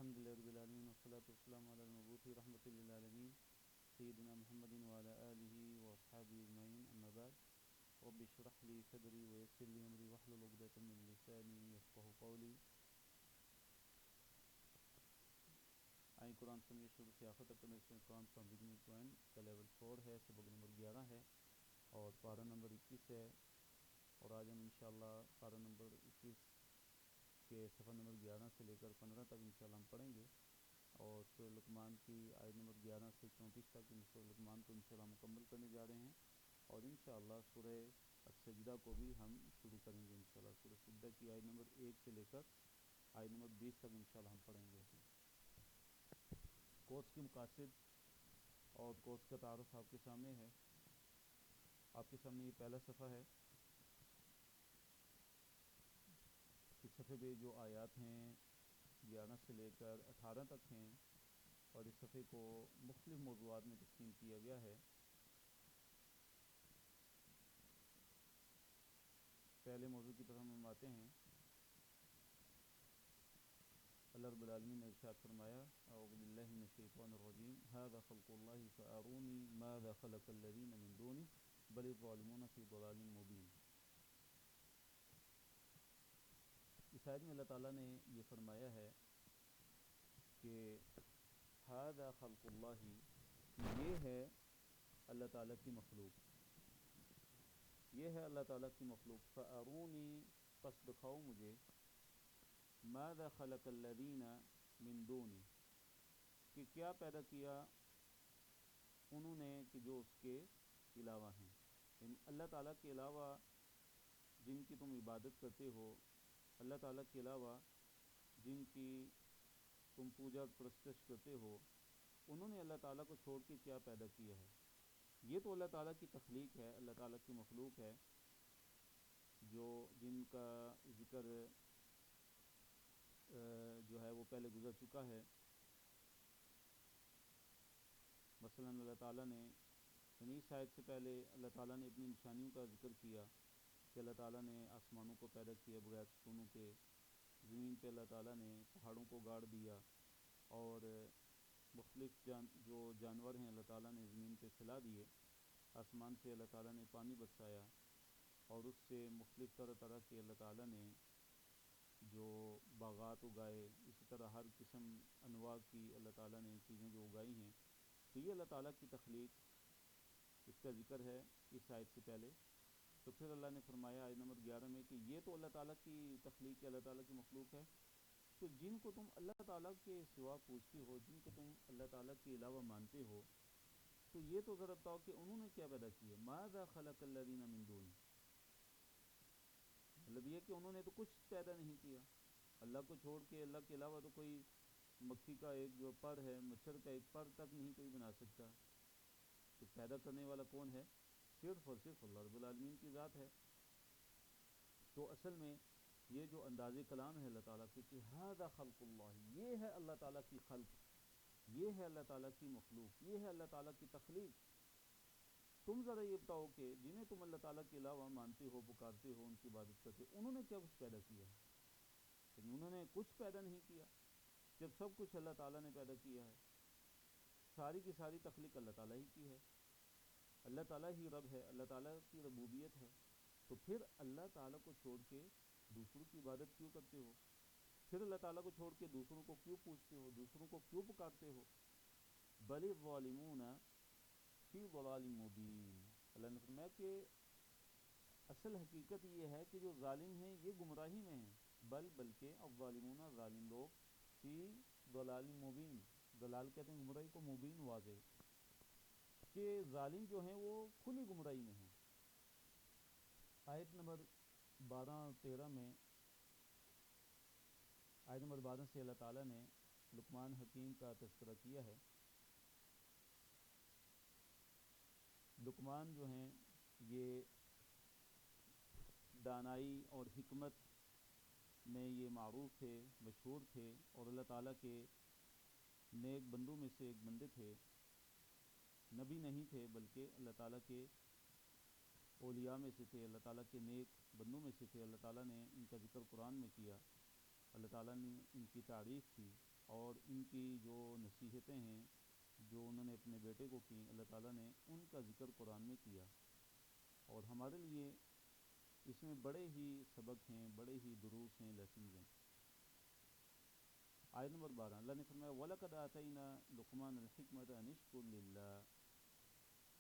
الحمد لله رب العالمين والصلاة والسلام على المبعوث رحمة للعالمين سيدنا محمد وعلى آله وأصحابه أجمعين أما بعد رب اشرح لي صدري ويسر لي أمري واحلل عقدة من لساني يفقهوا قولي. آئیں قرآن سمجھے شروع سے آخر تک connection Quran from beginning to end کا لیول 4 ہے، سبق نمبر 11 ہے اور پارہ نمبر 21 ہے، اور آج ہم انشاءاللہ پارہ نمبر 21 کے صفحہ نمبر 11 سے لے کر 15 تک انشاءاللہ ہم پڑھیں گے، اور سورہ لقمان کی آیت نمبر 11 سے 34 تک سورہ لقمان کو انشاءاللہ مکمل کرنے جا رہے ہیں، اور انشاءاللہ سورہ السجدہ کو بھی ہم شروع کریں گے انشاءاللہ. سورہ السجدہ کی آیت نمبر 1 سے لے کر آیت نمبر 20 تک انشاءاللہ ہم پڑھیں گے. کورس کی مقاصد اور کورس کا تعارف آپ کے سامنے ہے. آپ کے سامنے یہ پہلا صفحہ ہے. اس صفحے پہ جو آیات ہیں 11 سے لے کر 18 تک ہیں، اور اس صفحے کو مختلف موضوعات میں تقسیم کیا گیا ہے. پہلے موضوع کی طرف ہم آتے ہیں. اللہ رب العالمین نے ارشاد فرمایا اعوذ باللہ من الشیطان الرجیم ھذا خلق اللہ فارونی ماذا خلق الذین من دونہ بل الظالمون فی ضلال مبین. اس آیت میں اللہ تعالیٰ نے یہ فرمایا ہے کہ ھذا خلق اللہ، یہ ہے اللہ تعالیٰ کی مخلوق، یہ ہے اللہ تعالیٰ کی مخلوق. فارونی، پس دکھاؤ مجھے، ماذا خلق الذین من دونہ، کہ کیا پیدا کیا انہوں نے کہ جو اس کے علاوہ ہیں. یعنی اللہ تعالیٰ کے علاوہ جن کی تم عبادت کرتے ہو، اللہ تعالیٰ کے علاوہ جن کی تم پوجا پرستش کرتے ہو، انہوں نے اللہ تعالیٰ کو چھوڑ کے کیا پیدا کیا ہے. یہ تو اللہ تعالیٰ کی تخلیق ہے، اللہ تعالیٰ کی مخلوق ہے، جو جن کا ذکر جو ہے وہ پہلے گزر چکا ہے. مثلا اللہ تعالیٰ نے یعنی اس آیت سے پہلے اللہ تعالیٰ نے اپنی نشانیوں کا ذکر کیا کہ اللہ تعالیٰ نے آسمانوں کو پیدا کیا بغیر ستونوں کے، زمین پہ اللہ تعالیٰ نے پہاڑوں کو گاڑ دیا، اور مختلف جو جانور ہیں اللہ تعالیٰ نے زمین پہ پھیلا دیے. آسمان سے اللہ تعالیٰ نے پانی برسایا، اور اس سے مختلف طرح طرح کے اللہ تعالیٰ نے جو باغات اگائے. اسی طرح ہر قسم انواع کی اللہ تعالیٰ نے چیزیں جو اگائی ہیں. تو یہ اللہ تعالیٰ کی تخلیق، اس کا ذکر ہے اس آیت سے پہلے. تو پھر اللہ نے فرمایا آیت نمبر 11 میں کہ یہ تو اللہ تعالیٰ کی تخلیق ہے، اللہ تعالیٰ کی مخلوق ہے، تو جن کو تم اللہ تعالیٰ کے سوا پوجتے ہو، جن کو تم اللہ تعالیٰ کے علاوہ مانتے ہو، تو یہ تو ذرا بتاؤ کہ انہوں نے کیا پیدا کیا. ماذا خلق الذین من دونہ، مطلب یہ کہ انہوں نے تو کچھ پیدا نہیں کیا. اللہ کو چھوڑ کے اللہ کے علاوہ تو کوئی مکھی کا ایک جو پر ہے، مچھر کا ایک پر تک نہیں کوئی بنا سکتا. تو پیدا کرنے والا کون ہے؟ صرف اور صرف اللہ رب العالمین کی ذات ہے. تو اصل میں یہ جو انداز کلام ہے اللہ تعالیٰ کی کہ ھذا خلق اللہ، یہ ہے اللہ تعالیٰ کی خلق، یہ ہے اللہ تعالیٰ کی مخلوق، یہ ہے اللہ تعالیٰ کی تخلیق. تم ذرا یہ بتاؤ کہ جنہیں تم اللہ تعالیٰ کے علاوہ مانتے ہو، پکارتے ہو، ان کی عبادت کرتے ہو، انہوں نے کیا کچھ پیدا کیا ہے. یعنی انہوں نے کچھ پیدا نہیں کیا، جب سب کچھ اللہ تعالیٰ نے پیدا کیا ہے. ساری کی ساری تخلیق اللہ تعالیٰ ہی کی ہے، اللہ تعالیٰ ہی رب ہے، اللہ تعالیٰ کی ربوبیت ہے. تو پھر اللہ تعالیٰ کو چھوڑ کے دوسروں کی عبادت کیوں کرتے ہو؟ پھر اللہ تعالیٰ کو چھوڑ کے دوسروں کو کیوں پوچھتے ہو، دوسروں کو کیوں پکارتے ہو؟ بل الظالمون فی ضلال مبین. اللہ نے فرمایا کہ اصل حقیقت یہ ہے کہ جو ظالم ہیں یہ گمراہی میں ہیں. بلکہ الظالمون، ظالم لوگ، فی ضلال مبین، ضلال کہتے ہیں گمراہی کو، مبین واضح، کہ ظالم جو ہیں وہ کھلی گمراہی میں ہیں. آیت نمبر 12-13 میں، آیت نمبر 12 سے اللہ تعالیٰ نے لقمان حکیم کا تذکرہ کیا ہے. لقمان جو ہیں یہ دانائی اور حکمت میں یہ معروف تھے، مشہور تھے، اور اللہ تعالیٰ کے نیک بندوں میں سے ایک بندے تھے. نبی نہیں تھے بلکہ اللہ تعالیٰ کے اولیاء میں سے تھے، اللہ تعالیٰ کے نیک بندوں میں سے تھے. اللہ تعالیٰ نے ان کا ذکر قرآن میں کیا، اللہ تعالیٰ نے ان کی تعریف کی. اور ان کی جو نصیحتیں ہیں جو انہوں نے اپنے بیٹے کو کی، اللہ تعالیٰ نے ان کا ذکر قرآن میں کیا، اور ہمارے لیے اس میں بڑے ہی سبق ہیں، بڑے ہی دروس ہیں، لیسنز ہیں۔ آیت نمبر 12 اللہ نے فرمایا وَلَقَدْ آتَيْنَا لُقْمَانَ الْحِكْمَةَ أَنِ اشْكُرْ لِلَّهِ،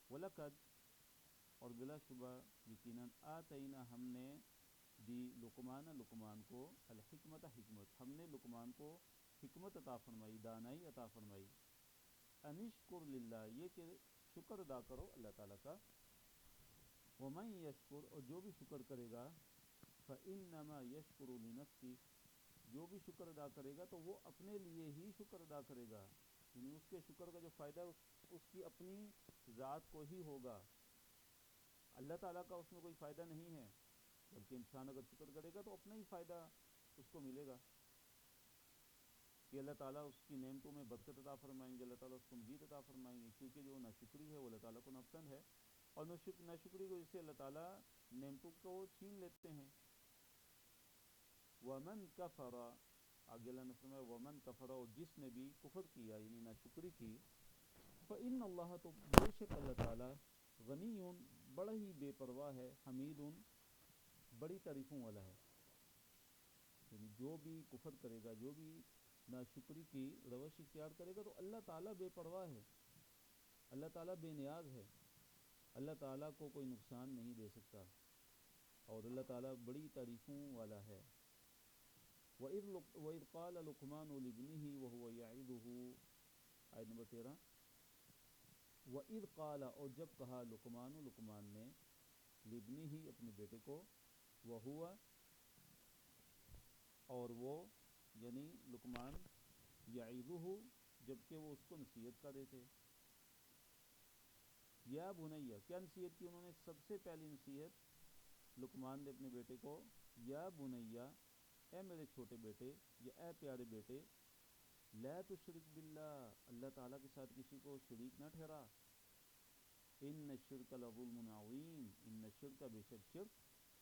وَلَقَدْ اور بلا شبہ یقیناً آتینا ہم نے دی لقمان کو الحکمت حکمت، ہم نے لقمان کو حکمت عطا فرمائی، دانائی عطا فرمائی، انشکر للہ یہ کہ شکر ادا کرو اللہ تعالیٰ کا، ومن یشکر اور جو بھی شکر کرے گا فإنما یشکر لنفسہ جو بھی شکر ادا کرے گا تو وہ اپنے لیے ہی شکر ادا کرے گا، یعنی اس کے شکر کا جو فائدہ ہے اس کی اپنی ذات کو ہی ہوگا، اللہ تعالیٰ کا اس میں کوئی فائدہ نہیں ہے، بلکہ انسان اگر شکر کرے گا تو اپنا ہی فائدہ اس کو ملے گا، کہ اللہ تعالیٰ اس کی نعمتوں میں برکت عطا فرمائیں گے، اللہ تعالیٰ اس کو مزید عطا فرمائیں گے، کیونکہ جو ناشکری ہے وہ اللہ تعالیٰ کو ناپسند ہے، اور ناشکری کو جسے اللہ تعالیٰ نعمتوں کو چھین لیتے ہیں۔ وَمَن كَفَرَ آگے اللہ نے فرمایا وَمَن كَفَرَ اور جس نے بھی کفر کیا یعنی ناشکری کی، فَإِنَّ اللَّهَ تو بے شک اللہ تعالیٰ غنی بڑا ہی بے پرواہ ہے، حمید بڑی تعریفوں والا ہے، یعنی جو بھی کفر کرے گا، جو بھی ناشکری کی روش اختیار کرے گا تو اللہ تعالیٰ بے پرواہ ہے، اللہ تعالیٰ بے نیاز ہے، اللہ تعالیٰ کو کوئی نقصان نہیں دے سکتا، اور اللہ تعالیٰ بڑی تعریفوں والا ہے۔ وَإِذْ قَالَ لُقْمَانُ لِابْنِهِ وَهُوَ يَعِظُهُ آیت نمبر 13 وَإِذْ قَالَ اور جب کہا لقمان نے لِابْنِهِ اپنے بیٹے کو، وَهُوَ اور وہ یعنی لقمان يَعِظُهُ جبکہ وہ اس کو نصیحت کر رہے تھے، یا بنیہ کیا نصیحت کی انہوں نے؟ سب سے پہلی نصیحت لقمان نے اپنے بیٹے کو، یا بنیہ اے میرے چھوٹے بیٹے یا اے پیارے بیٹے، لا تشرک باللہ اللہ تعالیٰ کے ساتھ کسی کو شریک نہ ٹھہرا، ان الشرک لظلم عظیم ان الشرک بے شک شرک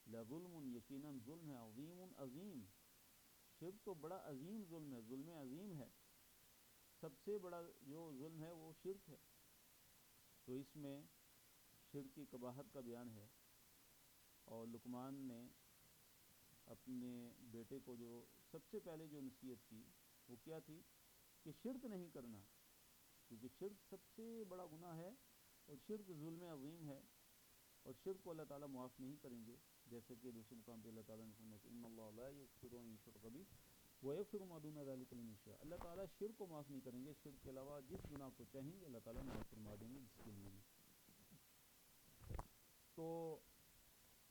لظلم یقیناً ظلم ہے، عظیم عظیم، شرک تو بڑا عظیم ظلم ہے، ظلم عظیم ہے، سب سے بڑا جو ظلم ہے وہ شرک ہے۔ تو اس میں شرک کی قباحت کا بیان ہے، اور لقمان نے اپنے بیٹے کو جو سب سے پہلے جو نصیحت کی وہ کیا تھی کہ شرک نہیں کرنا، کیونکہ شرک سب سے بڑا گناہ ہے، اور شرک ظلم عظیم ہے، اور شرک کو اللہ تعالیٰ معاف نہیں کریں گے، جیسے کہ دوسرے مقام پہ اللہ تعالیٰ نے فرمایا کہ ان اللہ لا یغفر ان یشرک بہ ویغفر ما دون ذلک لمن یشاء، اللہ تعالیٰ شرک کو معاف نہیں کریں گے، شرک کے علاوہ جس گناہ کو چاہیں گے اللہ تعالیٰ معاف فرما دیں گے جس کے لیے بھی۔ تو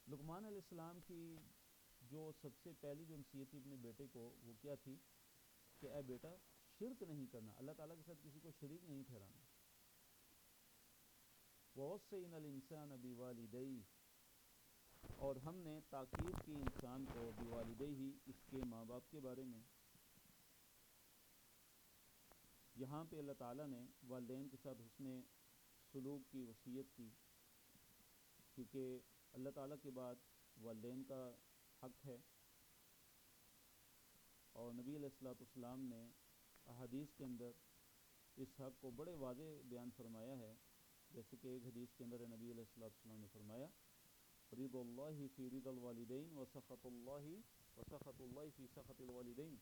لقمان علیہ السلام کی جو سب سے پہلی جو نصیحت تھی اپنے بیٹے کو وہ کیا تھی کہ اے بیٹا شرک نہیں کرنا، اللہ تعالیٰ کے ساتھ کسی کو شریک نہیں ٹھہرانا۔ وَوَصَّيْنَا الْإِنسَانَ بِوَالِدَيْهِ اور ہم نے تاکید کی انسان کو بوالدیہ اس کے ماں باپ کے بارے میں، یہاں پہ اللہ تعالیٰ نے والدین کے ساتھ حسن سلوک کی وصیت کی، کیونکہ اللہ تعالیٰ کے بعد والدین کا حق ہے، اور نبی علیہ السلام نے احادیث کے اندر اس حق کو بڑے واضح بیان فرمایا ہے، جیسے کہ ایک حدیث کے اندر نبی علیہ السلام نے فرمایا رضا اللہ فی رضا الوالدین وسخط اللہ فی سخط الوالدین،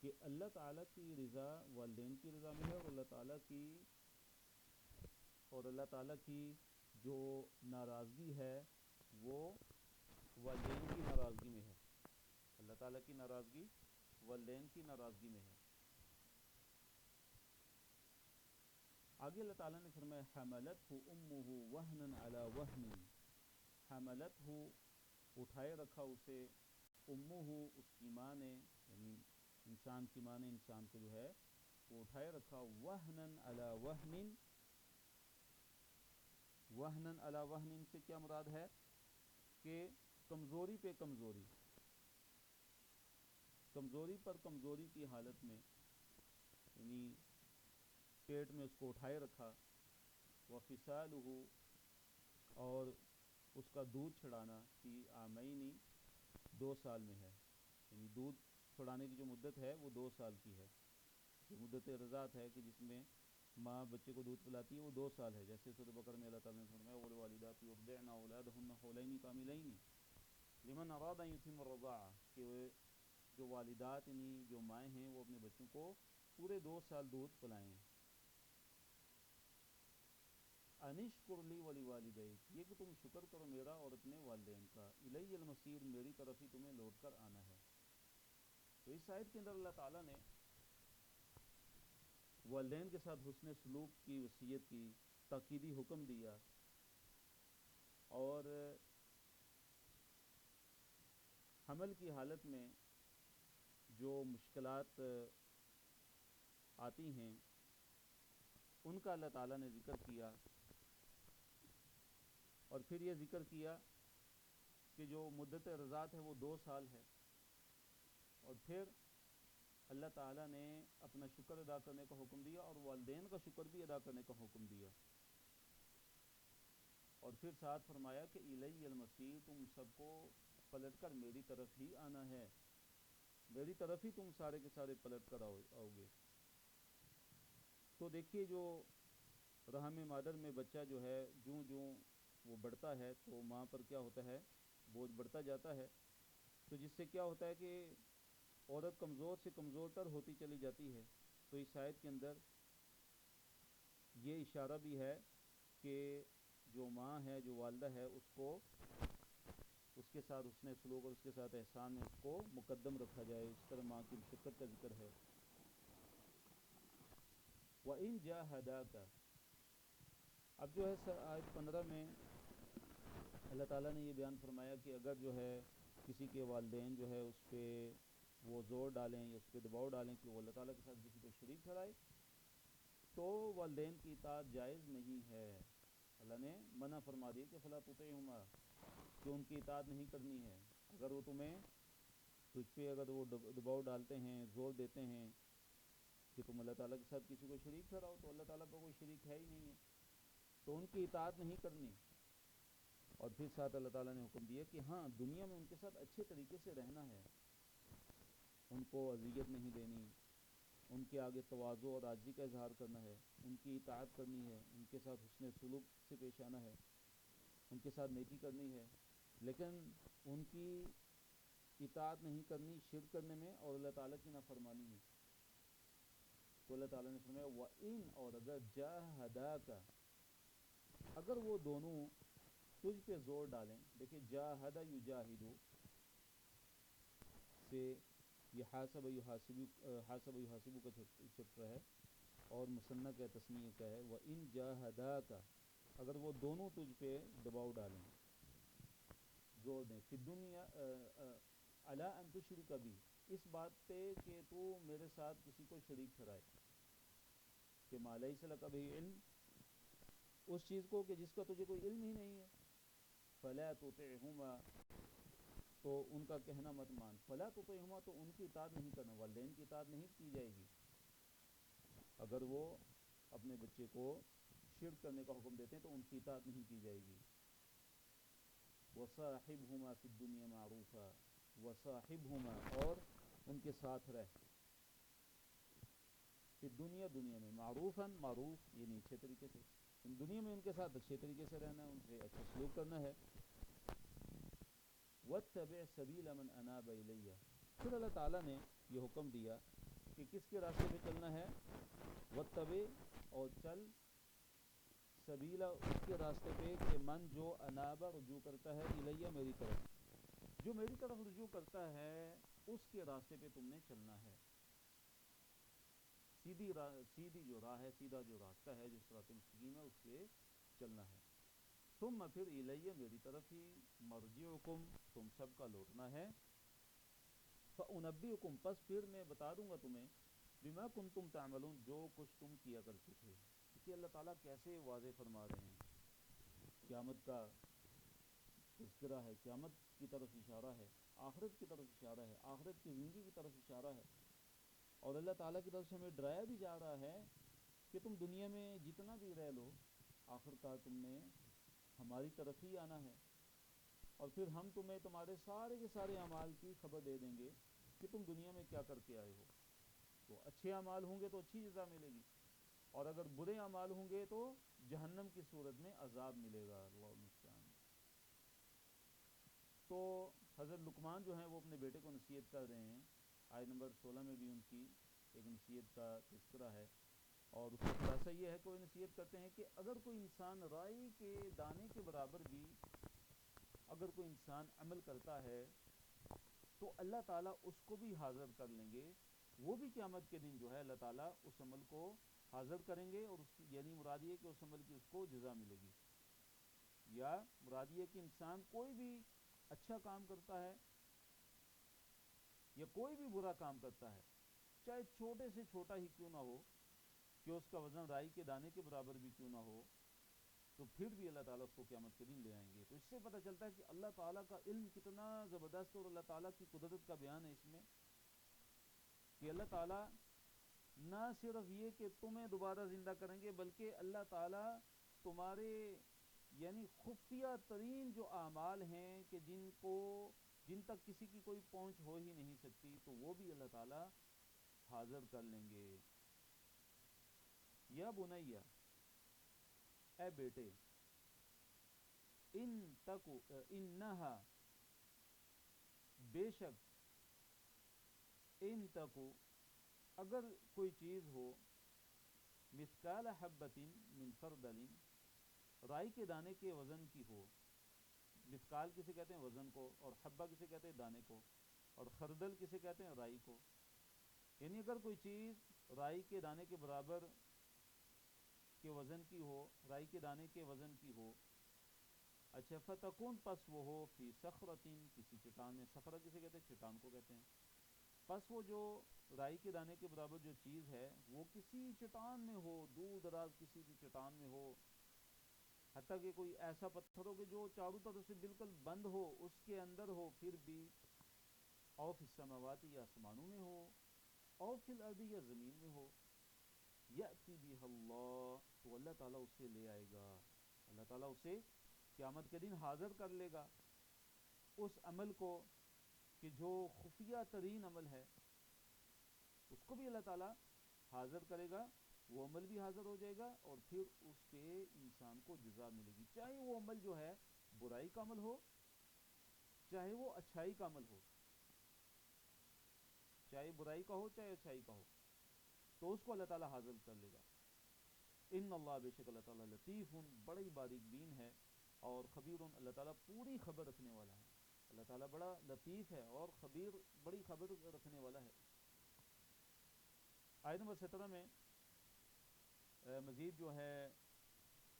کہ اللہ تعالیٰ کی رضا والدین کی رضا میں ہے، اور اللہ تعالیٰ کی جو ناراضگی ہے وہ والدین کی ناراضگی میں ہے، اللہ تعالیٰ کی ناراضگی والدین کی ناراضگی میں ہے۔ آگے اللہ تعالیٰ نے فرمایا حملتہ امہ وہنا علی وہن، حملتہ اٹھائے رکھا اسے، امہ اس کی ماں نے، یعنی انسان کی ماں نے انسان کو جو ہے وہ اٹھائے رکھا، وہنا علی وہن، وہنا علی وہن سے کیا مراد ہے کہ کمزوری پہ کمزوری، کمزوری پر کمزوری کی حالت میں، یعنی پیٹ میں اس کو اٹھائے رکھا، وفصالہ اور اس کا دودھ چھڑانا فی عامین 2 سال میں ہے، یعنی دودھ چھڑانے کی جو مدت ہے وہ 2 سال کی ہے، جو مدت رضاعت ہے کہ جس میں ماں بچے کو دودھ پلاتی ہے وہ 2 سال ہے، جیسے سورۃ بقرہ میں اللہ تعالیٰ نے فرمایا والوالدات یرضعن اولادهن حولین کاملین لمن اراد ان یتم الرضاعہ، کہ جو والدات یعنی جو مائیں ہیں وہ اپنے بچوں کو پورے 2 سال دودھ پلائیں۔ انشکر لی ولوالدیک، یہ کہ تم شکر کرو میرا اور اپنے والدین کا، الی المصیر، میری طرف ہی تمہیں لوٹ کر آنا ہے۔ تو اس آیت کے اندر اللہ تعالیٰ نے والدین کے ساتھ حسن سلوک کی وصیت کی، تاکیدی حکم دیا، اور حمل کی حالت میں جو مشکلات آتی ہیں ان کا اللہ تعالیٰ نے ذکر کیا، اور پھر یہ ذکر کیا کہ جو مدت رضاعت ہے وہ 2 سال ہے، اور پھر اللہ تعالیٰ نے اپنا شکر ادا کرنے کا حکم دیا اور والدین کا شکر بھی ادا کرنے کا حکم دیا، اور پھر ساتھ فرمایا کہ الی المصیر، تم سب کو پلٹ کر میری طرف ہی آنا ہے، میری طرف ہی تم سارے کے سارے پلٹ کر آؤ گے۔ تو دیکھیے جو رحم مادر میں بچہ جو ہے جوں جوں وہ بڑھتا ہے تو ماں پر کیا ہوتا ہے، بوجھ بڑھتا جاتا ہے، تو جس سے کیا ہوتا ہے کہ عورت کمزور سے کمزور تر ہوتی چلی جاتی ہے۔ تو اس آیت کے اندر یہ اشارہ بھی ہے کہ جو ماں ہے، جو والدہ ہے، اس کو اس کے ساتھ حسن سلوک اور اس کے ساتھ احسان میں اس کو مقدم رکھا جائے، اس طرح ماں کی مشقت کا ذکر ہے۔ وَإِن جَاهَدَاكَ، اب جو ہے آیت 15 میں اللہ تعالیٰ نے یہ بیان فرمایا کہ اگر جو ہے کسی کے والدین جو ہے اس پہ وہ زور ڈالیں یا اس پہ دباؤ ڈالیں کہ وہ اللہ تعالیٰ کے ساتھ کسی کو شریک ٹھہرائے، تو والدین کی اطاعت جائز نہیں ہے۔ اللہ نے منع فرما دی کہ فلا تطعهما، کہ ان کی اطاعت نہیں کرنی ہے۔ اگر وہ تجھ پہ اگر وہ دباؤ ڈالتے ہیں، زور دیتے ہیں کہ تم اللہ تعالیٰ کے ساتھ کسی کو شریک ٹھہراؤ، تو اللہ تعالیٰ کا کوئی شریک ہے ہی نہیں ہے، تو ان کی اطاعت نہیں کرنی۔ اور پھر ساتھ اللہ تعالیٰ نے حکم دیا کہ ہاں دنیا میں ان کے ساتھ اچھے طریقے سے رہنا ہے، ان کو اذیت نہیں دینی، ان کے آگے تواضع اور عاجزی کا اظہار کرنا ہے، ان کی اطاعت کرنی ہے، ان کے ساتھ حسن سلوک سے پیش آنا ہے، ان کے ساتھ نیکی کرنی ہے، لیکن ان کی اطاعت نہیں کرنی شرک کرنے میں اور اللہ تعالیٰ کی نافرمانی میں۔ تو اللہ تعالیٰ نے فرمایا وَإِنْ، اور اگر جَاهَدَاكَ، اگر وہ دونوں تجھ پہ زور ڈالیں، دیکھیں جاہد یجاہدو سے یہ حاسب یحاسبو کا چپٹر ہے اور مثنیٰ کا تثنیہ کا ہے۔ وَإِنْ جَاهَدَاكَ، اگر وہ دونوں تجھ پہ دباؤ ڈالیں، زور دیں، فی الدنیا علی ان تشرک بی، اس بات پہ کہ تو میرے ساتھ کسی کو شریک ٹھہرائے، کہ ما لیس لک بہ علم، اس چیز کو کہ جس کا تجھے کوئی علم ہی نہیں ہے، فلا تطعہما، تو ان کا کہنا مت مان، فلا تطعہما، تو ان کی اطاعت نہیں کرنا، والدین کی اطاعت نہیں کی جائے گی اگر وہ اپنے بچے کو شرک کرنے کا حکم دیتے ہیں، تو ان کی اطاعت نہیں کی جائے گی۔ وصاحبہما فی الدنیا معروفا، وصاحبہما، اور ان کے ساتھ رہ، فی الدنیا، دنیا میں، معروفاً، معروف یعنی اچھے طریقے سے، دنیا میں ان کے ساتھ اچھے طریقے سے رہنا ہے، ان سے اچھا سلوک کرنا ہے۔ وَاتَّبِعْ سَبِيلَ مَنْ أَنَابَ إِلَيَّ، پھر اللہ تعالیٰ نے یہ حکم دیا کہ کس کے راستے پہ چلنا ہے، وَاتَّبِعْ، اور چل، سبیلا، اس کے راستے پہ، کہ من، جو انابا، رجوع کرتا ہے، الیہ، میری طرف، جو میری طرف رجوع کرتا ہے اس کے راستے پہ تم نے چلنا ہے، سیدھی جو راہ ہے، سیدھا جو راستہ ہے، جو صراط مستقیم ہے، اس پہ چلنا ہے۔ ثم، پھر الیہ، میری طرف ہی، مرجعکم، تم سب کا لوٹنا ہے، فانبئکم، پس پھر میں بتا دوں گا تمہیں، بما کنتم تعملون، جو کچھ تم کیا کرتے تھے۔ کہ اللہ تعالیٰ کیسے واضح فرما رہے ہیں، قیامت کا تذکرہ ہے، قیامت کی طرف اشارہ ہے، آخرت کی طرف اشارہ ہے، آخرت کی زندگی کی طرف اشارہ ہے، اور اللہ تعالیٰ کی طرف سے ہمیں ڈرایا بھی جا رہا ہے کہ تم دنیا میں جتنا بھی رہ لو، آخرکار تم نے ہماری طرف ہی آنا ہے، اور پھر ہم تمہیں تمہارے سارے کے سارے اعمال کی خبر دے دیں گے کہ تم دنیا میں کیا کر کے آئے ہو۔ کو اچھے اعمال ہوں گے تو اچھی جزا ملے گی، اور اگر برے اعمال ہوں گے تو جہنم کی صورت میں عذاب ملے گا، اللہ المستعان۔ تو حضرت لقمان جو ہیں وہ اپنے بیٹے کو نصیحت کر رہے ہیں، آیت نمبر 16 میں بھی ان کی ایک نصیحت کا تذکرہ ہے، اور اس کا خلاصہ یہ ہے کہ وہ نصیحت کرتے ہیں کہ اگر کوئی انسان رائی کے دانے کے برابر بھی اگر کوئی انسان عمل کرتا ہے تو اللہ تعالیٰ اس کو بھی حاضر کر لیں گے، وہ بھی قیامت کے دن جو ہے اللہ تعالیٰ اس عمل کو حاضر کریں گے، اور اس یعنی مراد یہ کہ اس عمل کی اس کو جزا ملے گی، یا مراد یہ کہ انسان کوئی بھی اچھا کام کرتا ہے یا کوئی بھی برا کام کرتا ہے، چاہے چھوٹے سے چھوٹا ہی کیوں نہ ہو، کہ اس کا وزن رائی کے دانے کے برابر بھی کیوں نہ ہو، تو پھر بھی اللہ تعالیٰ اس کو قیامت کے دن لے آئیں گے۔ تو اس سے پتہ چلتا ہے کہ اللہ تعالیٰ کا علم کتنا زبردست، اور اللہ تعالیٰ کی قدرت کا بیان ہے اس میں، کہ اللہ تعالیٰ نہ صرف یہ کہ تمہیں دوبارہ زندہ کریں گے، بلکہ اللہ تعالیٰ تمہارے یعنی خفیہ ترین جو اعمال ہیں کہ جن تک کسی کی کوئی پہنچ ہو ہی نہیں سکتی، تو وہ بھی اللہ تعالیٰ حاضر کر لیں گے۔ یا بنیا، اے بیٹے، انہا، بے شک، ان تکو، اگر کوئی چیز ہو، مثقال حبۃ من خردل، رائی کے دانے کے وزن کی ہو، مثقال کسے کہتے ہیں وزن کو، اور حبہ کسے کہتے ہیں دانے کو، اور خردل کسے کہتے ہیں رائی کو، یعنی اگر کوئی چیز رائی کے دانے کے برابر کے وزن کی ہو، رائی کے دانے کے وزن کی ہو، اچھا، فتکون، پس وہ ہو، فی صخرۃ، کسی چٹان میں، صخرہ کسے کہتے ہیں چٹان کو کہتے ہیں، پس وہ جو رائی کے دانے کے برابر جو چیز ہے وہ کسی چٹان میں ہو، دور دراز کسی بھی چٹان میں ہو، حتیٰ کہ کوئی ایسا پتھر ہو کہ جو چاروں طرف سے بالکل بند ہو، اس کے اندر ہو پھر بھی، او فی السماوات، یا آسمانوں میں ہو، او فی الارض، یا زمین میں ہو، یأتی بہ اللہ، تو اللہ تعالیٰ اسے لے آئے گا، اللہ تعالیٰ اسے قیامت کے دن حاضر کر لے گا، اس عمل کو کہ جو خفیہ ترین عمل ہے اس کو بھی اللہ تعالیٰ حاضر کرے گا، وہ عمل بھی حاضر ہو جائے گا، اور پھر اس پہ انسان کو جزا ملے گی، چاہے وہ عمل جو ہے برائی کا عمل ہو، چاہے وہ اچھائی کا عمل ہو، چاہے برائی کا ہو چاہے اچھائی کا ہو، تو اس کو اللہ تعالیٰ حاضر کر لے گا۔ ان اللہ، بے شک اللہ تعالیٰ، لطیف، بڑی باریک بین ہے، اور خبیر، اللہ تعالیٰ پوری خبر رکھنے والا ہے، اللہ تعالیٰ بڑا لطیف ہے اور خبیر، بڑی خبر رکھنے والا ہے۔ آیت نمبر 17 میں مزید جو ہے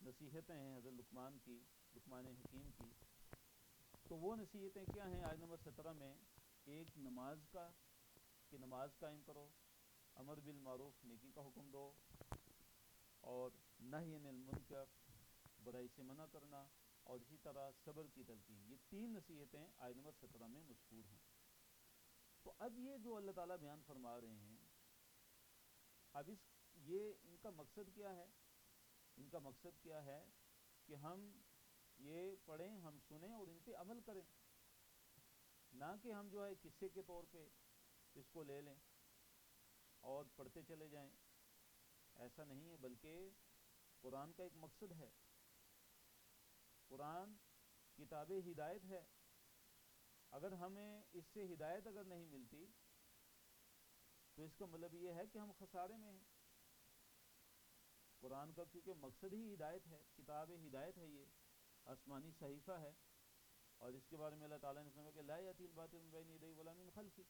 نصیحتیں ہیں حضرت لقمان کی، لقمان حکیم کی، تو وہ نصیحتیں کیا ہیں؟ آیت نمبر 17 میں ایک نماز کا، کہ نماز قائم کرو، امر بالمعروف، نیکی کا حکم دو، اور نہی عن المنکر، برائی سے منع کرنا، اور اسی طرح صبر کی تلقین، یہ تین نصیحتیں آیت نمبر 17 میں مذکور ہیں۔ تو اب یہ جو اللہ تعالیٰ بیان فرما رہے ہیں، اب یہ ان کا مقصد کیا ہے؟ ان کا مقصد کیا ہے کہ ہم یہ پڑھیں، ہم سنیں اور ان پہ عمل کریں، نہ کہ ہم جو ہے قصے کے طور پہ اس کو لے لیں اور پڑھتے چلے جائیں، ایسا نہیں ہے، بلکہ قرآن کا ایک مقصد ہے، قرآن کتاب ہدایت ہے، اگر ہمیں اس سے ہدایت اگر نہیں ملتی تو اس کا مطلب یہ ہے کہ ہم خسارے میں ہیں۔ قرآن کا کیونکہ مقصد ہی ہدایت ہے، کتاب ہدایت ہے، یہ آسمانی صحیفہ ہے، اور اس کے بارے میں اللہ تعالیٰ نے فرمایا کہ لا یأتی الباطل من بین یدیہ ولا من خلفہ،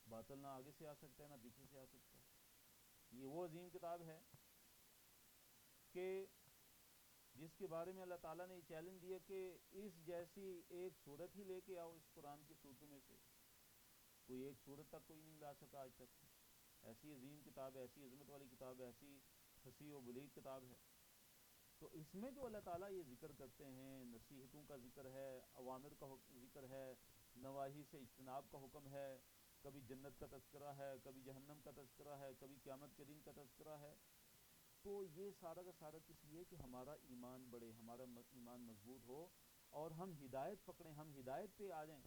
باطل نہ آگے سے آ سکتا ہے نہ پیچھے سے آ سکتا ہے۔ یہ وہ عظیم کتاب ہے کہ جس کے بارے میں اللہ تعالیٰ نے یہ چیلنج دیا کہ اس جیسی ایک صورت ہی لے کے آؤ، اس قرآن کی صورتوں میں سے کوئی ایک صورت تک کوئی نہیں لا سکا آج تک، ایسی عظیم کتاب ہے، ایسی عظمت والی کتاب ہے، ایسی فصیح و بلیغ کتاب ہے۔ تو اس میں جو اللہ تعالیٰ یہ ذکر کرتے ہیں، نصیحتوں کا ذکر ہے، اوامر کا ذکر ہے، نواہی سے اجتناب کا حکم ہے، کبھی جنت کا تذکرہ ہے، کبھی جہنم کا تذکرہ ہے، کبھی قیامت کے دن کا تذکرہ ہے، تو یہ سارا کا سارا کس لیے کہ ہمارا ایمان بڑھے، ہمارا ایمان مضبوط ہو، اور ہم ہدایت پکڑیں، ہم ہدایت پہ آ جائیں،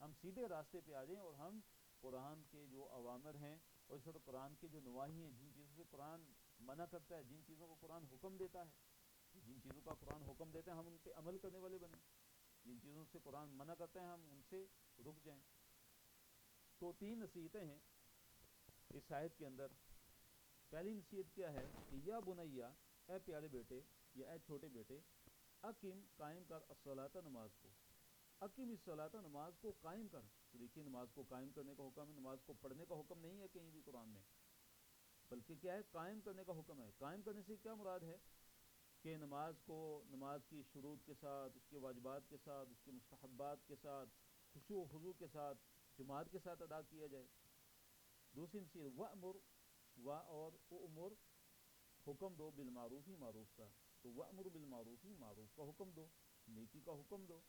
ہم سیدھے راستے پہ آ جائیں، اور ہم قرآن کے جو اوامر ہیں اور اس طرح قرآن کے جو نواحی ہیں، جن چیزوں سے قرآن منع کرتا ہے، جن چیزوں کو قرآن حکم دیتا ہے، جن چیزوں کا قرآن حکم دیتا ہے ہم ان پہ عمل کرنے والے بنیں، جن چیزوں سے قرآن منع کرتا ہے ہم ان سے رک جائیں۔ تو 3 نصیحتیں ہیں اس آیت کے اندر۔ پہلی نصیحت کیا ہے کہ یا بنیا، اے پیارے بیٹے یا اے چھوٹے بیٹے، اقیم قائم کر الصلاۃ، نماز کو، اقیم الصلاۃ، نماز کو قائم کر۔ تو دیکھیے نماز کو قائم کرنے کا حکم ہے، نماز کو پڑھنے کا حکم نہیں ہے کہیں بھی قرآن میں، بلکہ کیا ہے، قائم کرنے کا حکم ہے۔ قائم کرنے سے کیا مراد ہے کہ نماز کو نماز کی شروط کے ساتھ، اس کے واجبات کے ساتھ، اس کے مستحبات کے ساتھ، خشوع و خضوع کے ساتھ، جماعت کے ساتھ ادا کیا جائے۔ دوسری نصیحت وَأْمُرْ، و اور اُمر، حکم دو، بالمعروف، معروف کا، تو وَأْمُرْ بِالْمَعْرُوفِ، معروف کا حکم دو، نیکی کا حکم دو،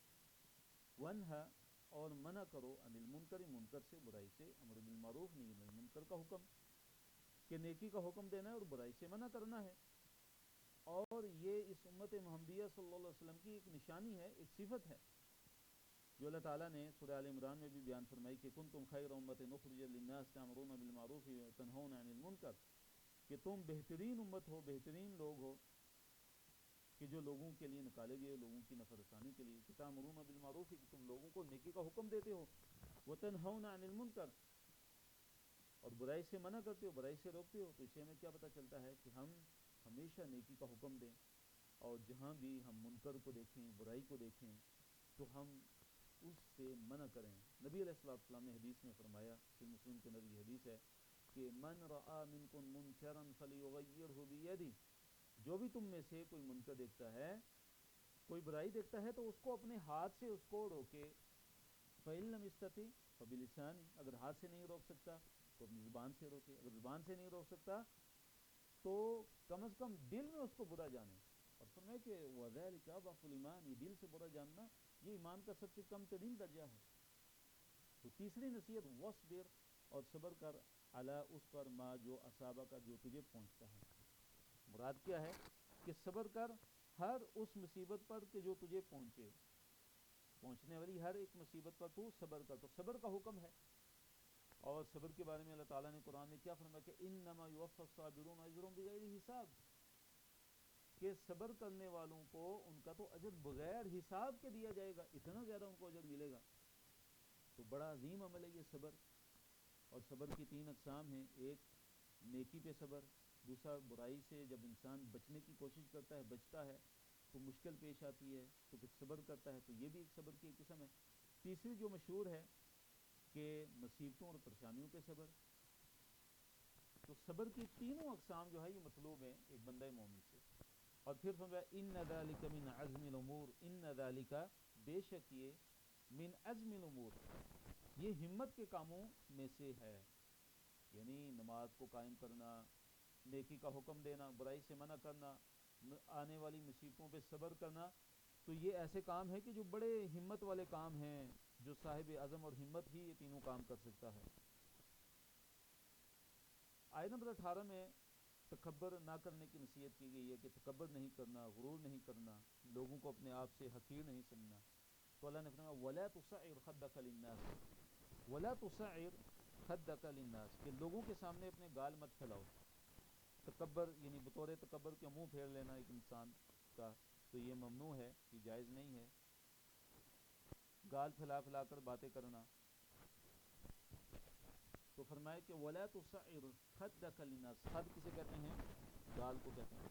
وَانْہَا، اور منع کرو، عن المنکر، منکر سے، برائی سے، امر بالمعروف نہیں، المنکر کا حکم کہ نیکی کا حکم دینا ہے اور برائی سے منع کرنا ہے۔ اور یہ اس امت محمدیہ صلی اللہ علیہ وسلم کی ایک نشانی ہے، ایک صفت ہے جو اللہ تعالیٰ نے سورہ آل عمران میں بھی بیان فرمائی کہ کنتم خیر امت اخرجت للناس تأمرون بالمعروف وتنہون عن المنکر، کہ تم بہترین امت ہو، بہترین لوگ ہو کہ جو لوگوں کے لیے نکالے گئے، لوگوں کی نفع رسانی کے لیے، کہ تأمرون بالمعروف، کہ تم لوگوں کو نیکی کا حکم دیتے ہو، وتنہون عن المنکر، اور برائی سے منع کرتے ہو، برائی سے روکتے ہو۔ تو اس سے ہمیں کیا پتہ چلتا ہے کہ ہم ہمیشہ نیکی کا حکم دیں، اور جہاں بھی ہم منکر کو دیکھیں، برائی کو دیکھیں، تو ہم اس سے منع کریں۔ نبی علیہ الصلوۃ والسلام نے حدیث میں فرمایا، پھر مسلم کے اندر یہ حدیث ہے کہ من رآ منکم منکرا فلیغیرہ بیدہ، جو بھی تم میں سے کوئی منکر دیکھتا ہے، کوئی برائی دیکھتا ہے، تو اس کو اپنے ہاتھ سے اس کو روکے، فإن لم یستطع فبلسانہ، اگر ہاتھ سے نہیں روک سکتا تو اپنی زبان سے روکے، اگر زبان سے نہیں روک سکتا تو کم از کم دل میں اس کو برا جانے۔ اور فرمایا کہ وذلک اضعف الایمان، یہ دل سے برا جاننا یہ ایمان کا سب سے کم ترین درجہ ہے۔ تو تیسری نصیحت وصبر، اور صبر کر، علی اس پر، ما جو اصابہ کا، جو تجھے پہنچتا ہے۔ مراد کیا ہے کہ صبر کر ہر اس مصیبت پر کہ جو تجھے پہنچے، پہنچنے والی ہر ایک مصیبت پر تو صبر کر۔ تو صبر کا حکم ہے، اور صبر کے بارے میں اللہ تعالیٰ نے قرآن میں کیا فرمایا کہ انما یوفی الصابرون اجرهم بغیر حساب، کہ صبر کرنے والوں کو ان کا تو اجر بغیر حساب کے دیا جائے گا، اتنا زیادہ ان کو اجر ملے گا۔ تو بڑا عظیم عمل ہے یہ صبر۔ اور صبر کی 3 اقسام ہیں، ایک نیکی پہ صبر، دوسرا برائی سے جب انسان بچنے کی کوشش کرتا ہے، بچتا ہے تو مشکل پیش آتی ہے تو پھر صبر کرتا ہے، تو یہ بھی ایک صبر کی ایک قسم ہے۔ تیسری جو مشہور ہے کہ مصیبتوں اور پریشانیوں پہ صبر۔ تو صبر کی تینوں اقسام جو ہے یہ مطلوب ہیں ایک بندہ مومن سے۔ اور پھر فرمایا ان ذلک من عزم الامور، ان ذلک، بے شک یہ، من عزم الامور، یہ ہمت کے کاموں میں سے ہے، یعنی نماز کو قائم کرنا، نیکی کا حکم دینا، برائی سے منع کرنا، آنے والی مصیبتوں پہ صبر کرنا، تو یہ ایسے کام ہیں کہ جو بڑے ہمت والے کام ہیں، جو صاحب عزم اور ہمت ہی یہ تینوں کام کر سکتا ہے۔ آیت نمبر 18 میں تکبر نہ کرنے کی نصیحت کی گئی ہے کہ تکبر نہیں کرنا، غرور نہیں کرنا، لوگوں کو اپنے آپ سے حقیر نہیں سمجھنا۔ تو اللہ نے فرمایا وَلَا تُصَعِّرْ خَدَّكَ لِلنَّاسِ، وَلَا تُصَعِّرْ خَدَّكَ لِلنَّاسِ، کہ لوگوں کے سامنے اپنے گال مت پھیلاؤ۔ تکبر یعنی بطور تکبر کے منہ پھیر لینا ایک انسان کا، تو یہ ممنوع ہے، یہ جائز نہیں ہے۔ گال پھیلا پھیلا کر باتیں کرنا، تو فرمایا کہ وَلَا تُصَعِّرْ خَدَّكَ لِلنَّاسِ، خد کسے کہتے ہیں؟ گال کو کہتے ہیں،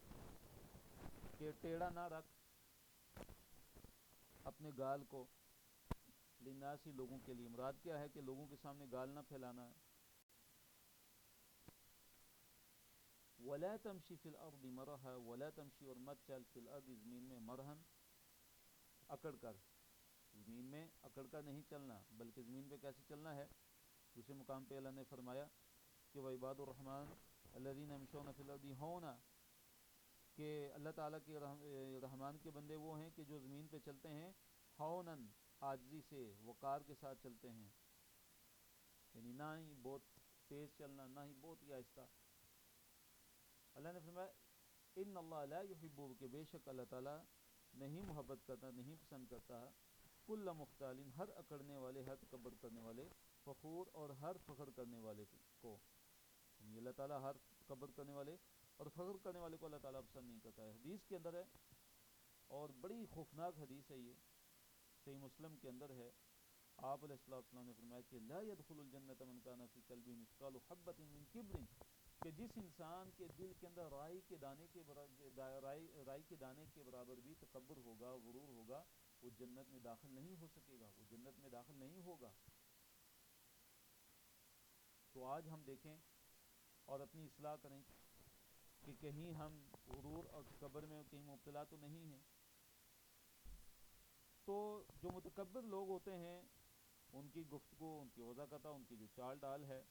کہ ٹیڑھا نہ رکھ اپنے گال کو، للناس، لوگوں کے لیے۔ مراد کیا ہے کہ لوگوں کے سامنے گال نہ پھیلانا ہے۔ وَلَا تَمْشِ فِي الْأَرْضِ مَرَحًا، وَلَا تَمْشِ، اور مت چل، فی الارض، زمین میں، مرحن، اکڑ کر، زمین میں اکڑ کر نہیں چلنا، بلکہ زمین پہ کیسے چلنا ہے؟ دوسرے مقام پہ اللہ نے فرمایا کہ وَعِبَادُ الرَّحْمَنِ الَّذِينَ يَمْشُونَ فِي الْأَرْضِ هَوْنًا، کہ اللہ تعالیٰ کے رحمان کے بندے وہ ہیں کہ جو زمین پہ چلتے ہیں ہونن، عاجزی سے، وقار کے ساتھ چلتے ہیں، یعنی نہ ہی بہت تیز چلنا، نہ ہی بہت ہی آہستہ۔ اللہ نے فرمایا ان اللہ لا یحب، کہ بے شک اللہ تعالیٰ نہیں محبت کرتا، نہیں پسند کرتا، کل مختال، ہر اکڑنے والے، ہر تکبر کرنے والے، فخور، اور ہر فخر کرنے والے کو۔ یہ اللہ تعالیٰ ہر تکبر کرنے والے اور فخر کرنے والے کو اللہ تعالیٰ پسند نہیں کرتا ہے. حدیث کے اندر ہے اور بڑی خوفناک حدیث ہے، یہ صحیح مسلم کے اندر ہے. آپ علیہ السلام نے فرمایا کہ لا يدخل الجنت من کان فی قلبہ مثقال حبۃ من کبر، کہ جس انسان کے دل کے اندر رائی کے دانے کے برابر بھی تکبر ہوگا، غرور ہوگا، وہ جنت میں داخل نہیں ہو سکے گا، وہ جنت میں داخل نہیں ہوگا. تو آج ہم دیکھیں اور اپنی اصلاح کریں کہ کہیں ہم غرور اور تکبر میں کہیں مبتلا تو نہیں ہیں. تو جو متکبر لوگ ہوتے ہیں ان کی گفتگو، ان کی وضاحت، ان کی جو چال ڈال ہے،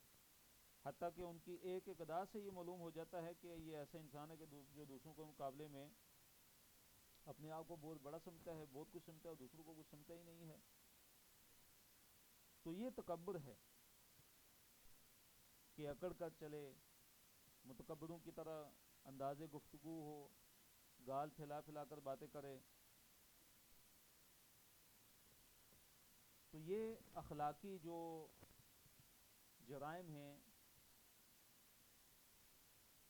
حتیٰ کہ ان کی ایک ایک ادا سے یہ معلوم ہو جاتا ہے کہ یہ ایسا انسان ہے کہ جو دوسروں کے مقابلے میں اپنے آپ کو بہت بڑا سمجھتا ہے، بہت کچھ سمجھتا ہے، اور دوسروں کو کچھ سمجھتا ہی نہیں ہے. تو یہ تکبر ہے کہ اکڑ کر چلے، متکبروں کی طرح انداز گفتگو ہو، گال پھیلا پھیلا کر باتیں کرے. تو یہ اخلاقی جو جرائم ہیں،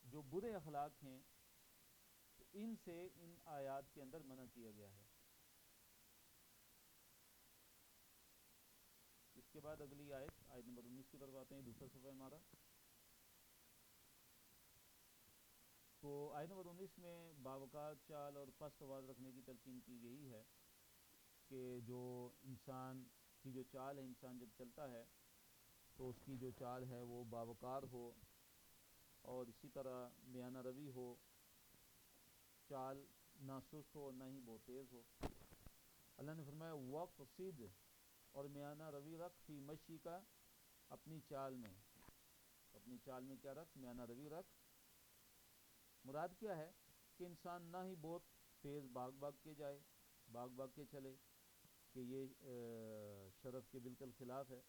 جو برے اخلاق ہیں، تو ان سے ان آیات کے اندر منع کیا گیا ہے. اس کے بعد اگلی آیت نمبر 19 کی طرف آتے ہیں، دوسرا صفحہ ہمارا. تو آیت نمبر 19 میں باوقار چال اور پست آواز رکھنے کی تلقین کی گئی ہے کہ جو انسان کی جو چال ہے، انسان جب چلتا ہے تو اس کی جو چال ہے وہ باوقار ہو، اور اسی طرح میانہ روی ہو، چال نہ سست ہو اور نہ ہی بہت تیز ہو. اللہ نے فرمایا وقصد، اور میانہ روی رکھ، فی مشی کا، اپنی چال میں. اپنی چال میں کیا رکھ؟ میانہ روی رکھ. مراد کیا ہے کہ انسان نہ ہی بہت تیز بھاگ کے جائے، بھاگ کے چلے کہ یہ شرف کے بالکل خلاف ہے،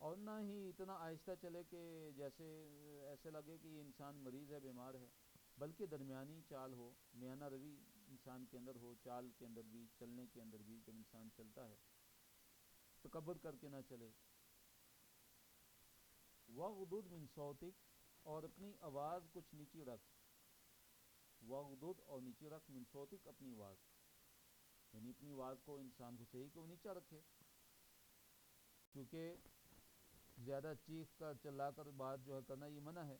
اور نہ ہی اتنا آہستہ چلے کہ جیسے ایسے لگے کہ یہ انسان مریض ہے، بیمار ہے، بلکہ درمیانی چال ہو، میانہ روی انسان کے اندر ہو، چال کے اندر بھی، چلنے کے اندر بھی. جب انسان چلتا ہے تکبر کر کے نہ چلے. وَغْضُضْ مِنْ صَوْتِكَ، اور اپنی آواز کچھ نیچی رکھ. وَغْضُضْ، اور نیچی رکھ، مِنْ صَوْتِكَ، اپنی آواز، یعنی اپنی آواز کو انسان کو چاہیے کہ وہ نیچا رکھے، کیونکہ زیادہ چیخ کر چلا کر بات جو ہے کرنا یہ منع ہے.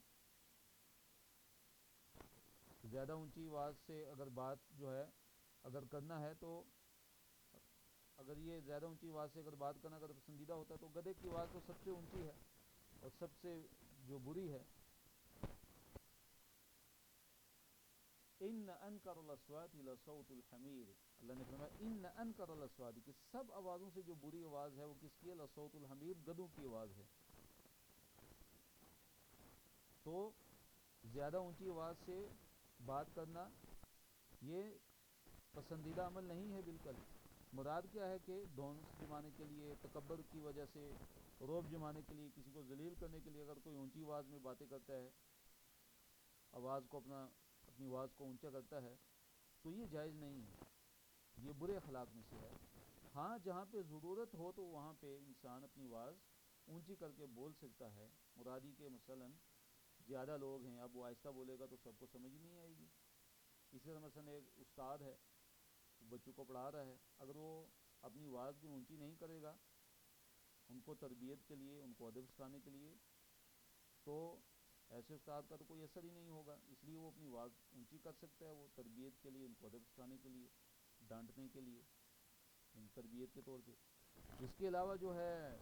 زیادہ اونچی آواز سے اگر بات جو ہے اگر کرنا ہے تو اگر یہ زیادہ اونچی آواز سے اگر بات کرنا اگر پسندیدہ ہوتا ہے تو گدھے کی آواز تو سب سے اونچی ہے اور سب سے جو بری ہے. ان انکر الاصوات لصوت الحمیر، اللہ نے فرمایا ان انکر الاصوات، کہ سب آوازوں سے جو بری آواز ہے وہ کس کی ہے؟ لصوت الحمیر، گدھوں کی آواز ہے. تو زیادہ اونچی آواز سے بات کرنا یہ پسندیدہ عمل نہیں ہے بالکل. مراد کیا ہے کہ دھونس جمانے کے لیے، تکبر کی وجہ سے، روب جمانے کے لیے، کسی کو ذلیل کرنے کے لیے اگر کوئی اونچی آواز میں باتیں کرتا ہے، آواز کو اپنی آواز کو اونچا کرتا ہے، تو یہ جائز نہیں ہے، یہ برے اخلاق میں سے ہے. ہاں جہاں پہ ضرورت ہو تو وہاں پہ انسان اپنی آواز اونچی کر کے بول سکتا ہے. مرادی کے مثلاً زیادہ لوگ ہیں، اب وہ آہستہ بولے گا تو سب کو سمجھ نہیں آئے گی. اسی طرح مثلاً ایک استاد ہے، بچوں کو پڑھا رہا ہے، اگر وہ اپنی آواز بھی اونچی نہیں کرے گا ان کو تربیت کے لیے، ان کو ادب سکھانے کے لیے، تو ایسے استاد کا تو کوئی اثر ہی نہیں ہوگا. اس لیے وہ اپنی آواز اونچی کر سکتا ہے، وہ تربیت کے لیے، ان کو ادب سکھانے کے لیے، ڈانٹنے کے لیے، تربیت کے طور پہ. اس کے علاوہ جو ہے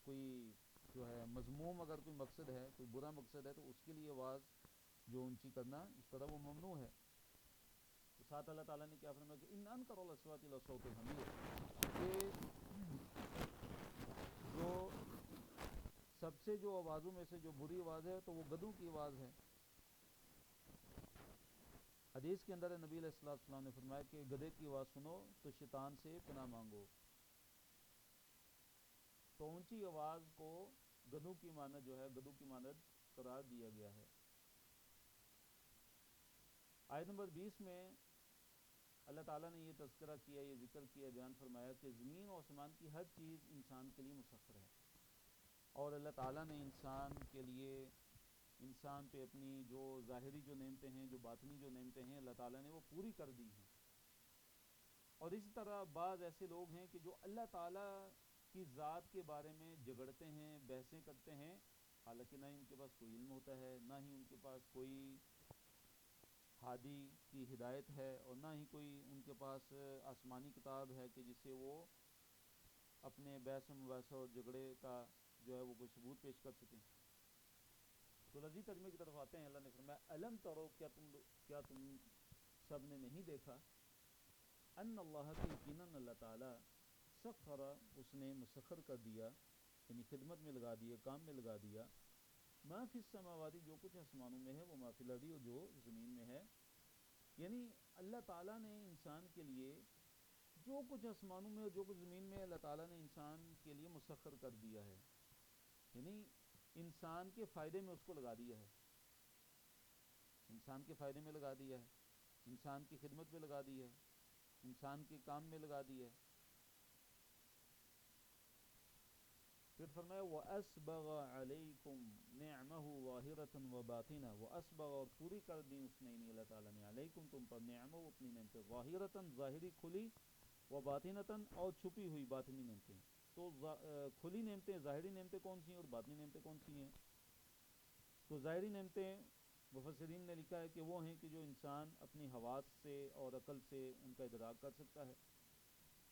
کوئی جو ہے مذموم اگر کوئی مقصد ہے، کوئی برا مقصد ہے، تو اس کے لیے آواز جو اونچی کرنا اس طرح وہ ممنوع ہے. تو ساتھ اللہ تعالیٰ نے کیا فرمایا کہ ان انکر الاصوات لصوت الحمیر، کہ جو سب سے جو آوازوں میں سے جو بری آواز ہے تو وہ گدھوں کی آواز ہے. حدیث کے اندر نبی علیہ السلام نے فرمایا کہ گدھے کی آواز سنو تو شیطان سے پناہ مانگو. تو اونچی آواز کو گدھوں کی مانند جو ہے، گدھوں کی مانند قرار دیا گیا ہے. آیت نمبر 20 میں اللہ تعالیٰ نے یہ تذکرہ کیا، یہ ذکر کیا، بیان فرمایا کہ زمین و آسمان کی ہر چیز انسان کے لیے مسخر ہے، اور اللہ تعالیٰ نے انسان کے لیے انسان پہ اپنی جو ظاہری جو نعمتیں ہیں، جو باطنی جو نعمتیں ہیں، اللہ تعالیٰ نے وہ پوری کر دی ہیں. اور اسی طرح بعض ایسے لوگ ہیں کہ جو اللہ تعالیٰ کی ذات کے بارے میں جھگڑتے ہیں، بحثیں کرتے ہیں، حالانکہ نہ ہی ان کے پاس کوئی علم ہوتا ہے، نہ ہی ان کے پاس کوئی ہادی کی ہدایت ہے، اور نہ ہی کوئی ان کے پاس آسمانی کتاب ہے کہ جس سے وہ اپنے بحث و مباحثہ اور جھگڑے کا جو ہے وہ کوئی ثبوت پیش کر سکیں. تو لذیذ ترجمے کی طرف آتے ہیں. اللہ نے فرمایا الم ترو، کیا تم سب نے نہیں دیکھا، ان اللہ کی یقیناً اللہ تعالیٰ سخر، اس نے مسخر کر دیا، یعنی خدمت میں لگا دیا، کام میں لگا دیا، ما فی السماواتی، جو کچھ آسمانوں میں ہے، وہ ما فی الارض، اور جو زمین میں ہے. یعنی اللہ تعالیٰ نے انسان کے لیے جو کچھ آسمانوں میں اور جو کچھ زمین میں، اللہ تعالیٰ نے انسان کے لیے مسخر کر دیا ہے، یعنی انسان کے فائدے میں اس کو لگا دیا ہے، انسان کے فائدے میں لگا دیا ہے، انسان کی خدمت میں لگا دی ہے، انسان کے کام میں لگا دی ہے. پھر فرمایا وَأَسْبَغَ عَلَيْكُمْ نِعْمَهُ ظَاهِرَةً وَبَاطِنَةً، وَأَسْبَغَ، اور پوری کر دی اس نے، یعنی اللہ تعالیٰ نے، علیکم تم پر، نعمہ اپنی نعمتیں، ظاہرةً ظاہری کھلی، وباطنةً اور چھپی ہوئی باطنی نعمتیں. تو کھلی نعمتیں، ظاہری نعمتیں کون سی ہیں اور باطنی نعمتیں کون سی ہیں؟ تو ظاہری نعمتیں مفسرین نے لکھا ہے کہ وہ ہیں کہ جو انسان اپنی حواس سے اور عقل سے ان کا ادراک کر سکتا ہے،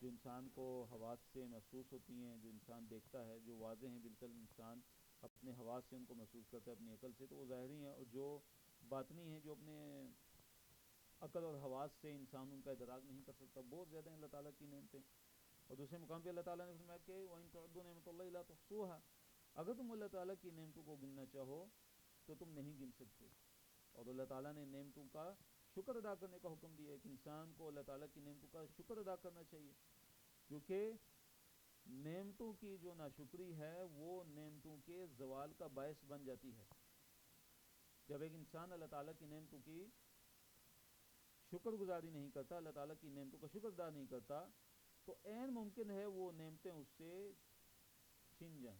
جو انسان کو حواس سے محسوس ہوتی ہیں، جو انسان دیکھتا ہے، جو واضح ہیں بالکل، انسان اپنے حواس سے ان کو محسوس کرتا ہے، اپنی عقل سے، تو وہ ظاہری ہیں. اور جو باطنی ہیں، جو اپنے عقل اور حواس سے انسان ان کا ادراک نہیں کر سکتا، بہت زیادہ ہیں اللہ تعالیٰ کی نعمتیں. اور دوسرے مقام پہ اللہ تعالیٰ نے فرمایا کہ وَإِن تَعُدُّوا نِعْمَتَ اللَّهِ لَا تُحْصُوهَا، اگر تم اللہ تعالیٰ کی نعمتوں کو گننا چاہو تو تم نہیں گن سکتے. اور اللہ تعالیٰ نے نعمتوں کا شکر ادا کرنے کا حکم دیا ہے کہ انسان کو اللہ تعالیٰ کی نعمتوں کا شکر ادا کرنا چاہیے، کیونکہ نعمتوں کی جو ناشکری ہے وہ نعمتوں کے زوال کا باعث بن جاتی ہے. جب ایک انسان اللہ تعالیٰ کی نعمتوں کی شکر گزاری نہیں کرتا، اللہ تعالیٰ کی نعمتوں کا شکر ادا نہیں کرتا، تو عین ممکن ہے وہ نعمتیں اس سے چھن جائیں،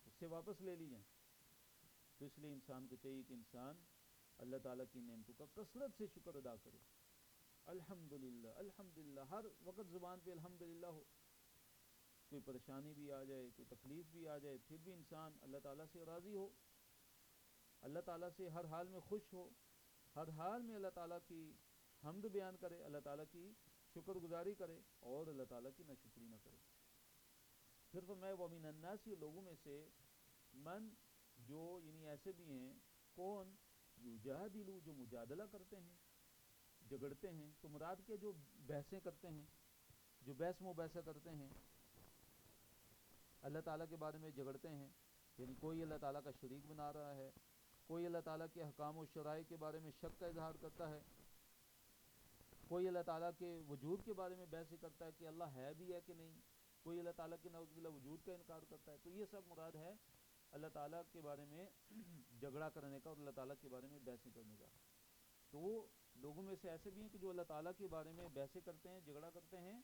اس سے واپس لے لی جائیں. تو اس لیے انسان کو چاہیے کہ انسان اللہ تعالیٰ کی نعمتوں کا کثرت سے شکر ادا کرے. الحمدللہ الحمدللہ، ہر وقت زبان پہ الحمدللہ ہو. کوئی پریشانی بھی آ جائے، کوئی تکلیف بھی آ جائے، پھر بھی انسان اللہ تعالیٰ سے راضی ہو، اللہ تعالیٰ سے ہر حال میں خوش ہو، ہر حال میں اللہ تعالیٰ کی حمد بیان کرے، اللہ تعالیٰ کی شکر گزاری کرے، اور اللہ تعالیٰ کی ناشکری نہ کرے. پھر فرمایا وَمِنَ النَّاسِ، لوگوں میں سے، من، جو، یعنی ایسے بھی ہیں، کون، یجادل، جو مجادلہ کرتے ہیں، جھگڑتے ہیں. تو مراد کے جو بحثیں کرتے ہیں، جو بحث مباحثہ کرتے ہیں، اللہ تعالیٰ کے بارے میں جھگڑتے ہیں، یعنی کوئی اللہ تعالیٰ کا شریک بنا رہا ہے، کوئی اللہ تعالیٰ کے احکام و شرائع کے بارے میں شک کا اظہار کرتا ہے، کوئی اللہ تعالیٰ کے وجود کے بارے میں بحث کرتا ہے کہ اللہ ہے بھی ہے کہ نہیں، کوئی اللہ تعالیٰ کے نعوذ باللہ وجود کا انکار کرتا ہے. تو یہ سب مراد ہے اللہ تعالیٰ کے بارے میں جھگڑا کرنے کا اور اللہ تعالیٰ کے بارے میں بحثیں کرنے کا. تو وہ لوگوں میں سے ایسے بھی ہیں کہ جو اللہ تعالیٰ کے بارے میں بحثیں کرتے ہیں، جھگڑا کرتے ہیں،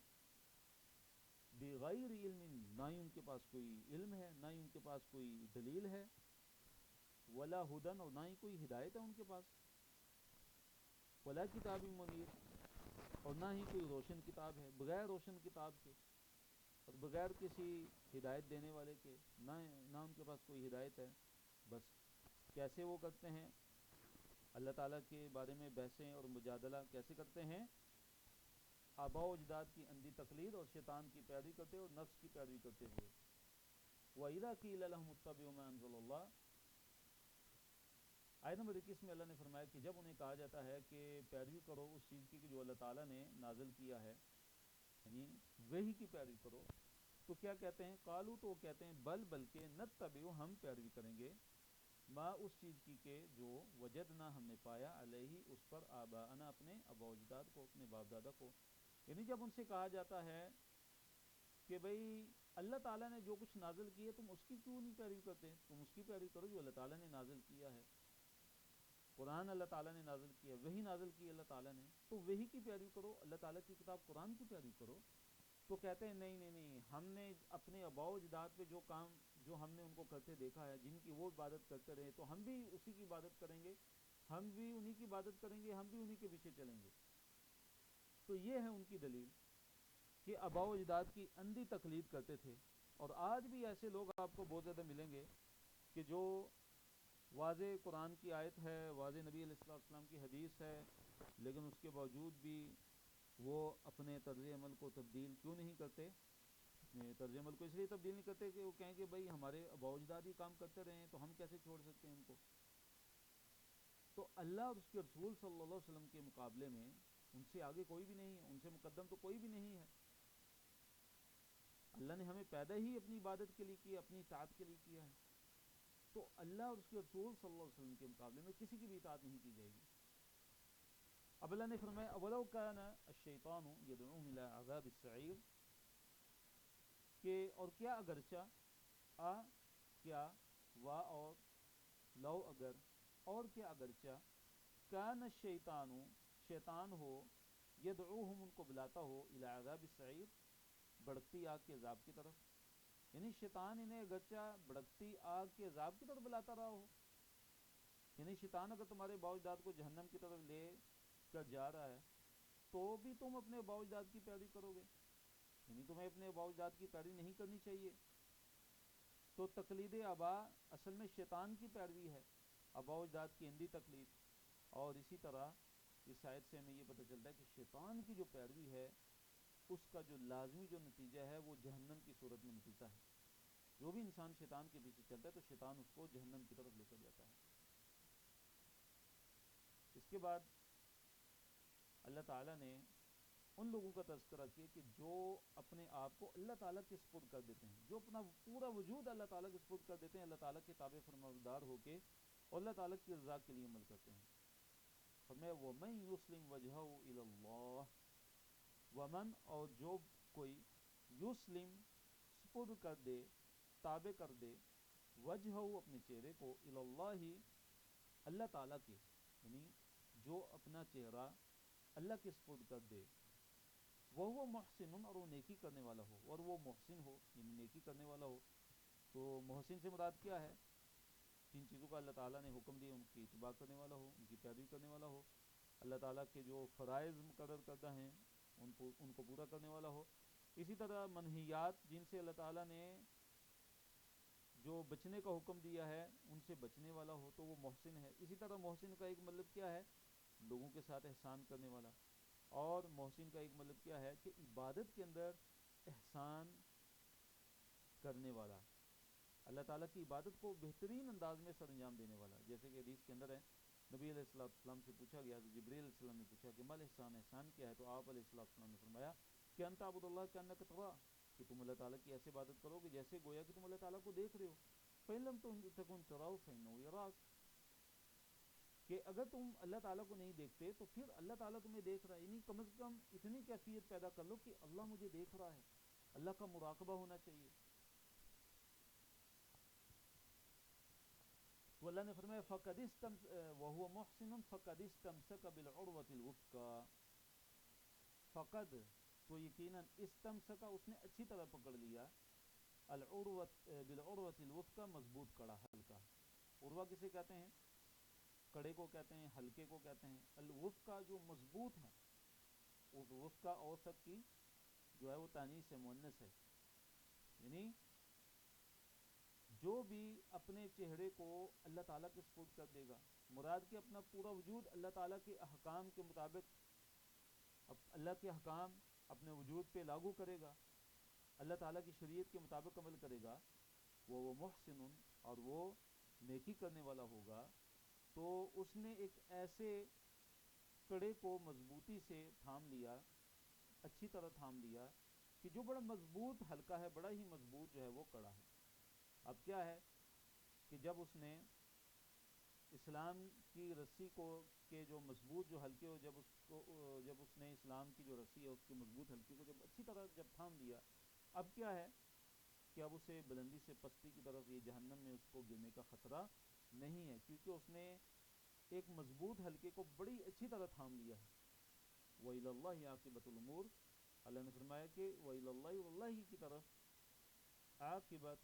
بغیر علم، نہ ہی ان کے پاس کوئی علم ہے، نہ ہی ان کے پاس کوئی دلیل ہے، ولا ہدن، اور نہ ہی کوئی ہدایت ہے ان کے پاس، ولا کتاب منیر، اور نہ ہی کوئی روشن کتاب ہے، بغیر روشن کتاب کے اور بغیر کسی ہدایت دینے والے کے، نہ ان کے پاس کوئی ہدایت ہے. بس کیسے وہ کرتے ہیں اللہ تعالیٰ کے بارے میں بحثیں اور مجادلہ، کیسے کرتے ہیں؟ آباء و اجداد کی اندھی تقلید اور شیطان کی پیروی کرتے اور نفس کی پیروی کرتے ہوئے. وَإِذَا قِيلَ لَهُمُ اتَّبِعُوا مَا أَنزَلَ اللَّهُ، آیت نمبر 21 میں اللہ نے فرمایا کہ جب انہیں کہا جاتا ہے کہ پیروی کرو اس چیز کی جو اللہ تعالیٰ نے نازل کیا ہے، یعنی وحی کی پیروی کرو، تو کیا کہتے ہیں؟ قالو، تو وہ کہتے ہیں، بلکہ نتبع، ہم پیروی کریں گے، ما، اس چیز کی کہ جو وجدنا، ہم نے پایا، علیہ، اس پر، آباءنا، اپنے آباء و اجداد کو، اپنے باپ دادا کو. یعنی جب ان سے کہا جاتا ہے کہ بھئی اللہ تعالیٰ نے جو کچھ نازل کی ہے تم اس کی کیوں نہیں پیروی کرتے؟ تم اس کی پیروی کرو جو اللہ تعالیٰ نے نازل کیا ہے. قرآن اللہ تعالیٰ نے نازل کیا، وحی نازل کی اللہ تعالیٰ نے، تو وحی کی پیروی کرو، اللہ تعالیٰ کی کتاب قرآن کی پیروی کرو. تو کہتے ہیں نہیں نہیں نہیں، ہم نے اپنے آباء و اجداد پہ جو کام جو ہم نے ان کو کرتے دیکھا ہے، جن کی وہ عبادت کرتے رہے، تو ہم بھی اسی کی عبادت کریں گے، ہم بھی انہی کی عبادت کریں گے، ہم بھی انہی کے پیچھے چلیں گے۔ تو یہ ہے ان کی دلیل کہ آباء و اجداد کی اندھی تقلید کرتے تھے۔ اور آج بھی ایسے لوگ آپ کو بہت زیادہ ملیں گے کہ جو واضح قرآن کی آیت ہے، واضح نبی علیہ السلام کی حدیث ہے، لیکن اس کے باوجود بھی وہ اپنے طرز عمل کو تبدیل کیوں نہیں کرتے؟ اپنے طرز عمل کو اس لیے تبدیل نہیں کرتے کہ وہ کہیں کہ بھائی ہمارے آباء و اجداد ہی کام کرتے رہے ہیں تو ہم کیسے چھوڑ سکتے ہیں ان کو۔ تو اللہ اور اس کے رسول صلی اللہ علیہ وسلم کے مقابلے میں ان سے آگے کوئی بھی نہیں ہے، ان سے مقدم تو کوئی بھی نہیں ہے۔ اللہ نے ہمیں پیدا ہی اپنی عبادت کے لیے کیا، اپنی اطاعت کے لیے کیا ہے، تو اللہ اور اس کے رسول صلی اللہ علیہ وسلم کے مقابلے میں کسی کی بھی اطاعت نہیں کی جائے گی۔ اب اللہ نے فرمایا اولو کان الشیطان یدعوہم الی عذاب السعیر، کہ اور کیا اگرچہ کیا اور لو اگر اور کیا اگرچہ کان الشیطان شیطان ہو یدعوہم ان کو بلاتا ہو الی عذاب السعیر بھڑکتی آگ کے عذاب کی طرف، یعنی شیطان انہیں اگرچہ بھڑکتی آگ کے عذاب کی طرف بلاتا رہا ہو، یعنی شیطان اگر تمہارے باء اجداد کو جہنم کی طرف لے کر جا رہا ہے تو بھی تم اپنے باء اجداد کی پیروی کرو گے، یعنی تمہیں اپنے باء اجداد کی پیروی نہیں کرنی چاہیے۔ تو تقلید آباء اصل میں شیطان کی پیروی ہے، آباء و اجداد کی اندھی تقلید۔ اور اسی طرح اس آیت سے ہمیں یہ پتہ چلتا ہے کہ شیطان کی جو پیروی ہے اس کا جو لازمی جو نتیجہ ہے وہ جہنم کی صورت میں نکلتا ہے۔ جو بھی انسان شیطان کے پیچھے چلتا ہے تو شیطان اس کو جہنم کی طرف لے کر جاتا ہے۔ اس کے بعد اللہ تعالیٰ نے ان لوگوں کا تذکرہ کیا کہ جو اپنے آپ کو اللہ تعالیٰ کے سپرد کر دیتے ہیں، جو اپنا پورا وجود اللہ تعالیٰ کے سپرد کر دیتے ہیں، اللہ تعالیٰ کے تابع فرمانبردار ہو کے اور اللہ تعالیٰ کی رضا کے لیے عمل کرتے ہیں۔ فرمایا وَمَن يُسْلِمْ وَجْهَهُ إِلَى اللَّهِ، ومن اور جو کوئی یسلم سپرد کر دے، تابع کر دے، وجہہ اپنے چہرے کو الی اللہ اللہ تعالیٰ کے، یعنی جو اپنا چہرہ اللہ کے سپرد کر دے، وہ محسن اور وہ نیکی کرنے والا ہو، اور وہ محسن ہو یعنی نیکی کرنے والا ہو۔ تو محسن سے مراد کیا ہے؟ جن چیزوں کا اللہ تعالیٰ نے حکم دیا ان کی اتباع کرنے والا ہو، ان کی پیروی کرنے والا ہو، اللہ تعالیٰ کے جو فرائض مقرر کردہ ہیں ان کو پورا کرنے والا ہو۔ اسی طرح منہیات جن سے اللہ تعالیٰ نے جو بچنے کا حکم دیا ہے ان سے بچنے والا ہو تو وہ محسن ہے۔ اسی طرح محسن کا ایک مطلب کیا ہے؟ لوگوں کے ساتھ احسان کرنے والا۔ اور محسن کا ایک مطلب کیا ہے کہ عبادت کے اندر احسان کرنے والا، اللہ تعالیٰ کی عبادت کو بہترین انداز میں سر انجام دینے والا۔ جیسے کہ حدیث کے اندر ہے، نبی علیہ السلام سے پوچھا گیا، جبریل علیہ السلام نے پوچھا کہ مال احسان، احسان کیا ہے؟ تو آپ علیہ السلام نے فرمایا کہ انت عبد اللہ کا انک تراہ، کہ تم اللہ تعالیٰ کی ایسے عبادت کرو کہ جیسے گویا کہ تم اللہ تعالیٰ کو دیکھ رہے ہو۔ فَإِن لَمْ تَكُن تَرَاهُ فَإِنَّهُ يَرَاكَ، کہ اگر تم اللہ تعالیٰ کو نہیں دیکھتے تو پھر اللہ تعالیٰ تمہیں دیکھ رہا ہے، یعنی کم از کم اتنی کیفیت پیدا کر لو کہ اللہ مجھے دیکھ رہا ہے، اللہ کا مراقبہ ہونا چاہیے۔ تو اللہ نے فرمایا فَقَدْ وَهُوَ مُحْسِنٌ فَقَدْ اسْتَمْسَكَ بِالْعُرْوَةِ الْوُثْقَىٰ، فقد تو یقیناً استمسک اس نے اچھی طرح پکڑ لیا، بالعروۃ الوثقیٰ مضبوط کڑا، ہلکا۔ عروہ کسے کہتے ہیں؟ کڑے کو کہتے ہیں، ہلکے کو کہتے ہیں۔ الوثقیٰ جو مضبوط ہے، اس وثقیٰ اوسط کی جو ہے وہ تانیث ہے، مؤنث ہے، یعنی جو بھی اپنے چہرے کو اللہ تعالیٰ کے سپرد کر دے گا، مراد کہ اپنا پورا وجود اللہ تعالیٰ کے احکام کے مطابق، اللہ کے احکام اپنے وجود پہ لاگو کرے گا، اللہ تعالیٰ کی شریعت کے مطابق عمل کرے گا، وہ محسن اور وہ نیکی کرنے والا ہوگا، تو اس نے ایک ایسے کڑے کو مضبوطی سے تھام لیا، اچھی طرح تھام لیا کہ جو بڑا مضبوط ہلکا ہے، بڑا ہی مضبوط جو ہے وہ کڑا ہے۔ اب کیا ہے کہ جب اس نے اسلام کی رسی کو کہ جو مضبوط جو ہلکے ہو، جب اس نے اسلام کی جو رسی ہے اس کے مضبوط ہلکے کو جب اچھی طرح جب تھام لیا، اب کیا ہے کہ اب اسے بلندی سے پستی کی طرف، یہ جہنم میں اس کو گرنے کا خطرہ نہیں ہے، کیونکہ اس نے ایک مضبوط ہلکے کو بڑی اچھی طرح تھام لیا ہے۔ وَإِلَى اللَّهِ عَاقِبَةُ الْأُمُورِ، اللہ نے فرمایا کہ وَإِلَى اللَّهِ، اللہ ہی کی طرف عاقبۃ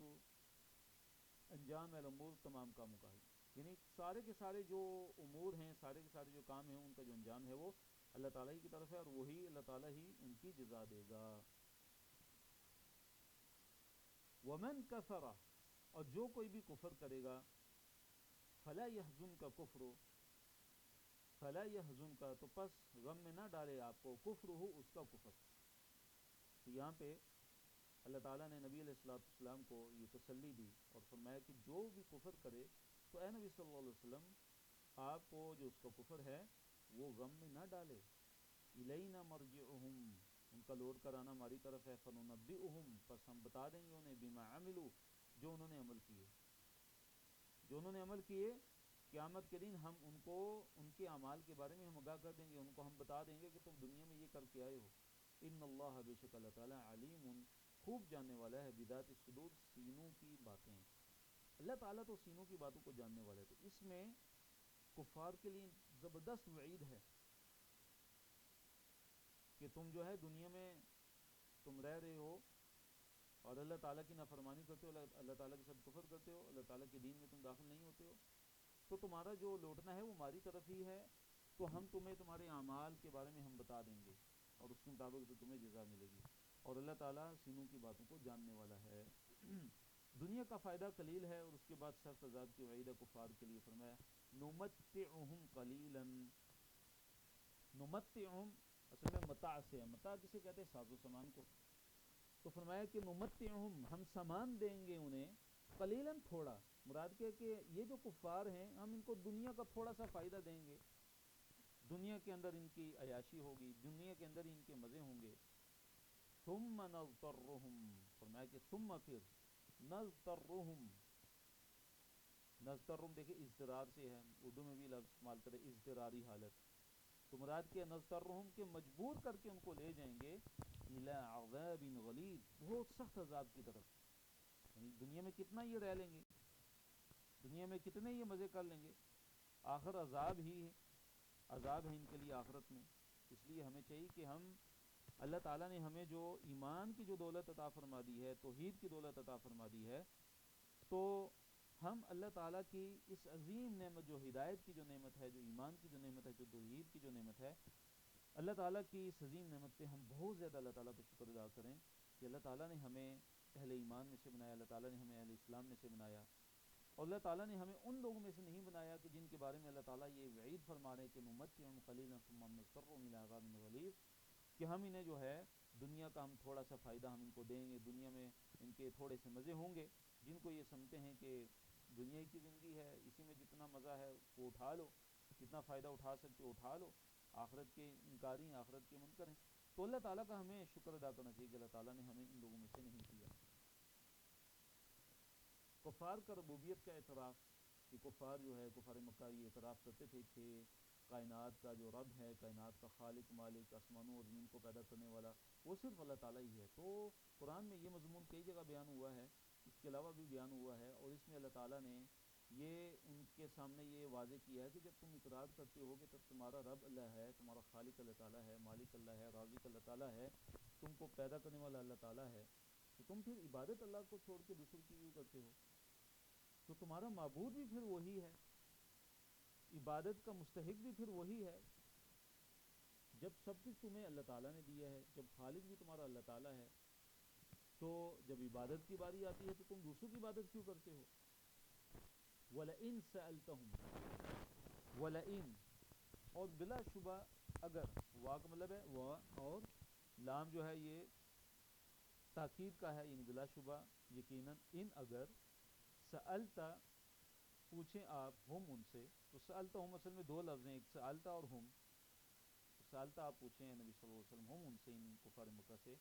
انجام الامور تمام کاموں کا ہے، یعنی سارے کے سارے جو امور ہیں، سارے کے سارے جو کام ہیں، ان کا جو انجام ہے وہ اللہ تعالیٰ ہی کی طرف ہے، اور وہی اللہ تعالیٰ ہی ان کی جزا دے گا۔ ومن کفر، اور جو کوئی بھی کفر کرے گا، فلا یحزن کا کفر، فلا یحزن کا تو پس غم میں نہ ڈالے آپ کو، کفر ہو اس کا کفر۔ تو یہاں پہ اللہ تعالیٰ نے نبی علیہ السلام کو یہ تسلی دی اور فرمایا کہ جو بھی کفر کرے تو اے نبی صلی اللہ علیہ وسلم آپ کو جو اس کا کفر ہے وہ غم میں نہ ڈالے۔ الینا مرجعہم، ان کا لوٹ کر آنا ہماری طرف ہے، فننبئہم، پس ہم بتا دیں گے انہیں، بما عملوا، جو انہوں نے عمل کیے، جو انہوں نے عمل کیے، قیامت کے دن ہم ان کو ان کے اعمال کے بارے میں ہم آگاہ کر دیں گے، ان کو ہم بتا دیں گے کہ تم دنیا میں یہ کر کے آئے ہو۔ ان اللہ، بے شک اللہ تعالیٰ، علیم، خوب جاننے والا ہے، بذات الصدور، سینوں کی باتیں۔ اللہ تعالیٰ تو سینوں کی باتوں کو جاننے والا ہے۔ تو اس میں کفار کے لیے زبردست وعید ہے کہ تم جو ہے دنیا میں تم رہ رہے ہو اور اللہ تعالیٰ کی نافرمانی کرتے ہو، اللہ تعالیٰ کے ساتھ کفر کرتے ہو، اللہ تعالیٰ کے دین میں تم داخل نہیں ہوتے ہو، تو تمہارا جو لوٹنا ہے وہ ہماری طرف ہی ہے، تو ہم تمہیں تمہارے اعمال کے بارے میں ہم بتا دیں گے اور اس کے مطابق تو تمہیں جزا ملے گی، اور اللہ تعالیٰ سینوں کی باتوں کو جاننے والا ہے۔ دنیا کا فائدہ قلیل ہے، اور اس کے بعد سخت عذاب کی وعید ہے کفار کے لیے۔ فرمایا نمتعہم قلیلا، نمتعہم اصل میں متاع سے ہے، متاع کسے کہتے ہیں؟ ساز و سامان کو۔ تو فرمایا کہ نمتعہم، ہم سامان دیں گے انہیں، قلیلا، تھوڑا، مراد کہ یہ جو کفار ہیں ہم ان کو دنیا کا تھوڑا سا فائدہ دیں گے، دنیا کے اندر ان کی عیاشی ہوگی، دنیا کے اندر ان کے مزے ہوں گے۔ ثم نضطرہم، فرمایا کہ ثم پھر، نضطرہم، نضطرہم دیکھیں اضطرار سے ہے، اردو میں بھی لفظ استعمال کرے اضطراری حالت، تو مراد کہ نضطرہم کے مجبور کر کے ان کو لے جائیں گے الی عذاب غلیظ، بہت سخت عذاب کی طرف، یعنی دنیا میں کتنا یہ رہ لیں گے، دنیا میں کتنے یہ مزے کر لیں گے، آخر عذاب ہی ہے، عذاب ہے ان کے لیے آخرت میں۔ اس لیے ہمیں چاہیے کہ ہم، اللہ تعالیٰ نے ہمیں جو ایمان کی جو دولت عطا فرما دی ہے، توحید کی دولت عطا فرما دی ہے، تو ہم اللہ تعالیٰ کی اس عظیم نعمت، جو ہدایت کی جو نعمت ہے، جو ایمان کی جو نعمت ہے، جو توحید کی جو نعمت ہے، اللہ تعالیٰ کی اس عظیم نعمت پہ ہم بہت زیادہ اللہ تعالیٰ کو شکر ادا کریں کہ اللہ تعالیٰ نے ہمیں اہل ایمان میں سے بنایا، اللہ تعالیٰ نے ہمیں اہل اسلام میں سے بنایا، اور اللہ تعالیٰ نے ہمیں ان لوگوں میں سے نہیں بنایا کہ جن کے بارے میں اللہ تعالیٰ یہ وعید فرما رہے ہیں کہ نمتعہم قلیلا ثم نضطرہم الی عذاب غلیظ، کہ ہم انہیں جو ہے دنیا کا ہم تھوڑا سا فائدہ ہم ان کو دیں گے، دنیا میں ان کے تھوڑے سے مزے ہوں گے، جن کو یہ سمجھتے ہیں کہ دنیا کی زندگی ہے، اسی میں جتنا مزہ ہے وہ اٹھا لو، جتنا فائدہ اٹھا سکتے ہو اٹھا لو، آخرت کے انکاری ہیں، آخرت کے منکر ہیں۔ تو اللہ تعالیٰ کا ہمیں شکر ادا کرنا چاہیے کہ اللہ تعالیٰ نے ہمیں ان لوگوں میں سے نہیں کیا۔ کفار کا ربوبیت کا اعتراف، کہ کفار جو ہے، کفار مکہ یہ اعتراف کرتے تھے کہ کائنات کا جو رب ہے، کائنات کا خالق مالک، آسمانوں اور زمین کو پیدا کرنے والا، وہ صرف اللہ تعالیٰ ہی ہے۔ تو قرآن میں یہ مضمون کئی جگہ بیان ہوا ہے، اس کے علاوہ بھی بیان ہوا ہے، اور اس میں اللہ تعالیٰ نے یہ ان کے سامنے یہ واضح کیا ہے کہ جب تم اقرار کرتے ہو کہ تب تمہارا رب اللہ ہے، تمہارا خالق اللہ تعالیٰ ہے، مالک اللہ ہے، رازق اللہ تعالیٰ ہے، تم کو پیدا کرنے والا اللہ تعالیٰ ہے، تو تم پھر عبادت اللہ کو چھوڑ کے دوسروں کی کیوں کرتے ہو؟ تو تمہارا معبود بھی پھر وہی ہے، عبادت کا مستحق بھی پھر وہی ہے۔ جب سب کچھ تمہیں اللہ تعالیٰ نے دیا ہے، جب خالق بھی تمہارا اللہ تعالیٰ ہے، تو جب عبادت کی باری آتی ہے تو تم دوسروں کی عبادت کیوں کرتے ہو؟ وَلَئِن سَأَلْتَهُمْ، وَلَئِن، اور بلا شبہ اگر، وا کا مطلب ہے وا، اور لام جو ہے یہ تاکید کا ہے، یعنی بلا شبہ، یقیناً، ان اگر، سألتا پوچھیں آپ، ہم ان سے، تو سألتا ہم اصل میں دو لفظ ہیں، ایک سألتا اور ہم، تو سألتا آپ پوچھیں نبی صلی اللہ علیہ وسلم، ہم ان سے، ان کفار مکہ سے،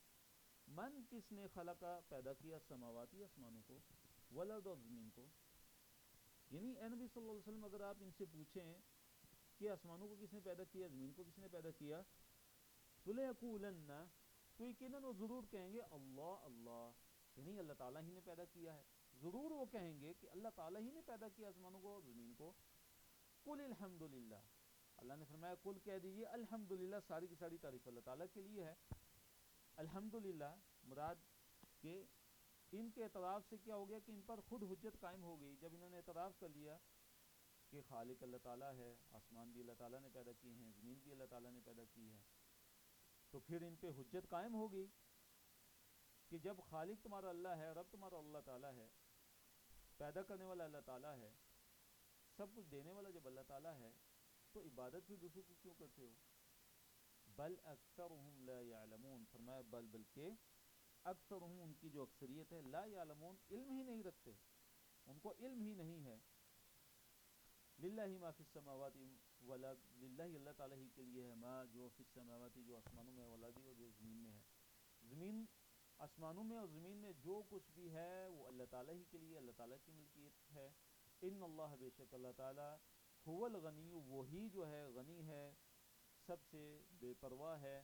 من کس نے خلقا پیدا کیا، سماواتی آسمانوں کو، والارض اور زمین کو، یعنی اے نبی صلی اللہ علیہ وسلم اگر آپ ان سے پوچھیں کہ آسمانوں کو کس نے پیدا کیا، زمین کو کس نے پیدا کیا، تو لَيَقُولَنَّ، تو یقیناً وہ ضرور کہیں گے اللہ اللہ، یعنی اللہ تعالیٰ ہی نے پیدا کیا ہے، ضرور وہ کہیں گے کہ اللہ تعالیٰ ہی نے پیدا کیا آسمانوں کو اور زمین کو۔ قُلِ الْحَمْدُلِلَّہ، اللہ نے فرمایا قل کہہ دیجئے الحمدللہ، ساری کی ساری تعریف اللہ تعالیٰ کے لیے ہے۔ الحمدللہ مراد کہ ان کے اعتراف سے کیا ہو گیا کہ ان پر خود حجت قائم ہو گئی. جب انہوں نے اعتراف کر لیا کہ خالق اللہ تعالیٰ ہے، آسمان بھی اللہ تعالیٰ نے پیدا کیے ہیں، زمین بھی اللہ تعالیٰ نے پیدا کی ہے، تو پھر ان پہ حجت قائم ہو گئی کہ جب خالق تمہارا اللہ ہے، رب تمہارا اللہ تعالیٰ ہے، پیدا کرنے والا اللہ تعالیٰ ہے، سب کچھ دینے والا جب اللہ تعالیٰ ہے، تو عبادت بھی دوسروں کی کیوں کرتے ہو؟ بل اکثرهم لا يعلمون، فرمایا بلکہ اکثرهم، ان کی جو اکثریت ہے، لا يعلمون، علم ہی نہیں رکھتے، ان کو علم ہی نہیں ہے. للہ ما فی السماوات للہ، اللہ تعالیٰ ہی کے لیے ہے، ما جو فی السماوات، جو آسمانوں میں، والارض، اور جو زمین میں ہے. زمین، آسمانوں میں اور زمین میں جو کچھ بھی ہے وہ اللہ تعالیٰ ہی کے لیے، اللہ تعالیٰ کی ملکیت ہے. ان اللہ، بے شک اللہ تعالیٰ، هو الغنی، وہی جو ہے غنی ہے، سب سے بے پرواہ ہے،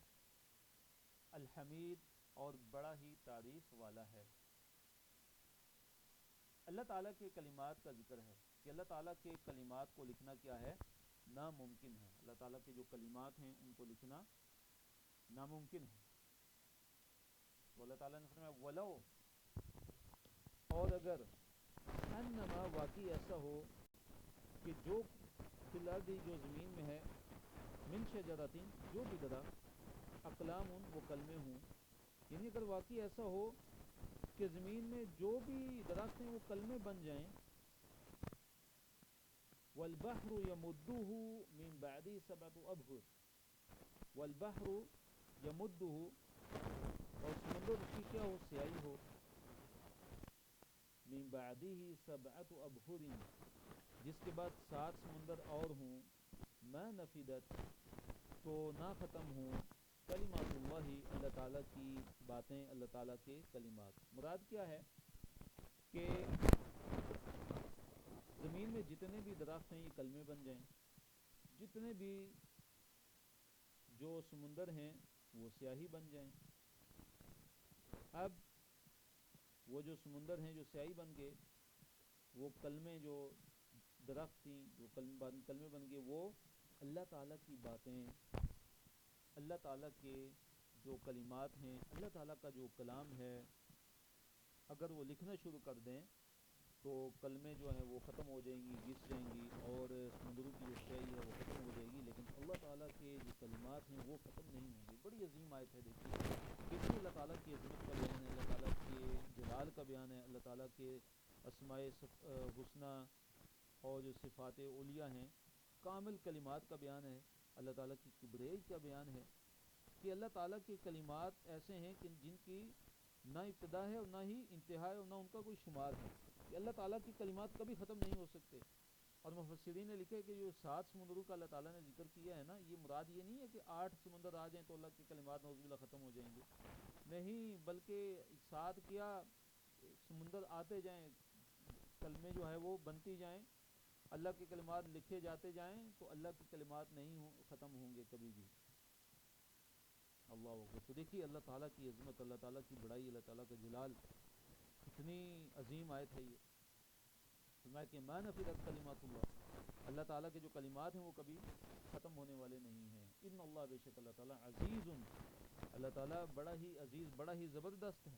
الحمید، اور بڑا ہی تعریف والا ہے. اللہ تعالیٰ کے کلمات کا ذکر ہے کہ اللہ تعالیٰ کے کلمات کو لکھنا کیا ہے؟ ناممکن ہے. اللہ تعالیٰ کے جو کلمات ہیں ان کو لکھنا ناممکن ہے. تو اللہ تعالیٰ نے فرمایا ولو، اور اگر، انما، واقعی ایسا ہو کہ جو فی الارض، جو زمین میں ہے، من شجرۃ، جو بھی درخت، اقلام، وہ کلمے ہوں، یعنی اگر واقعی ایسا ہو کہ زمین میں جو بھی درخت ہیں وہ کلمے بن جائیں، والبحر یمدہ من بعدہ سبعۃ ابحر، والبحر یمدہ، اور سمندر اس کی کیا ہو؟ سیاہی ہو، من بعدہ سبعۃ ابحر، جس کے بعد 7 سمندر اور ہوں، ما نفدت، تو نہ ختم ہوں، کلمات اللہ، اللہ تعالیٰ کی باتیں، اللہ تعالیٰ کے کلمات. مراد کیا ہے کہ زمین میں جتنے بھی درخت ہیں یہ کلمے بن جائیں، جتنے بھی جو سمندر ہیں وہ سیاہی بن جائیں. اب وہ جو سمندر ہیں جو سیاہی بن گئے، وہ کلمے جو درخت تھیں جو کلمے بن گئے، وہ اللہ تعالیٰ کی باتیں، اللہ تعالیٰ کے جو کلمات ہیں، اللہ تعالیٰ کا جو کلام ہے، اگر وہ لکھنا شروع کر دیں تو کلمے جو ہیں وہ ختم ہو جائیں گی، گس جائیں گی، اور سمندروں کی جو سیاہی ہے وہ ختم ہو جائے گی، لیکن اللہ تعالیٰ کے جو کلمات ہیں وہ ختم نہیں ہوں گے. بڑی عظیم آیت ہے. دیکھیے کتنی اللہ تعالیٰ کی عظمت کا بیان ہے، اللہ تعالیٰ کے جلال کا بیان ہے، اللہ تعالیٰ کے اسماء حسنی اور جو صفات علیٰ ہیں، کامل کلمات کا بیان ہے، اللہ تعالیٰ کی کبریائی کا بیان ہے کہ اللہ تعالیٰ کے کلمات ایسے ہیں کہ جن کی نہ ابتدا ہے اور نہ ہی انتہا ہے اور نہ ان کا کوئی شمار ہے، کہ اللہ تعالیٰ کی کلمات کبھی ختم نہیں ہو سکتے. اور مفسرین نے لکھے کہ جو 7 سمندروں کا اللہ تعالیٰ نے ذکر کیا ہے نا، یہ مراد یہ نہیں ہے کہ 8 سمندر آ جائیں تو اللہ کے کلمات نعوذ باللہ ختم ہو جائیں گے، نہیں، بلکہ 7 کیا، سمندر آتے جائیں، کلمے جو ہے وہ بنتی جائیں، اللہ کے کلمات لکھے جاتے جائیں، تو اللہ کے کلمات نہیں ختم ہوں گے کبھی بھی. اللہ اکبر. تو دیکھیے اللہ تعالیٰ کی عظمت، اللہ تعالیٰ کی بڑائی، اللہ تعالیٰ کا جلال، کتنی عظیم آیت ہے یہ. فرمایا کہ ما نفدت کلمات اللہ، اللہ تعالیٰ کے جو کلمات ہیں وہ کبھی ختم ہونے والے نہیں ہیں. ان اللہ، بے شک اللہ تعالیٰ، عزیز، اللہ تعالیٰ بڑا ہی عزیز، بڑا ہی زبردست ہے،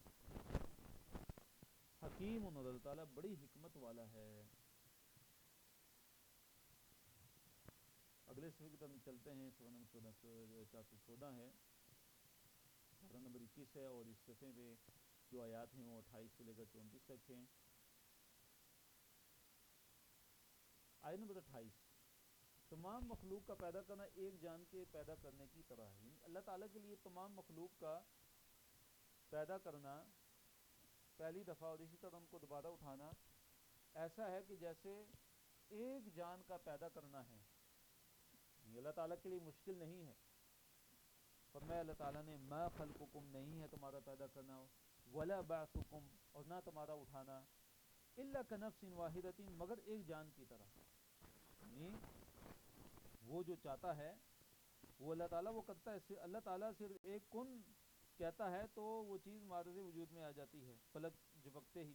حکیم، اللہ تعالیٰ بڑی حکمت والا ہے. اگلے صفحے کی طرف چلتے ہیں. صفحہ نمبر 414 ہے، پارہ نمبر 21 ہے، اور اس صفحے پہ جو آیات ہیں وہ 28 سے لے کر 34 تک ہیں. آیت نمبر 28، تمام مخلوق کا پیدا کرنا ایک جان کے پیدا کرنے کی طرح ہے. یعنی اللہ تعالیٰ کے لیے تمام مخلوق کا پیدا کرنا پہلی دفعہ اور اسی طرح ان کو دوبارہ اٹھانا ایسا ہے کہ جیسے ایک جان کا پیدا کرنا ہے. یہ اللہ تعالیٰ کے لیے مشکل نہیں ہے. فرمایا اللہ تعالیٰ نے ما خلقکم، نہیں ہے تمہارا پیدا کرنا، ولا بعثکم، اور نہ تمہارا اٹھانا، الا کنفس واحدۃ، مگر ایک جان کی طرح. یعنی وہ جو چاہتا ہے وہ اللہ تعالیٰ وہ کرتا ہے. اللہ تعالیٰ صرف ایک کن کہتا ہے تو وہ چیز معرض وجود میں آ جاتی ہے پلک جھپکتے ہی.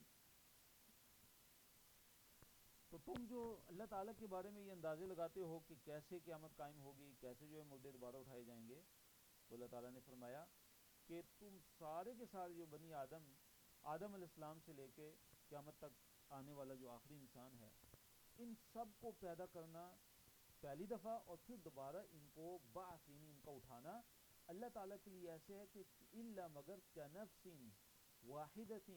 تو تم جو اللہ تعالیٰ کے بارے میں یہ اندازے لگاتے ہو کہ کیسے قیامت قائم ہوگی، کیسے جو ہے مردے دوبارہ اٹھائے جائیں گے، تو اللہ تعالیٰ نے فرمایا کہ تم سارے کے سارے جو بنی آدم آدم علیہ السلام سے لے کے قیامت تک آنے والا جو آخری انسان ہے، ان سب کو پیدا کرنا پہلی دفعہ اور پھر دوبارہ ان کو بعث یعنی ان کا اٹھانا اللہ تعالیٰ کے لیے ایسے ہے کہ الا مگر کنفس واحدۃ،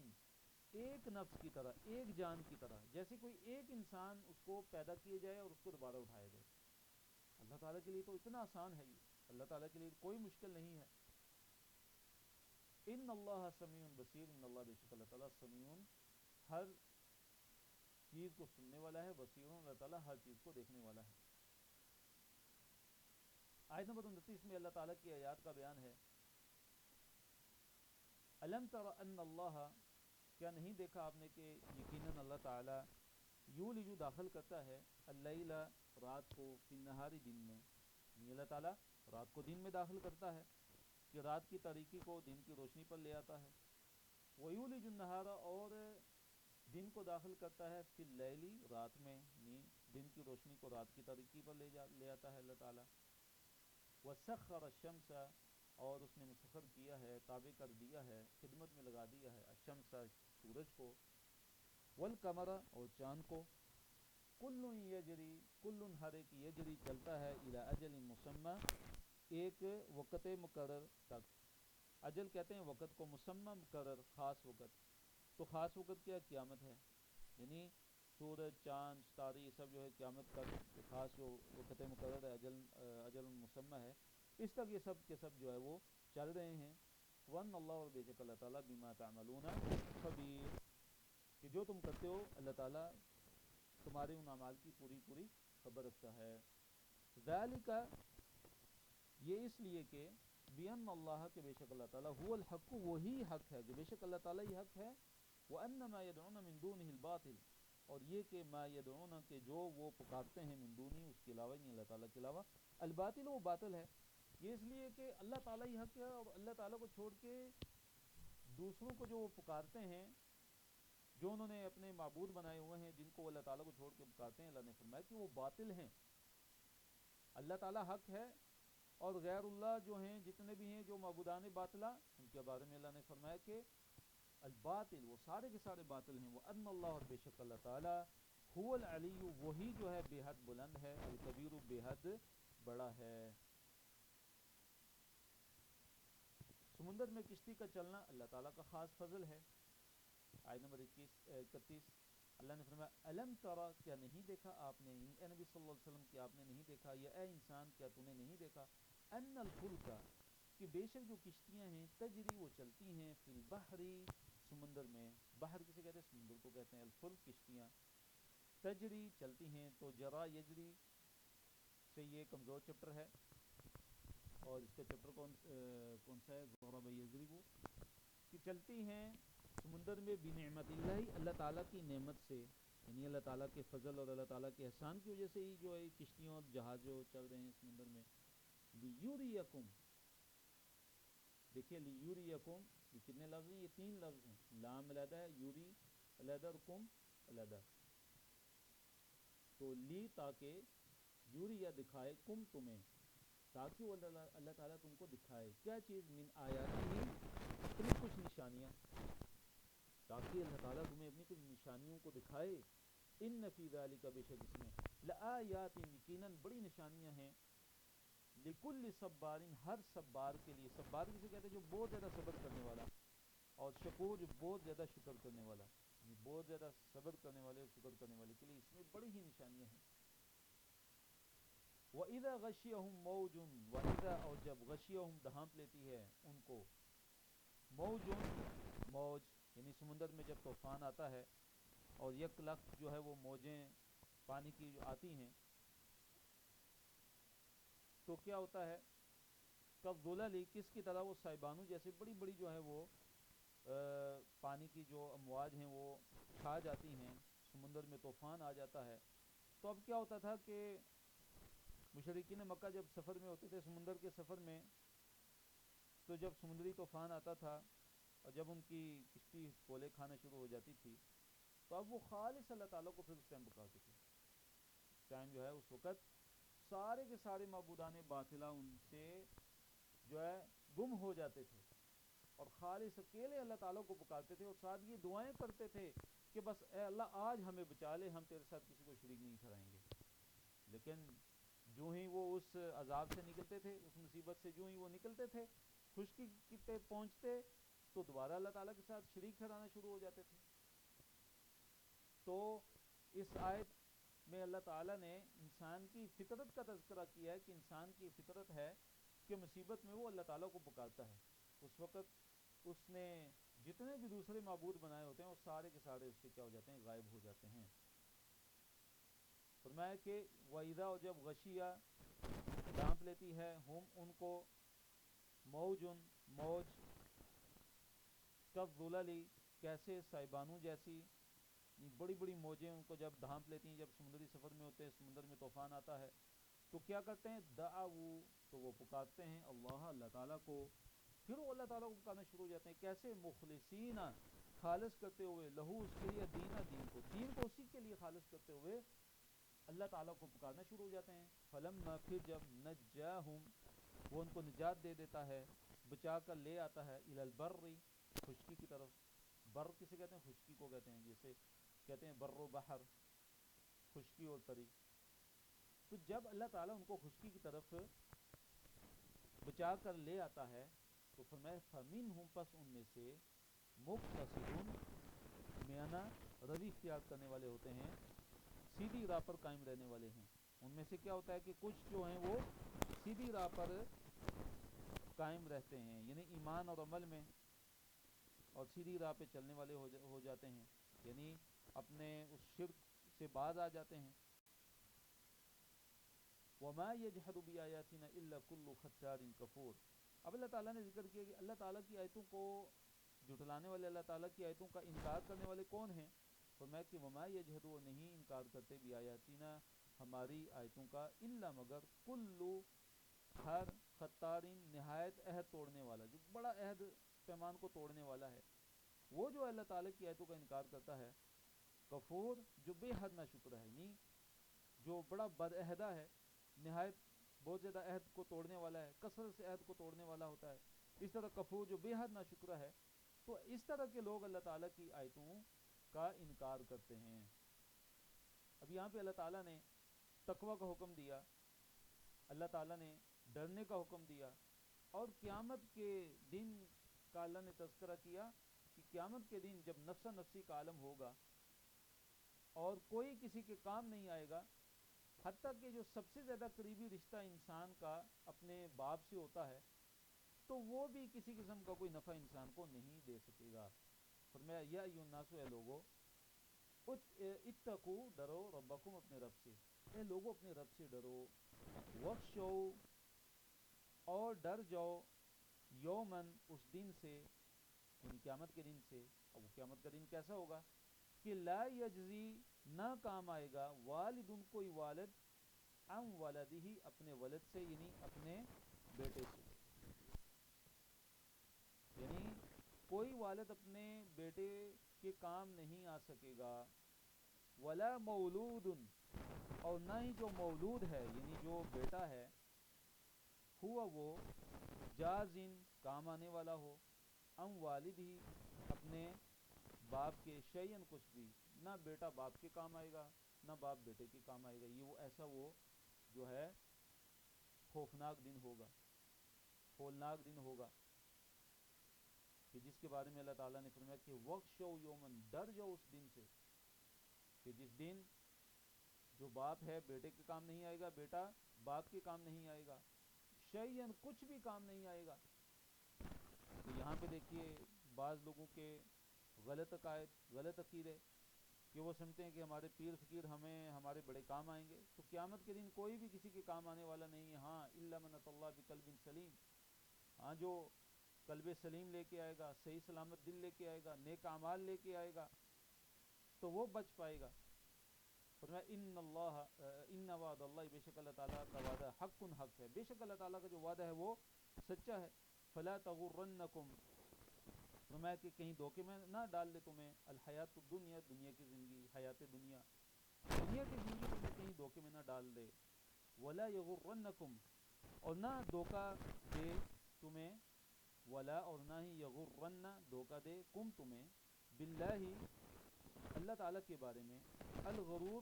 ایک نفس کی طرح، ایک جان کی طرح، جیسے کوئی ایک انسان اس کو پیدا کیے جائے اور اس کو دوبارہ اٹھایا جائے۔ اللہ تعالیٰ کے لیے تو اتنا آسان ہے یہ، اللہ تعالیٰ کے لیے کوئی مشکل نہیں ہے۔ ان اللہ سمیع بصیر، ان اللہ بے شک اللہ تعالیٰ سمیع ہر چیز کو سننے والا ہے، بصیر اللہ تعالیٰ ہر چیز کو دیکھنے والا ہے۔ آیت نمبر 29 میں اللہ تعالیٰ کی آیات کا بیان ہے، الم تر ان اللہ، کیا نہیں دیکھا آپ نے کہ یقیناً اللہ تعالیٰ یولج داخل کرتا ہے اللیل رات کو فی النہار دن میں، یعنی اللہ تعالیٰ رات کو دن میں داخل کرتا ہے کہ رات کی تاریکی کو دن کی روشنی پر لے آتا ہے، ویولج النہار اور دن کو داخل کرتا ہے فی اللیل رات میں، یعنی دن کی روشنی کو رات کی تاریکی پر لے آتا ہے اللہ تعالیٰ، وسخر الشمس اور اس نے مسخر کیا ہے، تابع کر دیا ہے، خدمت میں لگا دیا ہے، الشمس سورج کو، والقمر اور چاند کو، کل یجری کل ہر ایک یجری چلتا ہے الی اجل مسمى ایک وقت مقرر تک، اجل کہتے ہیں وقت کو، مسمى مقرر خاص وقت، تو خاص وقت کیا قیامت ہے، یعنی سورج چاند ستارے یہ سب جو ہے قیامت کا خاص جو وقت مقرر ہے، اجل مسمى ہے، اس تک یہ سب کے سب جو ہے وہ چل رہے ہیں۔ وَأَنَّ اللَّهَ اور بے شک اللہ تعالیٰ بِمَا تَعْمَلُونَ خبیر، کہ جو تم کرتے ہو اللہ تعالیٰ تمہارے ان اعمال کی پوری پوری خبر رکھتا ہے۔ ذَلِكَ یہ اس لیے کہ بِأَنَّ اللَّهَ کہ بے شک اللہ تعالیٰ هُوَ الْحَقُّ وہی حق ہے، کہ بے شک اللہ تعالیٰ ہی حق ہے، وَأَنَّ مَا يَدْعُونَ مِن دُونِهِ الْبَاطِلِ اور یہ کہ ما يدعون کہ جو وہ پکارتے ہیں من دونی اس کے علاوہ نہیں اللہ تعالیٰ کے علاوہ، الباطل وہ باطل ہے، یہ اس لیے کہ اللہ تعالیٰ ہی حق ہے، اور اللہ تعالیٰ کو چھوڑ کے دوسروں کو جو وہ پکارتے ہیں، جو انہوں نے اپنے معبود بنائے ہوئے ہیں جن کو وہ اللہ تعالیٰ کو چھوڑ کے پکارتے ہیں، اللہ نے فرمایا کہ وہ باطل ہیں، اللہ تعالیٰ حق ہے، اور غیر اللہ جو ہیں جتنے بھی ہیں جو معبودان باطلہ ان کے بارے میں اللہ نے فرمایا کہ الباطل وہ سارے کے سارے باطل ہیں، وَأَنَّ اللَّهَ اور بے شک اللہ تعالیٰ هُوَ الْعَلِيُّ وہی جو ہے بے حد بلند ہے، الکبیر بے حد بڑا ہے۔ سمندر میں کشتی کا چلنا اللہ تعالیٰ کا خاص فضل ہے۔ آیت نمبر 31 اللہ نے فرمایا الم ترى کیا نہیں دیکھا آپ نے، یعنی اے نبی صلی اللہ علیہ وسلم کیا آپ نے نہیں دیکھا، یا اے انسان کیا تو نے نہیں دیکھا، ان الفلک کہ بے شک جو کشتیاں ہیں، تجری وہ چلتی ہیں، فی البحر سمندر میں، بحر کسے کہتے ہیں سمندر کو کہتے ہیں، الفلک کشتیاں، تجری چلتی ہیں، تو جرا یجری سے یہ کمزور چپٹر ہے، اور اس کا چپٹر کون سا ہے، ضرب یضرب، کہ چلتی ہیں سمندر میں بنعمت اللہ اللہ تعالیٰ کی نعمت سے، یعنی اللہ تعالیٰ کے فضل اور اللہ تعالیٰ کے احسان کی وجہ سے ہی جو ہے کشتیوں اور جہاز جو چل رہے ہیں سمندر میں، لیوریکم، دیکھیے لیوریکم یہ کتنے لفظ ہیں، یہ 3 لفظ ہیں، لام علیحدہ ہے، یوری علیحدہ اور کم علیحدہ، تو لی تاکہ، یوریا دکھائے، کم تمہیں تاکہ وہ اللہ تعالیٰ تم کو دکھائے کیا چیز، من آیاتی اپنی کچھ نشانیاں، تاکہ اللہ تعالیٰ تمہیں اپنی کچھ نشانیوں کو دکھائے، ان فی ذالک بے شک اس میں لآیات یقیناً بڑی نشانیاں ہیں، لکل صبار ہر صبار کے لیے، صبار کسے کہتے ہیں جو بہت زیادہ صبر کرنے والا، اور شکور جو بہت زیادہ شکر کرنے والا، بہت زیادہ صبر کرنے والے اور شکر کرنے والے کے لیے اس میں بڑی ہی نشانیاں ہیں۔ وَإِذَا غَشِيَهُمْ مَوْجٌ وَإِذَا اور جب غشیہم ڈھانپ لیتی ہے ان کو، موج موج یعنی سمندر میں جب طوفان آتا ہے اور یک لخت جو ہے وہ موجیں پانی کی جو آتی ہیں تو کیا ہوتا ہے، کالظلل کس کی طرح، وہ سائبانو جیسے بڑی بڑی جو ہے وہ پانی کی جو امواج ہیں وہ چھا جاتی ہیں، سمندر میں طوفان آ جاتا ہے۔ تو اب کیا ہوتا تھا کہ مشرکین مکہ جب سفر میں ہوتے تھے سمندر کے سفر میں، تو جب سمندری طوفان آتا تھا اور جب ان کی کشتی کولے کھانا شروع ہو جاتی تھی، تو اب وہ خالص اللہ تعالیٰ کو پھر اس ٹائم پکارتے تھے، اس ٹائم جو ہے اس وقت سارے کے سارے معبودان باطلہ ان سے جو ہے گم ہو جاتے تھے، اور خالص اکیلے اللہ تعالیٰ کو پکارتے تھے، اور ساتھ یہ دعائیں کرتے تھے کہ بس اے اللہ آج ہمیں بچا لے، ہم تیرے ساتھ کسی کو شریک نہیں ٹھہرائیں گے. لیکن جو ہی وہ اس عذاب سے نکلتے تھے، اس مصیبت سے جو ہی وہ نکلتے تھے، خشکی پہ پہنچتے تو دوبارہ اللہ تعالیٰ کے ساتھ شریک ٹھہرانا شروع ہو جاتے تھے. تو اس آیت میں اللہ تعالیٰ نے انسان کی فطرت کا تذکرہ کیا ہے کہ انسان کی فطرت ہے کہ مصیبت میں وہ اللہ تعالیٰ کو پکارتا ہے. اس وقت اس نے جتنے بھی دوسرے معبود بنائے ہوتے ہیں وہ سارے کے سارے اس سے کیا ہو جاتے ہیں، غائب ہو جاتے ہیں. فرمایا کہ وَإِذَا، اور جب غشیہ ڈھانپ لیتی ہے، ہم ان کو، موجن موج، کالظللی کیسے سائبانوں جیسی، بڑی بڑی موجیں ان کو جب ڈھانپ لیتی ہیں، جب سمندری سفر میں ہوتے ہیں، سمندر میں طوفان آتا ہے تو کیا کرتے ہیں، دعوا، تو وہ پکارتے ہیں اللہ تعالیٰ کو. پھر وہ اللہ تعالیٰ کو پکارنا شروع ہو جاتے ہیں. کیسے، مخلصین، خالص کرتے ہوئے، لہو، اس کے لیے، دین کو اسی کے لیے خالص کرتے ہوئے اللہ تعالیٰ کو پکارنا شروع ہو جاتے ہیں. فلما، پھر جب، نجاہم، وہ ان کو نجات دے دیتا ہے، بچا کر لے آتا ہے، الی البر، خشکی کی طرف. بر کسے کہتے ہیں، خشکی کو کہتے ہیں، جیسے کہتے ہیں بر و بحر، خشکی اور تری. تو جب اللہ تعالیٰ ان کو خشکی کی طرف بچا کر لے آتا ہے تو فرمایا فمنہم، پس ان میں سے، مقتصدون، میانہ روی اختیار کرنے والے ہوتے ہیں، سیدھی راہ پر قائم رہنے والے ہیں. ان میں سے کیا ہوتا ہے کہ کچھ جو ہیں وہ سیدھی راہ پر قائم رہتے ہیں، یعنی ایمان اور عمل میں، اور سیدھی راہ پہ چلنے والے ہو جاتے ہیں، یعنی اپنے اس شرک سے باز آ جاتے ہیں. وَمَا يَجْحَدُ بِآيَاتِنَا إِلَّا كُلُّ خَتَّارٍ كَفُورٍ. اب اللہ تعالیٰ نے ذکر کیا کہ اللہ تعالیٰ کی آیتوں کو جھٹلانے والے، اللہ تعالیٰ کی آیتوں کا انکار کرنے والے کون ہیں. فرمایا کہ وَمَا يَجْحَدُ، وہ نہیں انکار کرتے، بِآيَاتِنَا، ہماری آیتوں کا، إِلَّا مگر، کلو، ہر، خطارین، نہایت عہد توڑنے والا، جو بڑا عہد پیمان کو توڑنے والا ہے، وہ جو اللہ تعالیٰ کی آیتوں کا انکار کرتا ہے. کفور، جو بے حد نہ شکر ہے، یعنی جو بڑا بد عہدہ ہے، نہایت بہت زیادہ عہد کو توڑنے والا ہے، کثرت سے عہد کو توڑنے والا ہوتا ہے. اس طرح کفور، جو بے حد نہ شکر ہے. تو اس طرح کے لوگ اللہ تعالیٰ کی آیتوں کا انکار کرتے ہیں. اب یہاں پہ اللہ تعالیٰ نے تقوی کا حکم دیا، اللہ تعالیٰ نے ڈرنے کا حکم دیا، اور قیامت کے دن کا اللہ نے تذکرہ کیا کہ قیامت کے دن جب نفسا نفسی کا عالم ہوگا اور کوئی کسی کے کام نہیں آئے گا، حتیٰ کہ جو سب سے زیادہ قریبی رشتہ انسان کا اپنے باپ سے ہوتا ہے تو وہ بھی کسی قسم کا کوئی نفع انسان کو نہیں دے سکے گا. فرمایا یا ایھا الناس، اے لوگو، اتقو، ڈرو، ربکم، اپنے رب سے، اے لوگو اپنے رب سے ڈرو، وخشو، اور ڈر جاؤ، یومن، اس دن سے، یعنی قیامت کے دن سے. اب وہ قیامت کا دن کیسا ہوگا کہ لا یجزی، نہ کام آئے گا، والدن، کوئی والد، عن ولدہ، اپنے ولد سے، یعنی اپنے بیٹے سے، یعنی کوئی والد اپنے بیٹے کے کام نہیں آ سکے گا. ولا مولود، اور نہ ہی جو مولود ہے، یعنی جو بیٹا ہے، ہوا وہ، جازن، کام آنے والا ہو، ام والد ہی، اپنے باپ کے، شیئن، کچھ بھی، نہ بیٹا باپ کے کام آئے گا نہ باپ بیٹے کے کام آئے گا. یہ وہ ایسا وہ جو ہے خوفناک دن ہوگا، ہولناک دن ہوگا، کہ جس کے بارے میں اللہ تعالیٰ نے فرمایا کہ وخشو یومن، ڈر جاؤ اس دن سے، کہ جس دن جو باپ ہے بیٹے کے کام نہیں آئے گا، بیٹا باپ کے کام نہیں آئے گا، شیئن، کچھ بھی کام نہیں آئے گا. تو یہاں پہ دیکھیے بعض لوگوں کے غلط عقائد، غلط عقیدے، کہ وہ سمجھتے ہیں کہ ہمارے پیر فقیر ہمیں ہمارے بڑے کام آئیں گے. تو قیامت کے دن کوئی بھی کسی کے کام آنے والا نہیں ہے. ہاں الا من اتى اللہ بقلب سلیم، ہاں جو قلب سلیم لے کے آئے گا، صحیح سلامت دل لے کے آئے گا، نیک اعمال لے کے آئے گا، تو وہ بچ پائے گا. فرمایا ان وعد اللہ، بے شک اللہ تعالیٰ کا وعدہ، حق حق ہے، بے شک اللہ تعالیٰ کا جو وعدہ ہے وہ سچا ہے. فلا تغرنکم، فرمایا کہ کہیں دھوکے میں نہ ڈال دے تمہیں، الحیات الدنیا، دنیا کی زندگی، حیات دنیا، دنیا کی زندگی تمہیں کہیں دھوکے میں نہ ڈال دے. ولا یغرنکم، اور نہ دھوکہ دے تمہیں، ولا اور نہ ہی یغرن دھوکہ دے کم تمہیں باللہ اللہ تعالیٰ کے بارے میں الغرور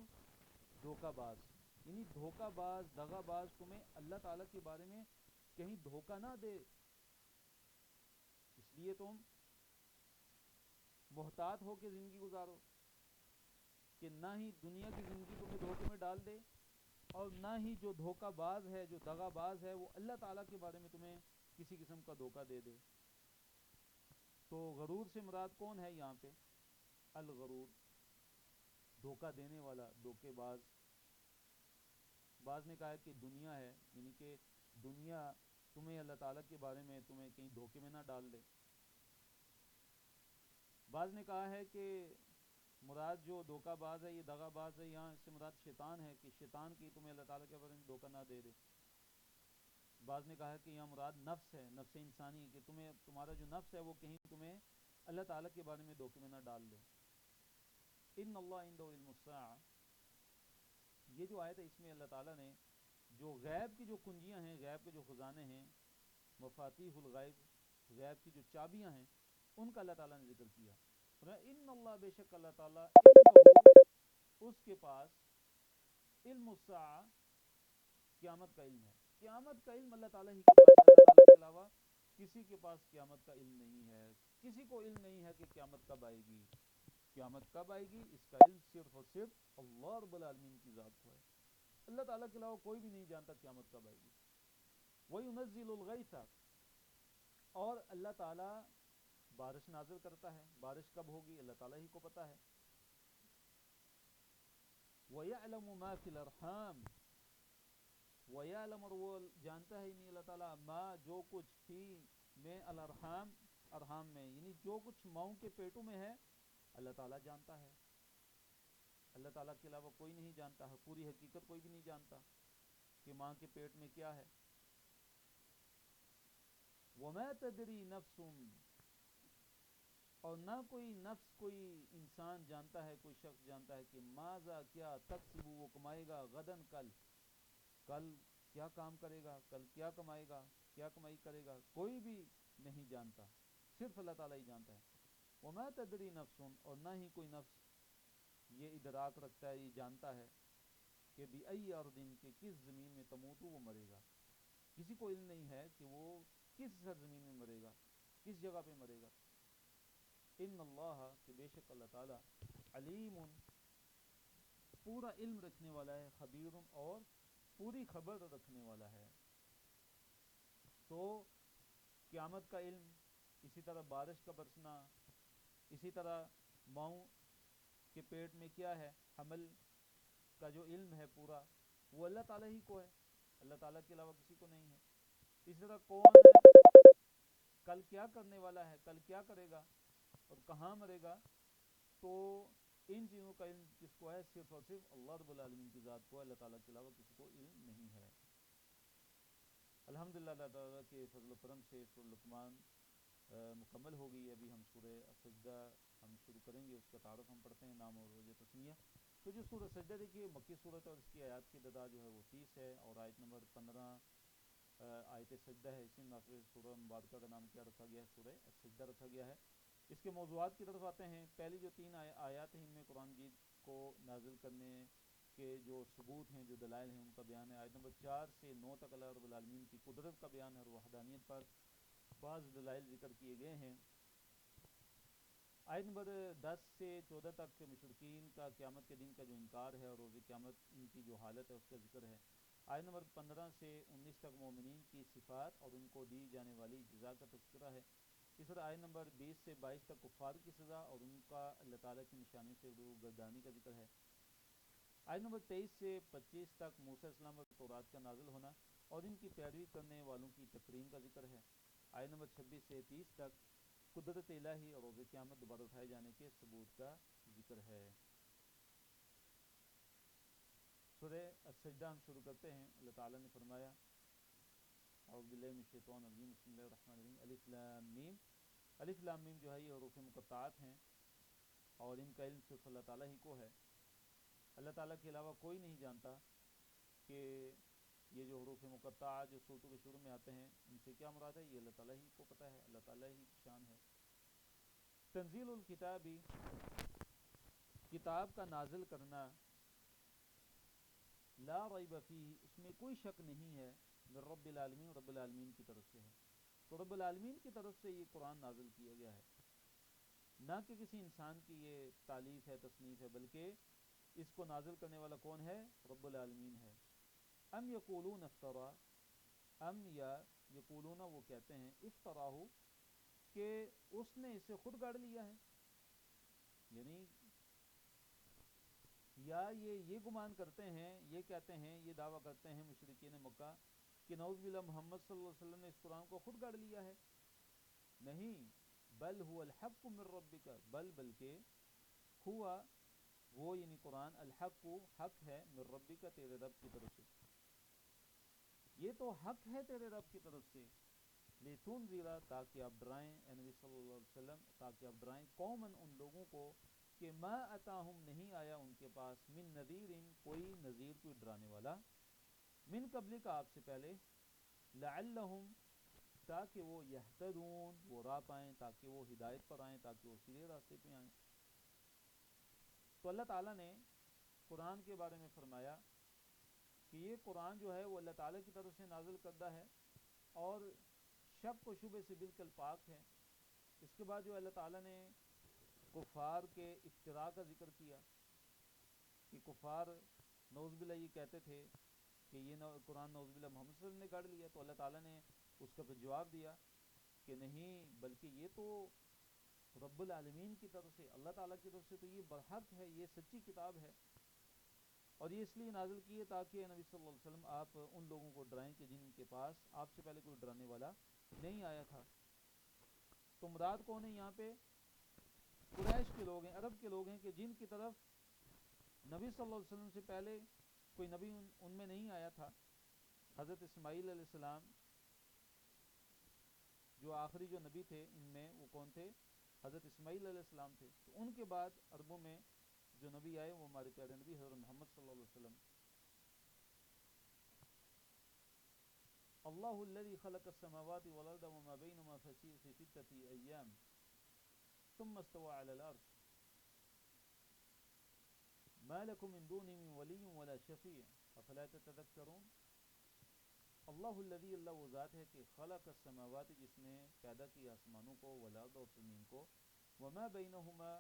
دھوکہ باز، یعنی دھوکہ باز دغا باز تمہیں اللہ تعالیٰ کے بارے میں کہیں دھوکہ نہ دے، اس لیے تم محتاط ہو کے زندگی گزارو کہ نہ ہی دنیا کی زندگی تمہیں دھوکے میں ڈال دے، اور نہ ہی جو دھوکہ باز ہے جو دغا باز ہے وہ اللہ تعالیٰ کے بارے میں تمہیں کسی قسم کا دھوکہ دے دے۔ تو غرور سے مراد کون ہے یہاں پہ؟ الغرور، دھوکہ دینے والا، دھوکے باز۔ بعض نے کہا ہے کہ دنیا ہے، یعنی کہ دنیا تمہیں اللہ تعالیٰ کے بارے میں تمہیں کہیں دھوکے میں نہ ڈال دے۔ بعض نے کہا ہے کہ مراد جو دھوکہ باز ہے یہ دغا باز ہے، یہاں اس سے مراد شیطان ہے کہ شیطان کی تمہیں اللہ تعالیٰ کے بارے میں دھوکہ نہ دے دے۔ بعض نے کہا ہے کہ یہاں مراد نفس ہے، نفس انسانی، کہ تمہیں تمہارا جو نفس ہے وہ کہیں تمہیں اللہ تعالیٰ کے بارے میں دھوکے میں نہ ڈال دے۔ ان اللہ عنده علم الساعہ، یہ جو آیت ہے اس میں اللہ تعالیٰ نے جو غیب کی جو کنجیاں ہیں، غیب کے جو خزانے ہیں، مفاتیح الغیب، غیب کی جو چابیاں ہیں، ان کا اللہ تعالیٰ نے ذکر کیا۔ ان اللہ، بے شک اللہ تعالیٰ، اس کے پاس علم الساعہ، قیامت کا علم ہے۔ قیامت کا علم اللہ تعالیٰ ہی کے پاس ہے، اللہ تعالیٰ کے علاوہ کسی کے پاس قیامت کا علم نہیں ہے۔ کسی کو علم نہیں ہے کہ قیامت کب آئے گی، قیامت کب آئے گی، اس کا علم صرف اور صرف اللہ رب العالمین کی ذات کو ہے۔ اللہ تعالیٰ کے علاوہ کوئی بھی نہیں جانتا قیامت کب آئے گی۔ وَيُنَزِّلُ الْغَيْثَ، اور اللہ تعالیٰ بارش نازل کرتا ہے، بارش کب ہوگی اللہ تعالیٰ ہی کو پتہ ہے۔ وَيَعْلَمُ مَا فِي الْأَرْحَامِ، وَيَعْلَمُ، اور وہ جانتا ہے نہیں اللہ تعالیٰ، ما جو کچھ فی میں الارحام، ارحام میں، یعنی جو کچھ ماؤں کے پیٹوں میں ہے اللہ تعالیٰ جانتا ہے۔ اللہ تعالیٰ کے علاوہ کوئی نہیں جانتا، پوری حقیقت کوئی بھی نہیں جانتا کہ ماں کے پیٹ میں کیا ہے۔ وَمَا تَدْرِي نَفْسٌ، اور نہ کوئی نفس، کوئی انسان جانتا ہے، کوئی شخص جانتا ہے کہ ماذا کیا، تکسب وہ کمائے گا، غدن کل، کل کیا کام کرے گا، کل کیا کمائے گا، کیا کمائی کرے گا، کوئی بھی نہیں جانتا، صرف اللہ تعالیٰ ہی جانتا ہے۔ وَمَا تَدْرِي نَفْسٌ، اور نہ ہی کوئی نفس یہ ادراک رکھتا ہے، یہ جانتا ہے کہ بِأَيِّ أَرْضٍ، کہ کس زمین میں تموت وہ مرے گا۔ کسی کو علم نہیں ہے کہ وہ کس سرزمین میں مرے گا، کس جگہ پہ مرے گا۔ ان اللہ، کہ بے شک اللہ تعالیٰ، علیم، پورا علم رکھنے والا ہے، خبیر، اور پوری خبر رکھنے والا ہے۔ تو قیامت کا علم، اسی طرح بارش کا برسنا، اسی طرح ماؤں کے پیٹ میں کیا ہے، حمل کا جو علم ہے پورا، وہ اللہ تعالیٰ ہی کو ہے، اللہ تعالیٰ کے علاوہ کسی کو نہیں ہے۔ اسی طرح کون کل کیا کرنے والا ہے، کل کیا کرے گا اور کہاں مرے گا، تو ان چیزوں کا علم کس کو ہے، صرف اور صرف اللہ رب العالمین کی ذات کو ہے، اللہ تعالیٰ کے علاوہ کسی کو علم نہیں ہے۔ الحمدللہ، اللہ تعالیٰ کے فضل و کرم سے سورہ لقمان مکمل ہو گئی۔ ابھی ہم سورہ السجدہ ہم شروع کریں گے، اس کا تعارف ہم پڑھتے ہیں، نام اور وجہ تسمیہ۔ تو جو سورہ سجدہ دیکھیے مکی صورت ہے، اور اس کی آیات کی تعداد جو ہے وہ 30 ہے، اور آیت نمبر 15 آیت سجدہ ہے۔ اسی مناسبت سے سورہ مبارکہ کا نام کیا رکھا گیا ہے، سورہ سجدہ رکھا گیا ہے۔ اس کے موضوعات کی طرف آتے ہیں۔ پہلی جو 3 آیات ہیں ان میں قرآن مجید کو نازل کرنے کے جو ثبوت ہیں، جو دلائل ہیں، ان کا بیان ہے۔ آیت نمبر 4 سے 9 تک اللہ رب العالمین کی قدرت کا بیان ہے اور وحدانیت پر بعض دلائل ذکر کیے گئے ہیں۔ آیت نمبر 10 سے 14 تک مشرکین کا قیامت کے دن کا جو انکار ہے اور روز قیامت ان کی جو حالت ہے اس کا ذکر ہے۔ آیت نمبر 15 سے 19 تک مومنین کی صفات اور ان کو دی جانے والی جزا کا تذکرہ ہے۔ اس طرح آیت نمبر 20 سے 22 تک کفار کی سزا اور ان کا اللہ تعالیٰ کی نشانی سے روگردانی کا ذکر ہے۔ آیت نمبر 23 سے 25 تک موسیٰ علیہ السلام اور تورات کا نازل ہونا اور ان کی پیروی کرنے والوں کی تکریم کا ذکر ہے۔ آیت نمبر 26 سے 30 تک قدرت الہی اور روز قیامت دوبارہ اٹھائے جانے کے ثبوت کا ذکر ہے۔ سورہ السجدہ ہم شروع کرتے ہیں۔ اللہ تعالیٰ نے فرمایا، اعوذ باللہ من الشیطان الرجیم، بسم اللہ الرحمن الرحیم، الف لام میم۔ الف لام میم جو ہے یہ حروف مقطعات ہیں اور ان کا علم صرف اللہ تعالیٰ ہی کو ہے۔ اللہ تعالیٰ کے علاوہ کوئی نہیں جانتا کہ یہ جو حروف مقطعہ جو صورتوں کے شروع میں آتے ہیں ان سے کیا مراد ہے؟ یہ اللہ تعالیٰ ہی کو پتہ ہے، اللہ تعالیٰ ہی کی شان ہے۔ تنزیل الکتابی، کتاب کا نازل کرنا، لا ریب فیہ، اس میں کوئی شک نہیں ہے، من رب العالمین، رب العالمین کی طرف سے ہے۔ تو رب العالمین کی طرف سے یہ قرآن نازل کیا گیا ہے، نہ کہ کسی انسان کی یہ تالیف ہے، تصنیف ہے، بلکہ اس کو نازل کرنے والا کون ہے؟ رب العالمین ہے۔ ام یقولون افترا، ام یا یقولون وہ کہتے ہیں، افتراہ کہ اس نے اسے خود گاڑ لیا ہے، یعنی یا یہ گمان کرتے ہیں، یہ کہتے ہیں، یہ دعویٰ کرتے ہیں مشرکین مکہ کہ نعوذ باللہ محمد صلی اللہ علیہ وسلم نے اس قرآن کو خود گاڑ لیا ہے۔ نہیں، بل هو الحق من ربک، بلکہ ہوا وہ یعنی قرآن، الحق حق ہے، من ربک تیرے رب کی طرف سے، یہ تو حق ہے تیرے رب کی طرف سے، لتنذر تاکہ آپ ڈرائیں، اے نبی صلی اللہ علیہ وسلم تاکہ آپ ڈرائیں، قوماً ان لوگوں کو کہ ما اتاہم نہیں آیا ان کے پاس، من نذیر کوئی نذیر، کوئی ڈرانے والا، من قبل کا آپ سے پہلے، لعلہم تاکہ وہ یہتدون وہ راہ پائیں، تاکہ وہ ہدایت پر آئیں، تاکہ وہ سیدھے راستے پہ آئیں۔ تو اللہ تعالیٰ نے قرآن کے بارے میں فرمایا کہ یہ قرآن جو ہے وہ اللہ تعالیٰ کی طرف سے نازل کردہ ہے اور شک و شبہ سے بالکل پاک ہے۔ اس کے بعد جو اللہ تعالیٰ نے کفار کے افتراء کا ذکر کیا کہ کفار نعوذ باللہ یہ کہتے تھے کہ یہ قرآن نعوذ باللہ محمد صلی اللہ علیہ وسلم نے گاڑ لیا، تو اللہ تعالیٰ نے اس کا پھر جواب دیا کہ نہیں، بلکہ یہ تو رب العالمین کی طرف سے، اللہ تعالیٰ کی طرف سے تو یہ برحق ہے، یہ سچی کتاب ہے، اور یہ اس لیے نازل کی ہے تاکہ نبی صلی اللہ علیہ وسلم آپ ان لوگوں کو ڈرائیں کہ جن کے پاس آپ سے پہلے کوئی ڈرانے والا نہیں آیا تھا۔ تو مراد کون ہے یہاں پہ؟ قریش کے لوگ ہیں، عرب کے لوگ ہیں کہ جن کی طرف نبی صلی اللہ علیہ وسلم سے پہلے کوئی نبی ان میں نہیں آیا تھا۔ حضرت اسماعیل علیہ السلام جو آخری جو نبی تھے ان میں، وہ کون تھے؟ حضرت اسماعیل علیہ السلام تھے۔ تو ان کے بعد عربوں میں جو نبی آئے وہ ہمارے پیارے نبی حضرت محمد صلی اللہ علیہ وسلم۔ اللہ الذی خلق السماوات والارض وما بینہما فی ستۃ ایام ثم استوى علی العرش ما لکم من دونہ من ولی ولا شفیع افلا تتذکرون۔ اللہ الذی، اللہ وہ ذات ہے کہ خلق السماوات جس نے پیدا کیا آسمانوں کو، والارض اور زمین کو، وما بینہما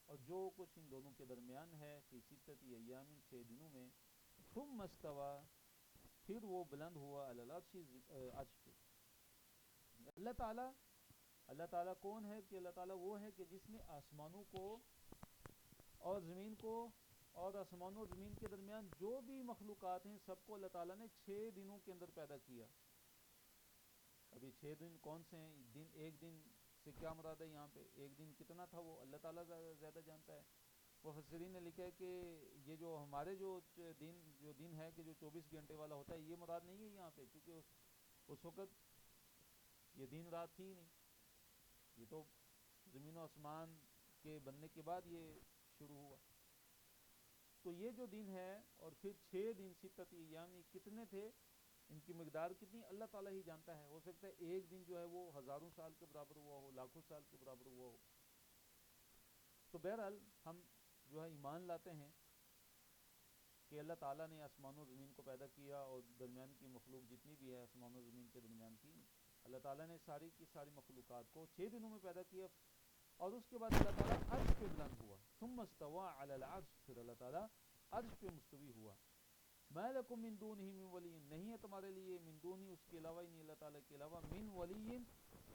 اور جو کچھ ان دونوں کے درمیان ہے، فی ستۃ ایام 6 دنوں میں، ثم استوى پھر وہ بلند ہوا، علی العرش عرش پہ۔ اللہ تعالیٰ کون ہے؟ کہ اللہ تعالیٰ وہ ہے کہ جس نے آسمانوں کو اور زمین کو اور آسمانوں اور زمین کے درمیان جو بھی مخلوقات ہیں سب کو اللہ تعالیٰ نے 6 دنوں کے اندر پیدا کیا۔ ابھی 6 دن کون سے ہیں؟ ایک دن سے کیا مراد ہے یہاں پہ؟ ایک دن کتنا تھا وہ اللہ تعالیٰ زیادہ جانتا ہے۔ مفسرین نے لکھا ہے کہ یہ جو ہمارے جو دن ہے کہ جو 24 گھنٹے والا ہوتا ہے، یہ مراد نہیں ہے یہاں پہ، کیونکہ اس وقت یہ دن رات تھی نہیں، یہ تو زمین و آسمان کے بننے کے بعد یہ شروع ہوا۔ تو یہ جو دن ہے اور پھر 6 دن ستت ایام، یہ کتنے تھے، ان کی مقدار کتنی اللہ تعالیٰ ہی جانتا ہے۔ ہو سکتا ہے ایک دن جو ہے وہ ہزاروں سال کے برابر ہوا ہو، لاکھوں سال کے برابر ہوا ہو۔ تو بہرحال ہم جو ہے ایمان لاتے ہیں کہ اللہ تعالیٰ نے آسمان و زمین کو پیدا کیا، اور درمیان کی مخلوق جتنی بھی ہے آسمان و زمین کے درمیان کی، اللہ تعالیٰ نے ساری کی ساری مخلوقات کو 6 دنوں میں پیدا کیا، اور اس کے بعد اللہ تعالیٰ عرش پہ بلند ہوا، ثم استوى علی العرش، پھر اللہ تعالیٰ عرش پہ مستوی ہوا۔ ما لکم من دونہ من ولی، نہیں ہے تمہارے لیے، من دونہ اس کے علاوہ، نہیں اللہ تعالیٰ کے علاوہ، من ولی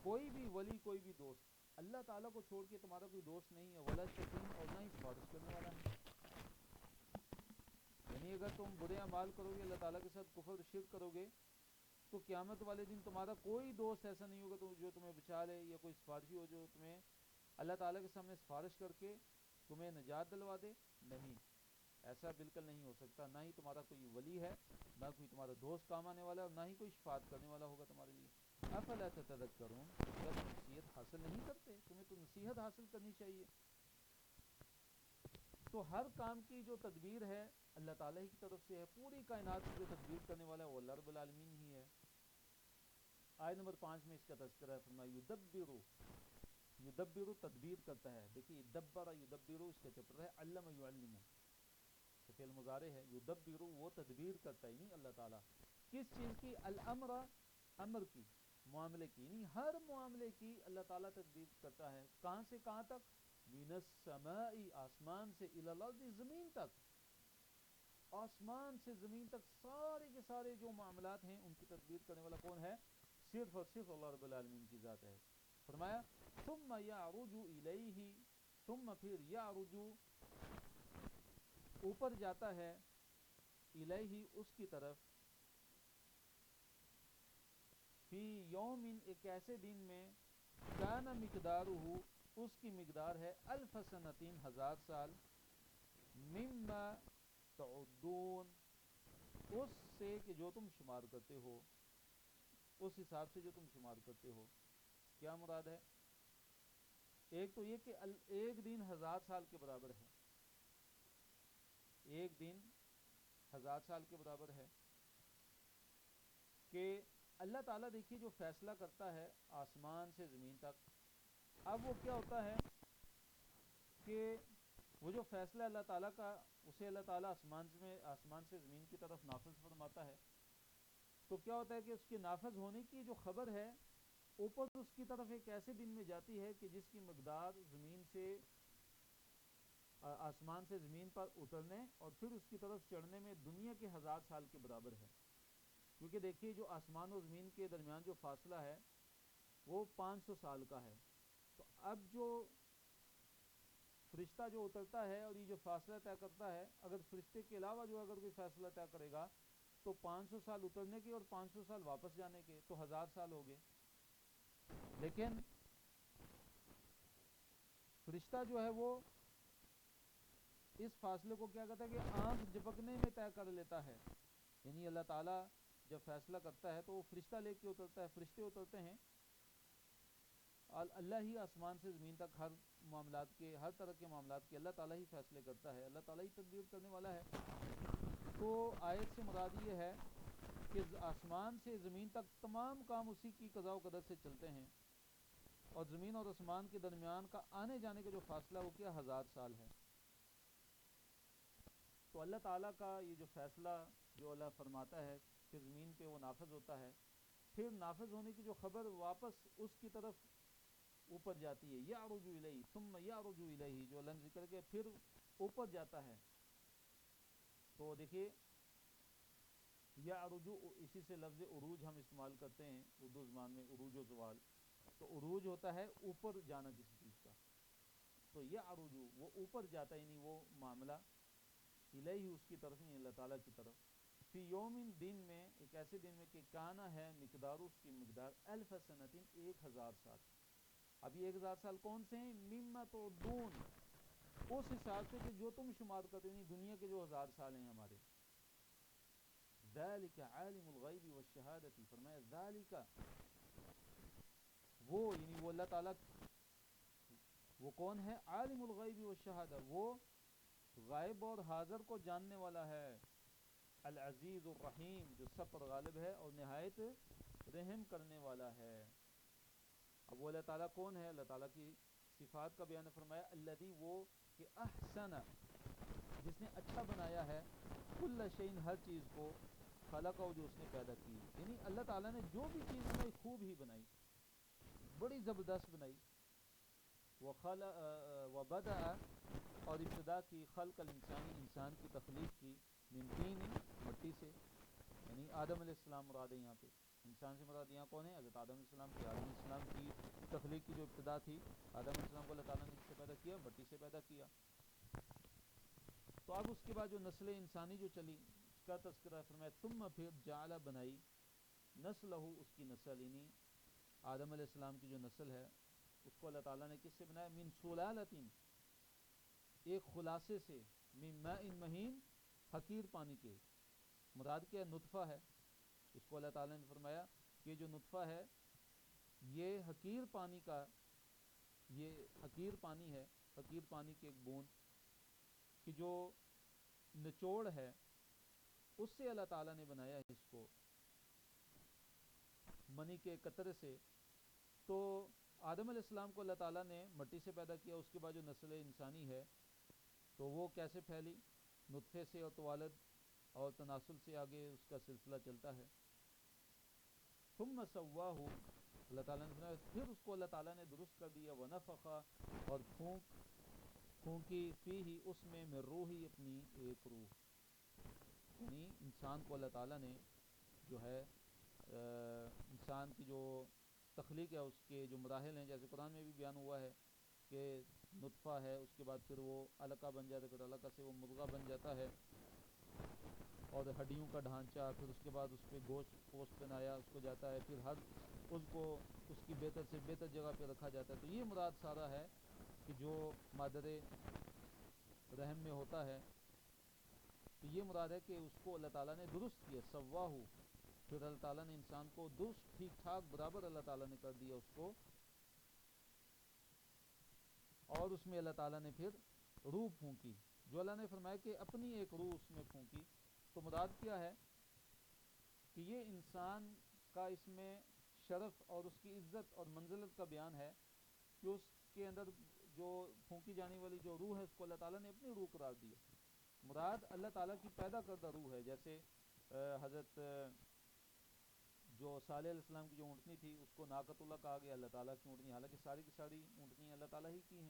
کوئی بھی ولی، کوئی بھی دوست، اللہ تعالیٰ کو چھوڑ کے تمہارا کوئی دوست نہیں ہے، ولا شفیع اور نہ ہی سفارش کرنے والا ہے۔ یعنی اگر تم برے اعمال کرو گے، اللہ تعالیٰ کے ساتھ کفر و شرک کرو گے، تو قیامت والے دن تمہارا کوئی دوست ایسا نہیں ہوگا جو تمہیں بچا لے، یا کوئی سفارشی ہو جو تمہیں اللہ تعالیٰ کے سامنے سفارش کر کے تمہیں نجات دلوا دے۔ نہیں، ایسا بالکل نہیں ہو سکتا، نہ ہی تمہارا کوئی ولی ہے، نہ کوئی تمہارا دوست کام آنے والا ہے، اور نہ ہی کوئی شفاعت کرنے والا ہوگا تمہارے لیے۔ افلا تتذکرون، کیا تم نصیحت حاصل نہیں کرتے؟ تمہیں تو نصیحت حاصل کرنی چاہیے۔ تو ہر کام کی جو تدبیر ہے اللہ تعالیٰ ہی کی طرف سے ہے. پوری کائنات کی جو تدبیر کرنے والا ہے وہ اللہ رب العالمین ہی ہے. آیت نمبر 5 میں اس کا تذکرہ ہے. فرمایا یدبر تدبیر کرتا ہے. دیکھیے دبر یدبر اس کا چپٹر ہے. علم یعلم فعل مضارع ہے. یدبر وہ تدبیر کرتا ہے، نہیں اللہ تعالیٰ کس چیز کی؟ الامر امر کی، معاملے کی، یعنی ہر معاملے کی اللہ تعالیٰ تدبیر کرتا ہے. کہاں سے کہاں تک؟ من السماء آسمان سے، الی الارض زمین تک، آسمان سے زمین تک سارے کے سارے جو معاملات ہیں ان کی تدبیر کرنے والا کون ہے؟ صرف اور صرف اللہ رب العالمین کی ذات ہے. فرمایا ثم یعرج الیہ، ثم پھر یعرج اوپر جاتا ہے، الیہ اس کی طرف، فی یوم ایک ایسے دن میں، کان مقدارہ اس کی مقدار ہے، الف سنتین 1000 سال، مما تعدون اس سے کہ جو تم شمار کرتے ہو، اس حساب سے جو تم شمار کرتے ہو. کیا مراد ہے؟ ایک تو یہ کہ ایک دن 1000 سال کے برابر ہے، ایک دن 1000 سال کے برابر ہے. کہ اللہ تعالیٰ دیکھیے جو فیصلہ کرتا ہے آسمان سے زمین تک، اب وہ کیا ہوتا ہے کہ وہ جو فیصلہ اللہ تعالیٰ کا، اسے اللہ تعالیٰ آسمان سے زمین کی طرف نافذ فرماتا ہے. تو کیا ہوتا ہے کہ اس کے نافذ ہونے کی جو خبر ہے اوپر اس کی طرف ایک ایسے دن میں جاتی ہے کہ جس کی مقدار زمین سے آسمان سے زمین پر اترنے اور پھر اس کی طرف چڑھنے میں دنیا کے 1000 سال کے برابر ہے. کیونکہ دیکھیے جو آسمان و زمین کے درمیان جو فاصلہ ہے وہ 500 سال کا ہے. تو اب جو فرشتہ جو اترتا ہے اور یہ جو فاصلہ طے کرتا ہے، اگر فرشتے کے علاوہ جو اگر کوئی فیصلہ طے کرے گا تو 500 سال اترنے کے اور 500 سال واپس جانے کے، تو 1000 سال ہو گئے. لیکن فرشتہ جو ہے وہ اس فاصلے کو کیا کہتا ہے کہ آنکھ جھپکنے میں طے کر لیتا ہے. یعنی اللہ تعالیٰ جب فیصلہ کرتا ہے تو وہ فرشتہ لے کے اترتا ہے، فرشتے اترتے ہیں. اللہ ہی آسمان سے زمین تک ہر معاملات کے، ہر طرح کے معاملات کے اللہ تعالیٰ ہی فیصلے کرتا ہے، اللہ تعالیٰ ہی تدبیر کرنے والا ہے. تو آیت سے مراد یہ ہے کہ آسمان سے زمین تک تمام کام اسی کی قضاء و قدر سے چلتے ہیں، اور زمین اور آسمان کے درمیان کا آنے جانے کا جو فاصلہ وہ کیا 1000 سال ہے. تو اللہ تعالیٰ کا یہ جو فیصلہ جو اللہ فرماتا ہے کہ زمین پہ وہ نافذ ہوتا ہے، پھر نافذ ہونے کی جو خبر واپس اس کی طرف اوپر جاتی ہے. یعرج الیہ ثم یعرج الیہ، جو اللہ نے ذکر کیا پھر اوپر جاتا ہے. تو دیکھیے یعرج، اسی سے لفظ عروج ہم استعمال کرتے ہیں اردو زبان میں، عروج و زوال. تو عروج ہوتا ہے اوپر جانا کسی چیز کا. تو یعرج وہ اوپر جاتا ہے، یعنی وہ معاملہ، الیہ اس کی طرف، نہیں اللہ تعالیٰ کی طرف. فی یوم دن میں، ایک ایسے دن میں کہ کانا ہے مقدار اس کی مقدار، الف سنتین 1000 سال. اب یہ 1000 سال کون سے ہیں؟ مما تعدون اس حساب سے کہ جو تم شمار کرتے ہو، دنیا کے جو 1000 سال ہیں ہمارے. ذالک عالم الغیب والشہادۃ، فرمایا ذالک وہ، یعنی وہ اللہ تعالیٰ وہ کون ہے؟ عالم الغیب والشہادہ، وہ غائب اور حاضر کو جاننے والا ہے. العزیز الرحیم، جو سب پر غالب ہے اور نہایت رحم کرنے والا ہے. اب وہ اللہ تعالیٰ کون ہے؟ اللہ تعالیٰ کی صفات کا بیان فرمایا. الذی وہ کہ احسن جس نے اچھا بنایا ہے، کل شیء ہر چیز کو، خلقہ جو اس نے پیدا کی. یعنی اللہ تعالیٰ نے جو بھی چیز بنائی خوب ہی بنائی، بڑی زبردست بنائی. وبدأ اور ابتدا کی، خلق الانسانی انسان کی تخلیق کی، من طین مٹی سے، یعنی آدم علیہ السلام مراد ہے یہاں پہ. انسان سے مراد یہاں کون ہے؟ حضرت آدم علیہ السلام کی. آدم علیہ السلام کی تخلیق کی جو ابتدا تھی، آدم علیہ السلام کو اللہ تعالیٰ نے کس سے پیدا کیا؟ مٹی سے پیدا کیا. تو اب اس کے بعد جو نسل انسانی جو چلی اس کا تذکرہ فرمایا. ثم پھر جعل بنائی، نسلہ اس کی نسل، یعنی آدم علیہ السلام کی جو نسل ہے اس کو اللہ تعالیٰ نے کس سے بنایا؟ من سلالۃ، ایک خلاصے سے، من ماء مہین، حقیر پانی کے. مراد کیا؟ نطفہ ہے. اس کو اللہ تعالیٰ نے فرمایا کہ جو نطفہ ہے یہ حقیر پانی کا، یہ حقیر پانی ہے، حقیر پانی کی ایک بوند کہ جو نچوڑ ہے اس سے اللہ تعالیٰ نے بنایا ہے اس کو، منی کے قطرے سے. تو آدم علیہ السلام کو اللہ تعالیٰ نے مٹی سے پیدا کیا، اس کے بعد جو نسل انسانی ہے تو وہ کیسے پھیلی؟ نطفے سے اور توالد اور تناسل سے آگے اس کا سلسلہ چلتا ہے. ثم سواہ، اللہ تعالیٰ نے فرمایا پھر اس کو اللہ تعالیٰ نے درست کر دیا. ونفخ، اور پھونکی فیہ، اس میں، من روحی، اپنی ایک روح. یعنی انسان کو اللہ تعالیٰ نے جو ہے انسان کی جو تخلیق ہے اس کے جو مراحل ہیں، جیسے قرآن میں بھی بیان ہوا ہے کہ نطفہ ہے، اس کے بعد پھر وہ علقہ بن جاتا ہے، پھر علقہ سے وہ مضغہ بن جاتا ہے اور ہڈیوں کا ڈھانچہ، پھر اس کے بعد اس پہ گوشت پوست بنایا اس کو جاتا ہے، پھر ہر اس کو اس کی بہتر سے بہتر جگہ پہ رکھا جاتا ہے. تو یہ مراد سارا ہے کہ جو مادر رحم میں ہوتا ہے، تو یہ مراد ہے کہ اس کو اللہ تعالیٰ نے درست کیا. سواہ، پھر اللہ تعالیٰ نے انسان کو درست ٹھیک ٹھاک برابر اللہ تعالیٰ نے کر دیا اس کو، اور اس میں اللہ تعالیٰ نے پھر روح پھونکی. جو اللہ نے فرمایا کہ اپنی ایک روح اس میں پھونکی، تو مراد کیا ہے کہ یہ انسان کا اس میں شرف اور اس کی عزت اور منزلت کا بیان ہے کہ اس کے اندر جو پھونکی جانے والی جو روح ہے اس کو اللہ تعالیٰ نے اپنی روح قرار دیا. مراد اللہ تعالیٰ کی پیدا کردہ روح ہے. جیسے حضرت جو صالح علیہ السلام کی جو اونٹنی تھی اس کو ناقۃ اللہ کہا گیا، اللہ تعالیٰ کی اونٹنی، حالانکہ ساری کی ساری اونٹنی اللہ تعالیٰ ہی کی ہیں.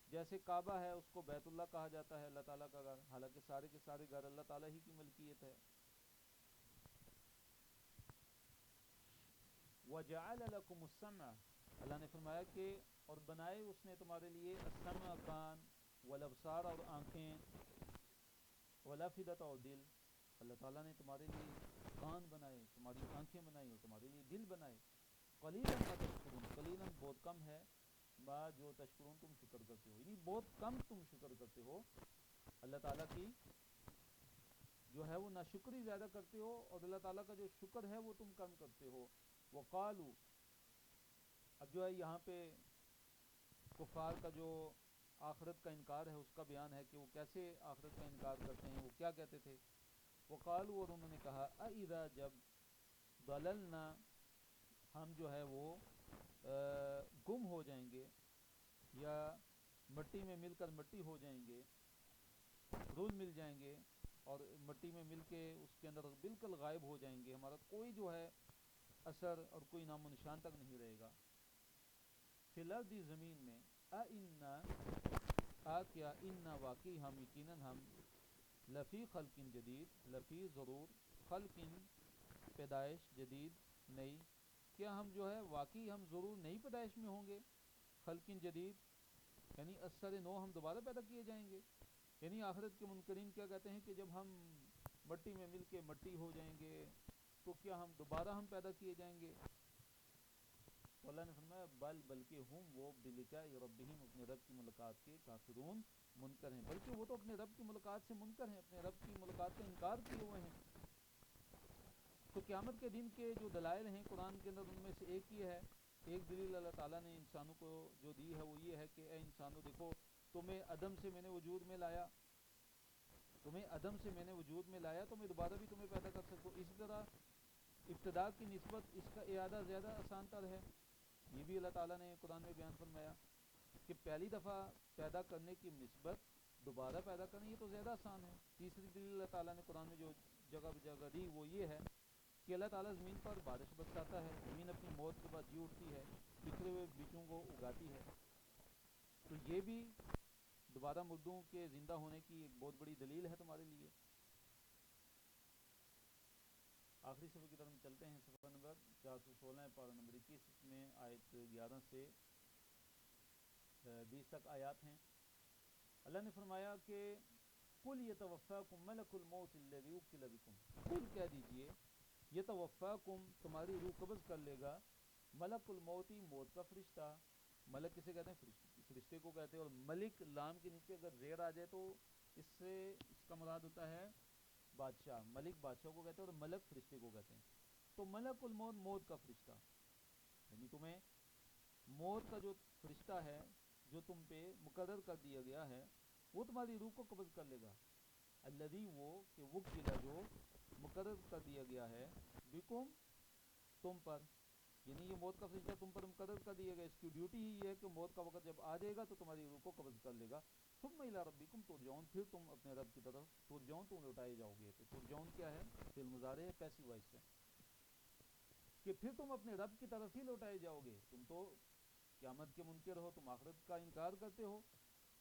جیسے کعبہ ہے اس کو بیت اللہ کہا جاتا ہے، اللہ تعالیٰ کا گھر، حالانکہ سارے کے سارے گھر اللہ تعالیٰ ہی کی ملکیت ہے. وَجَعَلَ لَكُمُ السَّمْعَ، اللہ نے فرمایا کہ اور بنائے اس نے تمہارے لیے السمع، کان، والابصار، اور آنکھیں، والافئدۃ، اور دل. اللہ تعالیٰ نے تمہارے لیے کان بنائے، تمہاری آنکھیں بنائی اور تمہارے لیے دل بنائے. قلیلاً ما تشکرون، قلیلاً بہت کم ہے، ما جو تشکرون تم شکر کرتے ہو، یعنی بہت کم تم شکر کرتے ہو. اللہ تعالیٰ کی جو ہے وہ ناشکری زیادہ کرتے ہو، اور اللہ تعالیٰ کا جو شکر ہے وہ تم کم کرتے ہو. وقالو، اب جو ہے یہاں پہ کفار کا جو آخرت کا انکار ہے اس کا بیان ہے کہ وہ کیسے آخرت کا انکار کرتے ہیں. وہ کیا کہتے تھے؟ وقالو، اور انہوں نے کہا، اَإِذَا، جب، ضللنا، ہم جو ہے وہ گم ہو جائیں گے، یا مٹی میں مل کر مٹی ہو جائیں گے، رول مل جائیں گے اور مٹی میں مل کے اس کے اندر بالکل غائب ہو جائیں گے، ہمارا کوئی جو ہے اثر اور کوئی نام و نشان تک نہیں رہے گا. فی الارض، زمین میں، کیا، انا، واقعی ہم، یقیناً ہم، لفی خلق جدید، لفی ضرور، خلق پیدائش، جدید نئی، کیا ہم جو ہے واقعی ہم ضرور نئی پیدائش میں ہوں گے. خلق جدید یعنی اثر نو، ہم دوبارہ پیدا کیے جائیں گے. یعنی آخرت کے منکرین کیا کہتے ہیں کہ جب ہم مٹی میں مل کے مٹی ہو جائیں گے تو کیا ہم دوبارہ پیدا کیے جائیں گے. تو اللہ نے فرمایا بلکہ ہم وہ بلقاء ربہم، اپنے رب کی ملاقات کے، کافرون، منکر ہیں، بلکہ وہ تو اپنے رب کی ملاقات سے منکر ہیں، اپنے رب کی ملاقات کا انکار کیے ہوئے ہیں. تو قیامت کے دن کے جو دلائل ہیں قرآن کے اندر، ان میں سے ایک یہ ہے، ایک دلیل اللہ تعالیٰ نے انسانوں کو جو دی ہے وہ یہ ہے کہ اے انسانوں، دیکھو تمہیں عدم سے میں نے وجود میں لایا، تمہیں عدم سے میں نے وجود میں لایا تو میں دوبارہ بھی تمہیں پیدا کر سکوں. اسی طرح ابتدا کی نسبت اس کا اعادہ زیادہ آسان تر ہے. یہ بھی اللہ تعالیٰ نے قرآن میں بیان فرمایا کہ پہلی دفعہ پیدا کرنے کی نسبت دوبارہ پیدا کرنا یہ تو زیادہ آسان ہے. تیسری دلیل اللہ تعالیٰ نے قرآن میں جو جگہ بجگہ دی وہ یہ ہے کہ اللہ تعالیٰ زمین پر بارش برساتا ہے، زمین اپنی موت کے بعد جی اٹھتی ہے، بکھرے ہوئے بیجوں کو اگاتی ہے. تو یہ بھی دوبارہ مردوں کے زندہ ہونے کی ایک بہت بڑی دلیل ہے تمہارے لیے. آخری صفحے کی طرف چلتے ہیں، صفحہ نمبر 416 پارہ نمبر 21، اس میں آیت 11 سے 20 تک آیات ہیں. اللہ نے فرمایا کہ قُلْ يَتَوَفَّاكُم مَلَكُ الْمَوْتِ الَّذِي وُكِّلَ بِكُمْ، قُلْ کہہ دیجئے، يَتَوَفَّاكُم تمہاری روح قبض کر لے گا، ملک الموت موت کا فرشتہ. ملک کسے کہتے ہیں؟ فرشتے کو کہتے ہیں. اور ملک لام کے نیچے اگر زیر آ جائے تو اس سے اس کا مراد ہوتا ہے بادشاہ. ملک بادشاہ کو کہتے ہیں اور ملک فرشتے کو کہتے ہیں. تو ملک الموت موت کا فرشتہ، یعنی تمہیں موت کا جو فرشتہ ہے جو تم پہ مقرر کر دیا گیا ہے وہ تمہاری روح کو قبض کر لے گا. الذی وہ کہ وکلا جو مقرر کر دیا گیا ہے بکم تم پر، یعنی یہ موت کا فرشتہ تم پر مقرر کر دیا گیا، اس کی ڈیوٹی ہی یہ ہے کہ موت کا وقت جب آ جائے گا تو تمہاری روح کو قبض کر لے گا. ثم الی ربکم ترجعون، پھر تم اپنے رب کی طرف ترجعون، تم لوٹائے جاؤ گے. تو ترجعون کیا ہے؟ فعل مضارع ہے پیسو وائس سے، کہ پھر تم اپنے رب کی طرف ہی لوٹائے جاؤ گے. تم تو قیامت کے منکر ہو، تم آخرت کا انکار کرتے ہو،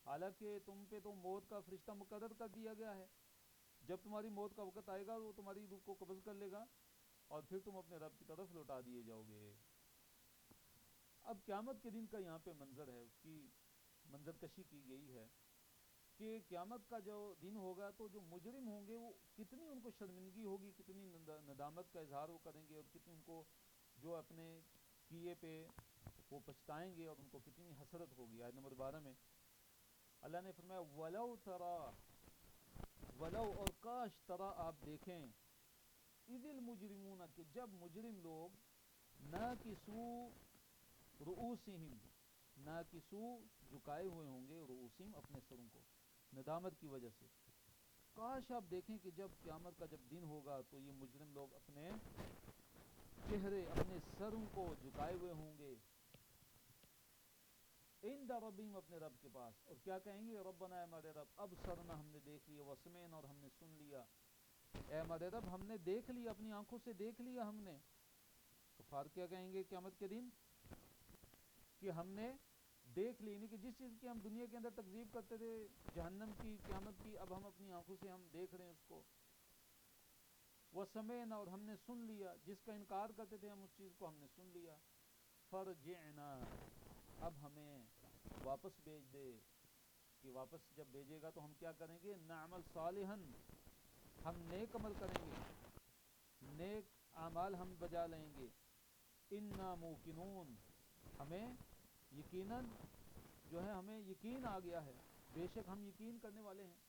حالانکہ تم پہ تو موت کا فرشتہ مقرر کر دیا گیا ہے. جب تمہاری موت کا وقت آئے گا وہ تمہاری روح کو قبض کر لے گا اور پھر تم اپنے رب کی طرف لوٹا دیے جاؤ گے. اب قیامت کے دن کا یہاں پہ منظر ہے، اس کی منظر کشی کی گئی ہے کہ قیامت کا جو دن ہوگا تو جو مجرم ہوں گے وہ کتنی ان کو شرمندگی ہوگی، کتنی ندامت کا اظہار وہ کریں گے، اور کتنی ان کو جو اپنے کیے پہ وہ پچھتائیں گے، اور ان کو کتنی حسرت ہوگی. آیت نمبر 12 میں اللہ نے فرمایا ولو ترا، ولو اور کاش ترا آپ دیکھیں، اذ المجرمون کہ جب مجرم لوگ ناکسو رؤوسہم، ناکسو جھکائے ہوئے ہوں گے، رؤوسہم اپنے سروں کو ندامت کی وجہ سے. کاش آپ دیکھیں کہ جب قیامت کا جب دن ہوگا تو یہ مجرم لوگ اپنے چہرے، اپنے سروں کو جھکائے ہوئے ہوں گے عند ربہم، اپنے رب کے پاس، اور کیا کہیں گے؟ ربنا، اے ہمارے رب، ابصرنا، ہم نے دیکھ لیا، وسمعنا، اور ہم نے سن لیا. اے ہمارے رب ہم نے دیکھ لیا، اپنی آنکھوں سے دیکھ لیا ہم نے. کفار کیا کہیں گے قیامت کے دن؟ کہ ہم نے دیکھ لی، یعنی کہ جس چیز کی ہم دنیا کے اندر تکذیب کرتے تھے، جہنم کی، قیامت کی، اب ہم اپنی آنکھوں سے ہم دیکھ رہے ہیں اس کو. وسمعنا، اور ہم نے سن لیا، جس کا انکار کرتے تھے ہم اس چیز کو ہم نے سن لیا. فرجعنا، اب ہمیں واپس بھیج دے. کہ واپس جب بھیجے گا تو ہم کیا کریں گے؟ نعمل صالحا، ہم نیک عمل کریں گے، نیک اعمال ہم بجا لیں گے. انا موقنون، ہمیں یقیناً جو ہے ہمیں یقین آ گیا ہے، بے شک ہم یقین کرنے والے ہیں.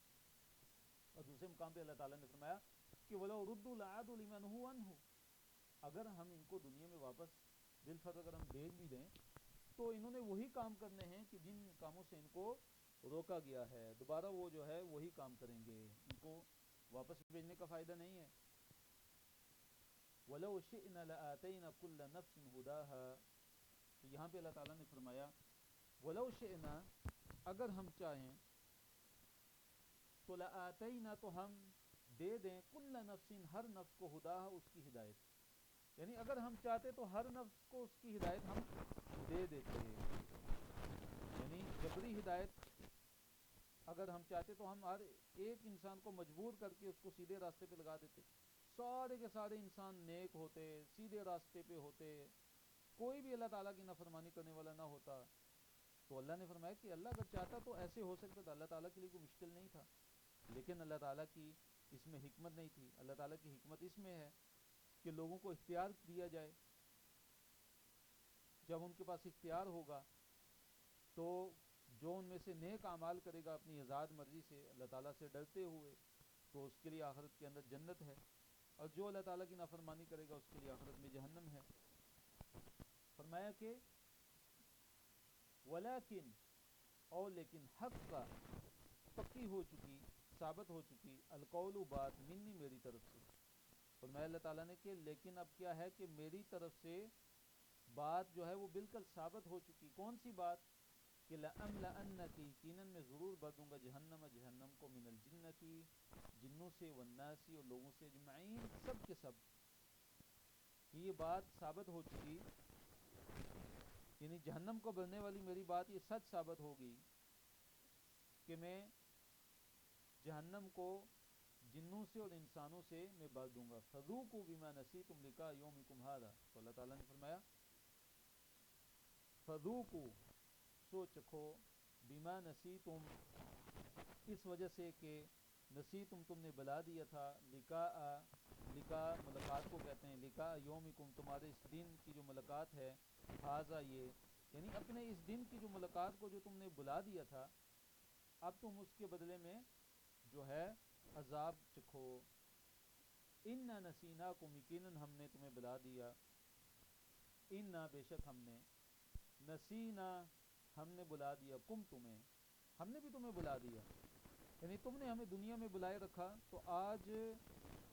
اور دوسرے مقام پہ اللہ تعالیٰ نے فرمایا کہ وَلَوْ رُدُّوا لَعَادُوا لِمَا نُهُوا عَنْهُ، اگر ہم ان کو دنیا میں واپس بالفرض اگر ہم بھیج بھی دیں تو انہوں نے وہی کام کرنے ہیں کہ جن کاموں سے ان کو روکا گیا ہے، دوبارہ وہ جو ہے وہی کام کریں گے، ان کو واپس بھیجنے کا فائدہ نہیں ہے. وَلَوْ شِئْنَا لَآتَيْنَا كُلَّ نَفْسٍ هُدَاهَا، تو یہاں پہ اللہ تعالیٰ نے فرمایا وَلَوْ شِئْنَا، اگر ہم چاہیں تو لَآتَيْنَا، تو ہم دے دیں كُلَّ نَفْسٍ، ہر نفس کو ہداها، اس کی ہدایت. یعنی اگر ہم چاہتے تو ہر نفس کو اس کی ہدایت ہم دے دیتے، یعنی جبری ہدایت اگر ہم چاہتے تو ہم ہر ایک انسان کو مجبور کر کے اس کو سیدھے راستے پہ لگا دیتے، سارے کے سارے انسان نیک ہوتے، سیدھے راستے پہ ہوتے، کوئی بھی اللہ تعالیٰ کی نافرمانی کرنے والا نہ ہوتا. تو اللہ نے فرمایا کہ اللہ اگر چاہتا تو ایسے ہو سکتا تھا، اللہ تعالیٰ کے لیے کوئی مشکل نہیں تھا. لیکن اللہ تعالیٰ کی اس میں حکمت نہیں تھی. اللہ تعالیٰ کی حکمت اس میں ہے کہ لوگوں کو اختیار دیا جائے. جب ان کے پاس اختیار ہوگا تو جو ان میں سے نیک اعمال کرے گا اپنی آزاد مرضی سے، اللہ تعالیٰ سے ڈرتے ہوئے، تو اس کے لیے آخرت کے اندر جنت ہے، اور جو اللہ تعالیٰ کی نافرمانی کرے گا اس کے لیے آخرت میں جہنم ہے. فرمایا کہ ولیکن، اور لیکن، حق کا پکی ہو چکی، ثابت ہو چکی، القول بات، منی میری طرف سے. فرمایا اللہ تعالیٰ نے کہ لیکن اب کیا ہے کہ میری طرف سے بات جو ہے وہ بالکل ثابت ہو چکی. کون سی بات؟ کہ لَأَمْلَأَنَّ، کہ یقیناً میں ضرور بھر دوں گا جہنم، جہنم کو، من الجنتی، جنوں سے، والناس، اور لوگوں سے، اجمعین، سب کے سب. یہ بات ثابت ہو چکی، یعنی جہنم کو بھرنے والی میری بات یہ سچ ثابت ہوگی کہ میں جہنم کو جنوں سے اور انسانوں سے میں بھر دوں گا. فَذُوقُوا بِمَا نَسِيتُمْ لِقَاءَ يَوْمِكُمْ هَذَا، تو اللہ تعالیٰ نے فرمایا فَذُوقُوا، سو چکھو، بِمَا نَسِيتُمْ، اس وجہ سے کہ نسیتم، تم نے بلا دیا تھا، لقاء ملاقات کو کہتے ہیں، لقاء یومکم، تمہارے اس دن کی جو ملاقات ہے، ہاذا یہ، یعنی اپنے اس دن کی جو ملاقات کو جو تم نے بلا دیا تھا، اب تم اس کے بدلے میں جو ہے عذاب چکھو. انا نسیناکم، یقیناً ہم نے تمہیں بلا دیا، انا، بے شک ہم نے، نسینا، ہم نے بلا دیا، کم، تمہیں، ہم نے بھی تمہیں بلا دیا. یعنی تم نے ہمیں دنیا میں بلائے رکھا تو آج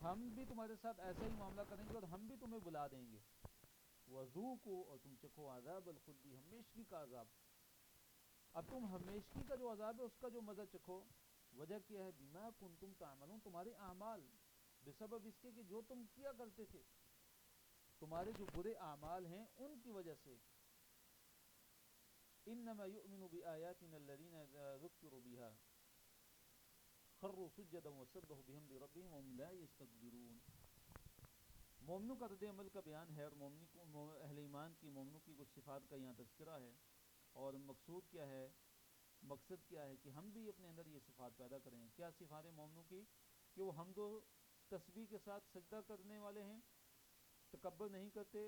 ہم بھی تمہارے ساتھ ایسا ہی معاملہ کریں گے اور ہم بھی تمہیں بلا دیں گے. وذوقوا اور تم چکھو عذاب الخلدی ہمیشگی کا عذاب. اب تم ہمیشگی کا جو عذاب ہے اس کا جو مزہ چکھو. وجہ کیا ہے؟ بما کنتم تعملون تمہارے اعمال بسبب اس کے کہ جو تم کیا کرتے تھے تمہارے جو برے اعمال ہیں ان کی وجہ سے. انما یؤمن بآیاتنا الذین اذا ذکروا بها خروا سجدا وسبحوا بحمد ربهم وهم لا يستكبرون. مومنوں کا رد عمل کا بیان ہے اور اہل ایمان کی مومنوں کی کچھ صفات کا یہاں تذکرہ ہے. اور مقصود کیا ہے؟ مقصد کیا ہے کہ ہم بھی اپنے اندر یہ صفات پیدا کریں. کیا صفات مومنوں کی؟ کہ وہ حمد و تسبیح کے ساتھ سجدہ کرنے والے ہیں، تکبر نہیں کرتے،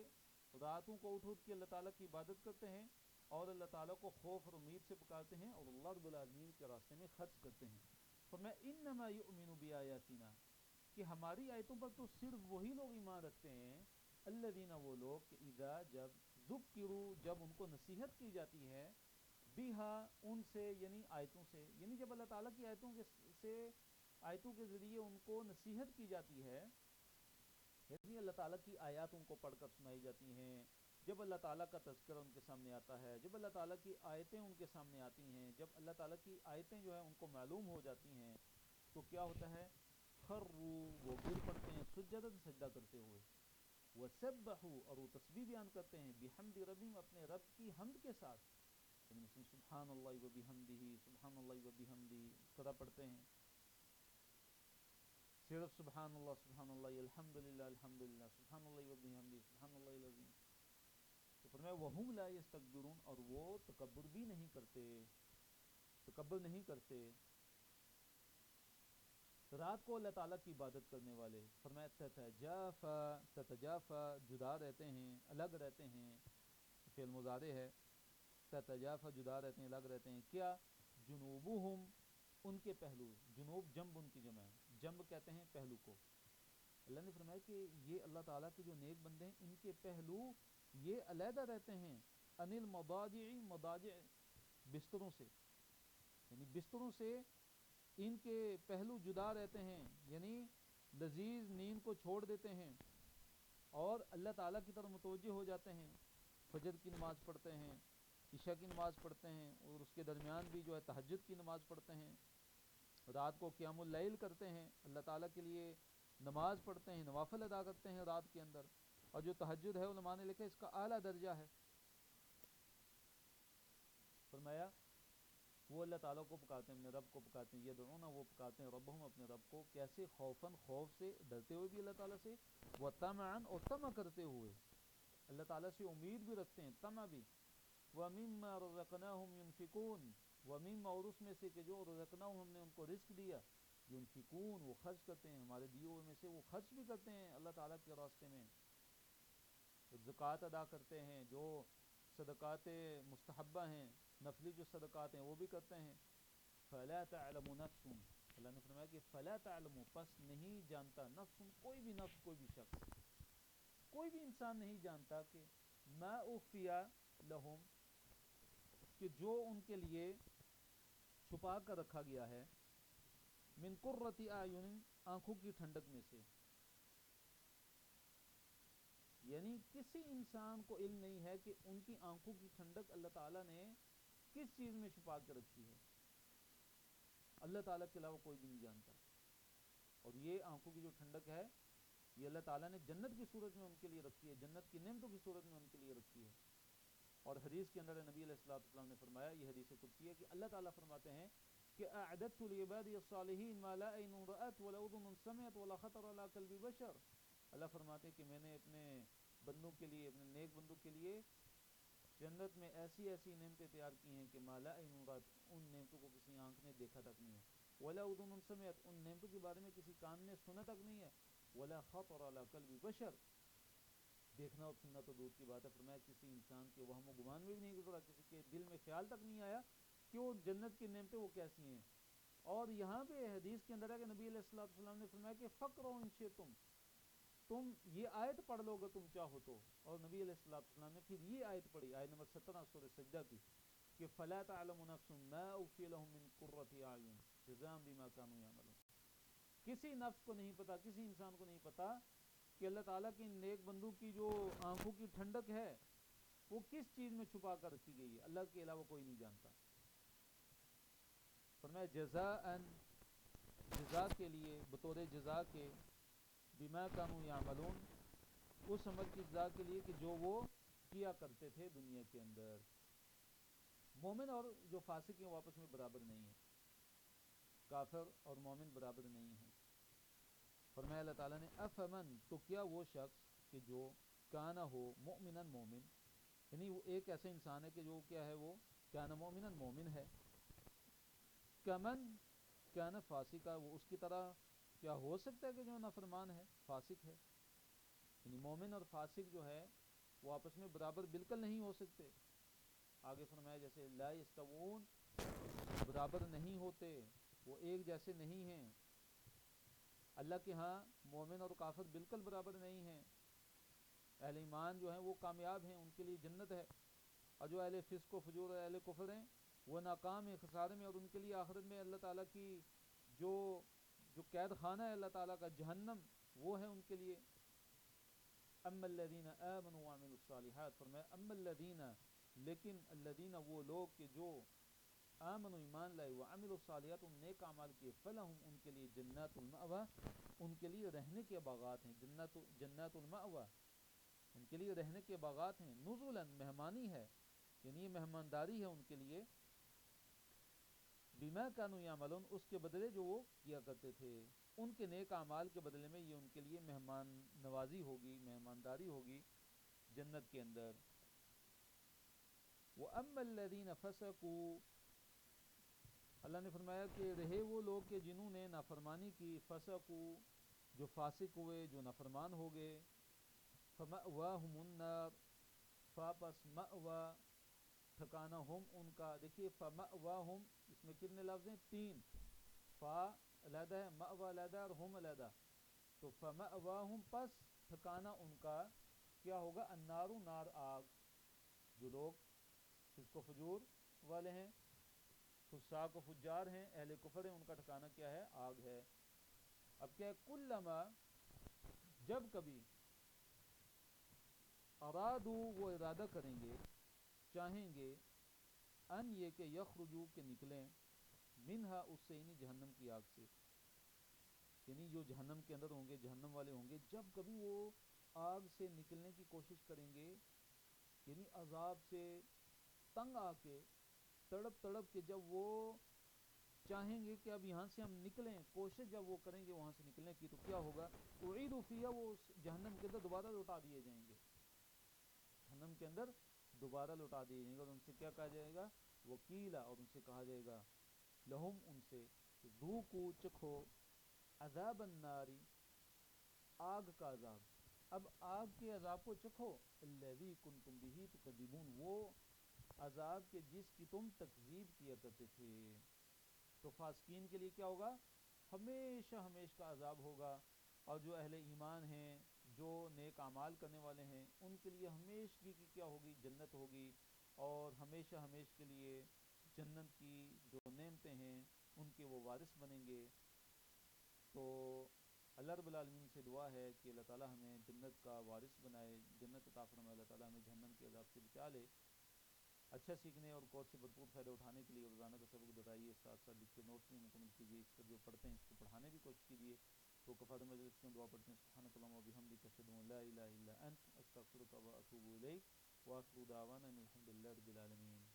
راتوں کو اٹھ کے اللہ تعالیٰ کی عبادت کرتے ہیں اور اللہ تعالیٰ کو خوف اور امید سے پکارتے ہیں اور اللہ رب العالمین کے راستے میں خرچ کرتے ہیں. فرمایا انما یؤمن بآیاتنا کہ ہماری آیتوں پر تو صرف وہی لوگ ایمان رکھتے ہیں، الذین وہ لوگ کہ اذا جب ذکروا جب ان کو نصیحت کی جاتی ہے، بہا ان سے یعنی آیتوں سے، یعنی جب اللہ تعالیٰ کی آیتوں کے ذریعے ان کو نصیحت کی جاتی ہے، یعنی اللہ تعالیٰ کی آیات ان کو پڑھ کر سنائی جاتی ہیں، جب اللہ تعالیٰ کا تذکرہ ان کے سامنے آتا ہے، جب اللہ تعالیٰ کی آیتیں ان کے سامنے آتی ہیں، جب اللہ تعالیٰ کی آیتیں جو ہے ان کو معلوم ہو جاتی ہیں، تو کیا ہوتا ہے؟ خروا وہ گر پڑتے ہیں سجدہ سجدہ کرتے ہوئے، وسبحوا اور وہ تسبیح بیان کرتے ہیں، بحمد ربہم اپنے رب کی حمد کے ساتھ، یعنی مثلا سبحان اللہ و بحمدہ، سبحان اللہ و بحمدہ اس طرح پڑھتے ہیں. صرف سبحان اللہ الحمدللہ الحمدللہ سبحان اللہ و بحمدہ سبحان اللہ العظیم. تو فرمایا وہم لا یستکبرون اور وہ تکبر بھی نہیں کرتے، تکبر نہیں کرتے. رات کو اللہ تعالیٰ کی عبادت کرنے والے فرمایا تتجافا جدا رہتے ہیں، الگ رہتے ہیں. فعل مضارع ہے. تتجافا جدا رہتے ہیں، الگ رہتے ہیں. کیا؟ جنوبہم ان کے پہلو. جنوب جنب ان کی جمع ہے، جنب کہتے ہیں پہلو کو. اللہ نے فرمایا کہ یہ اللہ تعالیٰ کے جو نیک بندے ہیں ان کے پہلو یہ علیحدہ رہتے ہیں. ان المضاجع مضاجع بستروں سے، یعنی بستروں سے ان کے پہلو جدا رہتے ہیں، یعنی لذیذ نیند کو چھوڑ دیتے ہیں اور اللہ تعالیٰ کی طرف متوجہ ہو جاتے ہیں. فجر کی نماز پڑھتے ہیں، عشاء کی نماز پڑھتے ہیں اور اس کے درمیان بھی جو ہے تہجد کی نماز پڑھتے ہیں. رات کو قیام اللیل کرتے ہیں، اللہ تعالیٰ کے لیے نماز پڑھتے ہیں، نوافل ادا کرتے ہیں رات کے اندر. اور جو تہجد ہے علماء نے لکھا اس کا اعلیٰ درجہ ہے. فرمایا وہ اللہ تعالیٰ کو پکارتے ہیں، اپنے رب کو پکارتے ہیں. یدعون وہ پکارتے ہیں ربہم اپنے رب کو. کیسے؟ خوفاً خوف سے، ڈرتے ہوئے بھی اللہ تعالیٰ سے، وطمعاً اور طمع کرتے ہوئے، اللہ تعالیٰ سے امید بھی رکھتے ہیں، طمع بھی. وَمِمَّا رَزَقْنَاهُمْ يُنْفِقُونَ وَمِمَّا اور اس میں سے کہ جو رزقناہم ہم نے ان کو رزق دیا، ينفقون وہ خرچ کرتے ہیں، ہمارے دیے ہوئے میں سے وہ خرچ بھی کرتے ہیں اللہ تعالیٰ کے راستے میں. زکوٰۃ ادا کرتے ہیں، جو صدقات مستحبہ ہیں، نفلی جو صدقات ہیں وہ بھی کرتے ہیں. فَلَا تَعْلَمُ نَفْسٌ اللہ نے فرمایا کہ فَلَا تَعْلَمُ پس نہیں جانتا، نفس کوئی بھی نفس، کوئی بھی شخص، کوئی بھی انسان نہیں جانتا کہ ما اخفیا لہم کہ جو ان کے لیے چھپا کر رکھا گیا ہے، من قرۃ اعین آنکھوں کی ٹھنڈک میں سے. یعنی کسی انسان کو علم نہیں ہے کہ ان کی آنکھوں کی ٹھنڈک اللہ تعالیٰ نے کس چیز میں چھپا کے رکھی ہے. اللہ تعالیٰ کے علاوہ کوئی بھی نہیں جانتا. اور یہ آنکھوں کی جو ٹھنڈک ہے یہ اللہ تعالیٰ نے جنت کی صورت میں ان کے لیے رکھی ہے، جنت کی نعمتوں کی صورت میں ان کے لیے رکھی ہے. اور حدیث کے اندر نبی علیہ الصلوۃ والسلام نے فرمایا، یہ حدیث قدسی ہے کہ اللہ تعالیٰ فرماتے ہیں کہ اعددت لعبادی الصالحین ما لا عین رأت ولا اذن سمعت ولا خطر علی قلب بشر. اللہ فرماتے ہیں کہ میں نے اپنے بندوں کے لیے، اپنے نیک بندوں کے لیے جنت میں ایسی ایسی نعمتیں تیار کی ہیں کہ ما لا عین رأت ان نعمتوں کو کسی آنکھ نے دیکھا تک نہیں ہے، ولا اذن سمعت ان نعمتوں کے بارے میں کسی کان نے سنا تک نہیں ہے، ولا خطر علی قلب بشر دیکھنا اور سننا تو دور کی بات ہے. فرمایا کسی انسان کے وہم و گمان میں بھی نہیں گزرا، کسی کے دل میں خیال تک نہیں آیا کہ وہ جنت کی نعمتیں وہ کیسی ہیں. اور یہاں پہ حدیث کے اندر ہے کہ نبی علیہ الصلوۃ والسلام نے فرمایا کہ فقرؤ ان شئتم تم یہ آیت پڑھ لو گے تم چاہو تو. اور نبی علیہ الصلوۃ والسلام نے پھر یہ آیت پڑھی، آیت نمبر 17 سورہ سجدہ کی، کہ فلا تعلم نفس ما اخفی لهم من قرۃ اعین جزاء بما كانوا يعملون. کسی نفس کو نہیں پتا، کسی انسان کو نہیں پتا کہ اللہ تعالیٰ کی نیک بندوں کی جو آنکھوں کی ٹھنڈک ہے وہ کس چیز میں چھپا کر رکھی گئی ہے، اللہ کے علاوہ کوئی نہیں جانتا. فرمایا جزاء، جزا کے لیے، بطور جزا کے، بما كانوا يعملون، اس عمل کی جزا کے لیے کہ جو وہ کیا کرتے تھے دنیا کے اندر. مومن اور جو فاسق ہیں وہ آپس میں برابر نہیں ہیں، کافر اور مومن برابر نہیں ہیں. فرمایا اللہ تعالیٰ نے افمن، تو کیا وہ شخص کہ جو کانا ہو مؤمنن، مومن، یعنی وہ ایک ایسا انسان ہے کہ جو کیا ہے، وہ کانا مؤمنن، مومن ہے، کمن کانا فاسقا، وہ اس کی طرح کیا ہو سکتا ہے کہ جو نافرمان ہے، فاسق ہے. یعنی مومن اور فاسق جو ہے وہ آپس میں برابر بالکل نہیں ہو سکتے. آگے فرمایا جیسے لا یستوون، برابر نہیں ہوتے، وہ ایک جیسے نہیں ہیں. اللہ کے ہاں مومن اور کافر بالکل برابر نہیں ہیں. اہل ایمان جو ہیں وہ کامیاب ہیں، ان کے لیے جنت ہے، اور جو اہل فسق و فجور اور اہل کفر ہیں وہ ناکام ہیں، خسارے میں، اور ان کے لیے آخرت میں اللہ تعالیٰ کی جو قید خانہ ہے اللہ تعالیٰ کا، جہنم، وہ ہے ان کے لیے. اما الذین آمنوا وعملوا الصالحات، فرمایا اما الذین، لیکن الذین، وہ لوگ کہ جو آمنوا، ایمان لائے، وعملوا الصالحات، ان نیک اعمال کیے، فلہم، ان کے لیے جنات المأوى، ان کے لیے رہنے کے باغات ہیں، جنات المأوى، ان کے لیے رہنے کے باغات ہیں، نزلا، مہمانی ہے، یعنی یہ مہمانداری ہے ان کے لیے، بما كانوا يعملون، اس کے بدلے جو وہ کیا کرتے تھے، ان کے نیک اعمال کے بدلے میں یہ ان کے لیے مہمان نوازی ہوگی، مہمانداری ہوگی جنت کے اندر. وَأَمَّا الَّذِينَ فَسَقُوا، اللہ نے فرمایا کہ رہے وہ لوگ کہ جنہوں نے نافرمانی کی، فسقوا، جو فاسق ہوئے، جو نافرمان ہو گئے، فَمَأْوَاهُمُ النَّارُ، فاپس مأوا، ٹھکانہ، ہم، ان کا، دیکھیے فَمَأْوَاهُمْ، اس میں کتنے لفظ ہیں؟ 3. فا علیحدہ ہے، مأوا علیحدہ اور ہم علیحدہ، تو فَمَأْوَاهُمْ، پس ٹھکانہ ان کا کیا ہوگا؟ النار، نار، آگ. جو لوگ فسق و فجور والے ہیں، فساق و فجار ہیں، اہل کفر ہیں، ان کا ٹھکانہ کیا ہے؟ آگ ہے. اب کیا ہے؟ کلما، جب کبھی، ارادو، وہ ارادہ کریں گے، چاہیں گے، ان، یہ کہ یخرجو، کہ نکلیں، منہا، اس سے، یعنی جہنم کی آگ سے، یعنی جو جہنم کے اندر ہوں گے، جہنم والے ہوں گے، جب کبھی وہ آگ سے نکلنے کی کوشش کریں گے، یعنی عذاب سے تنگ آ کے، تڑپ تڑپ کے، جب وہ چاہیں گے کہ اب یہاں سے ہم نکلیں، کوشش جب وہ کریں گے وہاں سے نکلنے کی، تو کیا ہوگا؟ اعیدوا فیہا، وہ اس جہنم کے اندر دوبارہ لوٹا دیے جائیں گے، جہنم کے اندر دوبارہ لوٹا دیے جائیں گے. اور ان سے کیا کہا جائے گا؟ وکیلا، اور ان سے کہا جائے گا، لہم، ان سے، ذوقوا، چکھو، عذاب النار، آگ کا عذاب. اب آگ کے عذاب کو چکھو، الذی کنتم بہ تکذبون، وہ عذاب کے جس کی تم تکذیب کیا کرتے تھے. تو فاسقین کے لیے کیا ہوگا؟ ہمیشہ ہمیشہ کا عذاب ہوگا. اور جو اہل ایمان ہیں، جو نیک اعمال کرنے والے ہیں، ان کے لیے ہمیشہ کی کیا ہوگی؟ جنت ہوگی، اور ہمیشہ ہمیشہ کے لیے جنت کی جو نعمتیں ہیں ان کے وہ وارث بنیں گے. تو اللہ رب العالمین سے دعا ہے کہ اللہ تعالیٰ ہمیں جنت کا وارث بنائے، جنت عطا فرمائے، اللہ تعالیٰ ہمیں جہنم کے عذاب سے بچا لے. اچھا سیکھنے اور کورس سے بھرپور فائدہ اٹھانے کے لیے روزانہ کا سبق دہرائیے، ساتھ ساتھ لکھ کے نوٹس بھی مکمل کیجیے. اس پر جو پڑھتے ہیں اس کو پڑھانے کی کوشش کیجیے. تو کفایت مجلس میں دعا پڑھتے ہیں، سبحانک اللہم و بحمدک، اشہد ان لا الہ الا انت، استغفرک و اتوب الیک، وآخر دعوانا ان الحمد للہ رب العالمین.